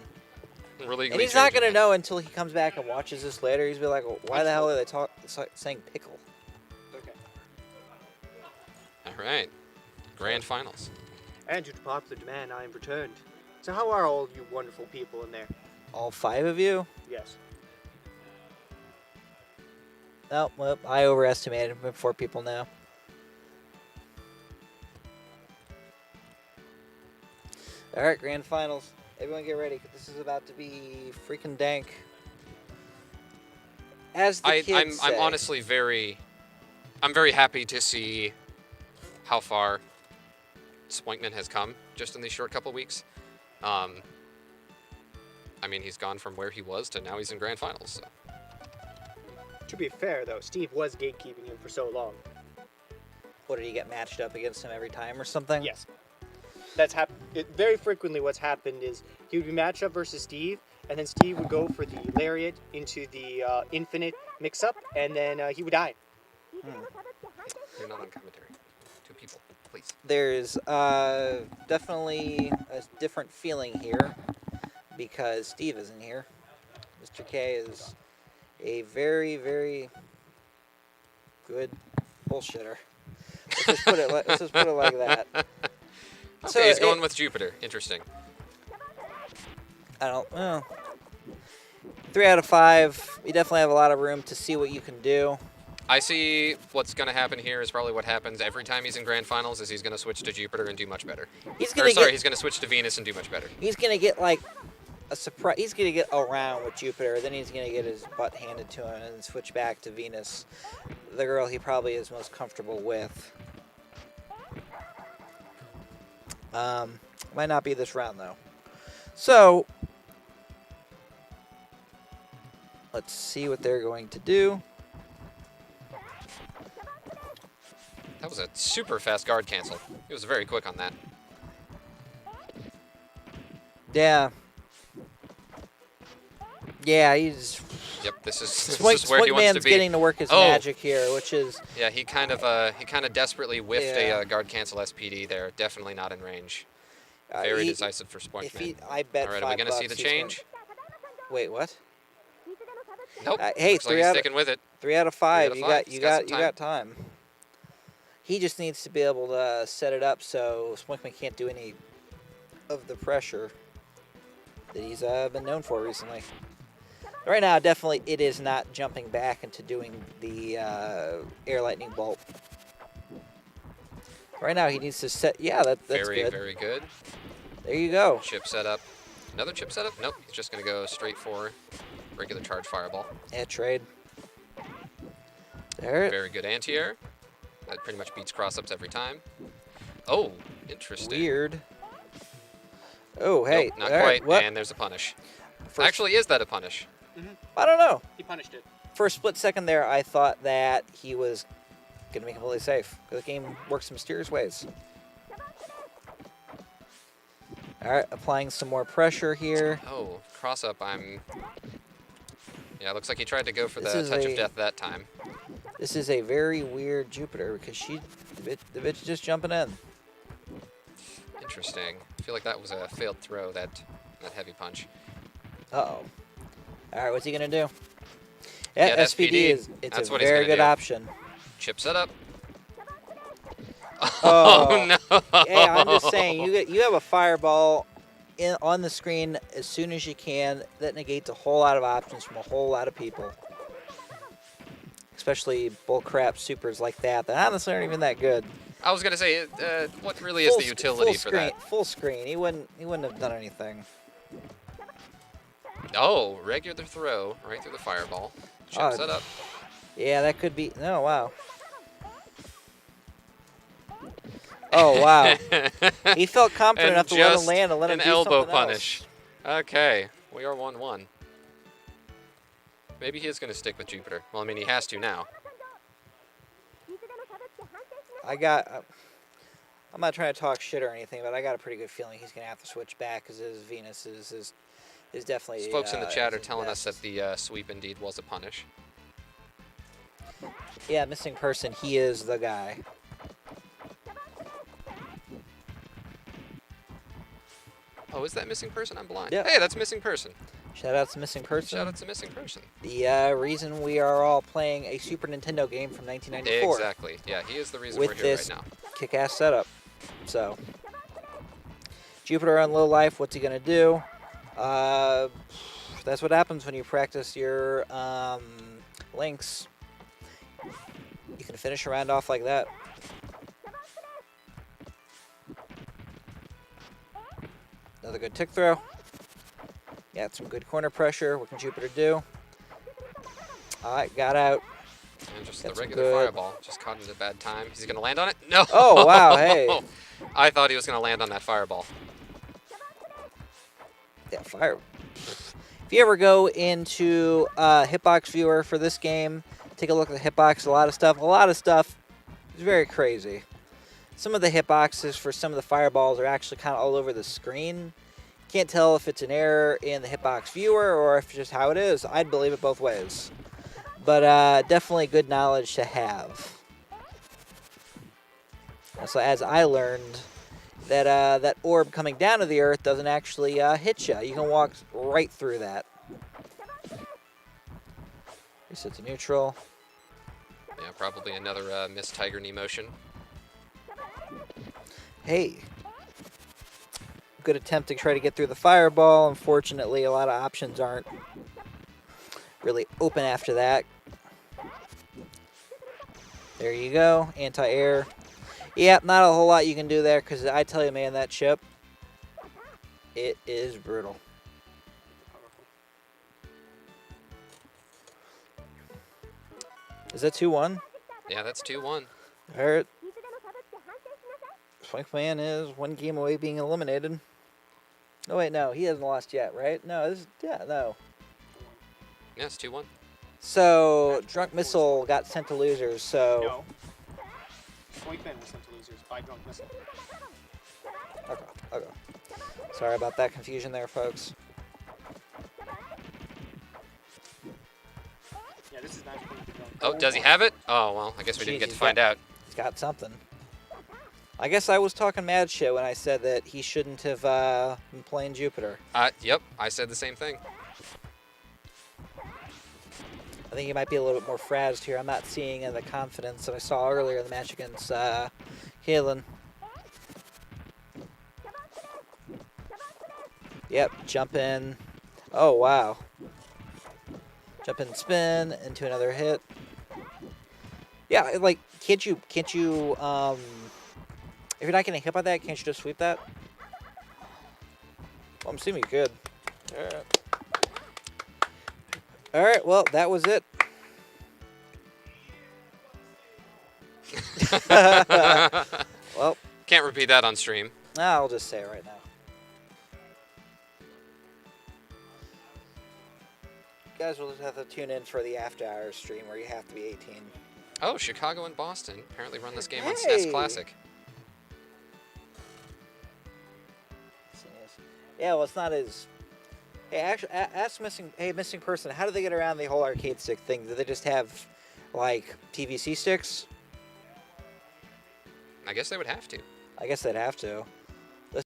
Really, And he's not gonna know until he comes back and watches this later. He's be like, "Why the hell are they saying pickle?" Okay. All right. Grand finals. And due to popular demand, I am returned. So how are all you wonderful people in there? All 5 of you? Yes. Oh, well, I overestimated. We're 4 people now. All right, grand finals. Everyone get ready. 'Cause this is about to be freaking dank. As the kids say. I'm honestly very happy to see how far Spoinkman has come just in these short couple weeks. I mean, he's gone from where he was to now he's in grand finals. So. To be fair, though, Steve was gatekeeping him for so long. What, did he get matched up against him every time or something? Yes. That's very frequently what's happened is he would be matched up versus Steve, and then Steve would go for the lariat into the infinite mix-up, and then he would die. You're not on commentary. 2 people, please. There's definitely a different feeling here because Steve isn't here. Mr. K is a very, very good bullshitter. Let's just put it like that. Okay, So he's going with Jupiter. Interesting. I don't know. 3 out of 5. You definitely have a lot of room to see what you can do. I see what's going to happen here is probably what happens every time he's in grand finals is he's going to switch to Jupiter and do much better. He's He's going to switch to Venus and do much better. He's gonna get like a surprise. He's gonna get around with Jupiter, then he's gonna get his butt handed to him and switch back to Venus, the girl he probably is most comfortable with. Might not be this round though. So let's see what they're going to do. That was a super fast guard cancel. He was very quick on that. Yeah. Yeah, he's. Yep, this is Swing where he wants to be. getting to work his magic here, which is. Yeah, he kind of desperately whiffed a guard cancel SPD there. Definitely not in range. Very decisive for Spoinkman. I bet. All right, are we gonna see the change? Wait, what? Nope. Hey, Looks like he's sticking with it. 3 out of 5. Three out of five. You He's got some got time. He just needs to be able to set it up so Spoinkman can't do any of the pressure that he's been known for recently. Right now, definitely, it is not jumping back into doing the air lightning bolt. Right now, he needs to set. Yeah, that's very, good. very good. There you go. Chip setup. Another chip setup? Nope. He's just going to go straight for regular charge fireball. Yeah, trade. There. Very good anti-air. That pretty much beats cross-ups every time. Oh, interesting. Weird. Oh, hey. Nope, not all quite. right, what? And there's a punish. First- Actually, is that a punish? I don't know. He punished it. For a split second there, I thought that he was going to be completely safe. The game works in mysterious ways. All right, applying some more pressure here. Oh, cross-up, Yeah, looks like he tried to go for This the is touch a- of death that time. This is a very weird Jupiter because the bitch is just jumping in. Interesting. I feel like that was a failed throw, that heavy punch. Uh-oh. All right, what's he going to do? Yeah, Yeah, SPD is That's a what he's very gonna good do. option. Chip setup. Oh. no! Yeah, I'm just saying, you have a fireball on the screen as soon as you can. That negates a whole lot of options from a whole lot of people. Especially bullcrap supers like that honestly aren't even that good. I was gonna say, what really is the utility for that? Full screen. He wouldn't have done anything. Oh, regular throw right through the fireball. Chip Oh, setup. Yeah, that could be. No, wow. Oh wow. He felt confident enough to let him land and let him an do elbow something punish. else. Okay, we are 1-1. Maybe he is gonna stick with Jupiter. Well, I mean, he has to now. I'm not trying to talk shit or anything, but I got a pretty good feeling he's gonna have to switch back because his Venus is definitely. Folks in the chat are his telling us best. that the sweep indeed was a punish. Yeah, missing person. He is the guy. Oh, is that missing person? I'm blind. Yeah. Hey, that's missing person. Shout out to missing person. Shout out to missing person. The reason we are all playing a Super Nintendo game from 1994. Exactly. Yeah, he is the reason With we're here this right now. kick-ass setup. So Jupiter on low life, what's he going to do? That's what happens when you practice your links. You can finish a round off like that. Another good tick throw. Got some good corner pressure. What can Jupiter do? All right, got out. And just That's the regular good. fireball. Just caught it at a bad time. Is he going to land on it? No. Oh, wow, hey. I thought he was going to land on that fireball. Yeah, fire. If you ever go into Hitbox Viewer for this game, take a look at the hitbox. A lot of stuff is very crazy. Some of the hitboxes for some of the fireballs are actually kind of all over the screen. Can't tell if it's an error in the Hitbox Viewer or if it's just how it is. I'd believe it both ways. But definitely good knowledge to have. So as I learned, that orb coming down to the earth doesn't actually hit you. You can walk right through that. Reset to neutral. Yeah, probably another missed Tiger Knee motion. Hey. Good attempt to try to get through the fireball. Unfortunately, a lot of options aren't really open after that. There you go. Anti-air. Yep, not a whole lot you can do there because I tell you, man, that chip, it is brutal. Is that 2-1? Yeah, that's 2-1. All right. Swankman is one game away being eliminated. Oh, wait, no. He hasn't lost yet, right? No, this is, yeah, no. Yeah, it's 2-1. So, Drunk Missile got sent to losers, so... No. Swankman was sent to losers by Drunk Missile. Okay. Sorry about that confusion there, folks. Yeah, this is not going to be Drunk. Oh, does he have it? Oh, well, I guess we didn't get to find out. He's got something. I guess I was talking mad shit when I said that he shouldn't have been playing Jupiter. Yep, I said the same thing. I think he might be a little bit more frazzed here. I'm not seeing the confidence that I saw earlier in the match against Kalen. Yep, jump in. Oh, wow. Jump in, spin into another hit. Yeah, like, can't you, if you're not getting hit by that, can't you just sweep that? Well, I'm assuming you could. All right. All right, well, that was it. Well, Can't repeat that on stream. I'll just say it right now. You guys will just have to tune in for the after hours stream where you have to be 18. Oh, Chicago and Boston apparently run this game on Hey. SNES Classic. Yeah, well, it's not as... Hey, actually, ask missing person, how do they get around the whole arcade stick thing? Do they just have, like, TVC sticks? I guess they would have to. I guess they'd have to.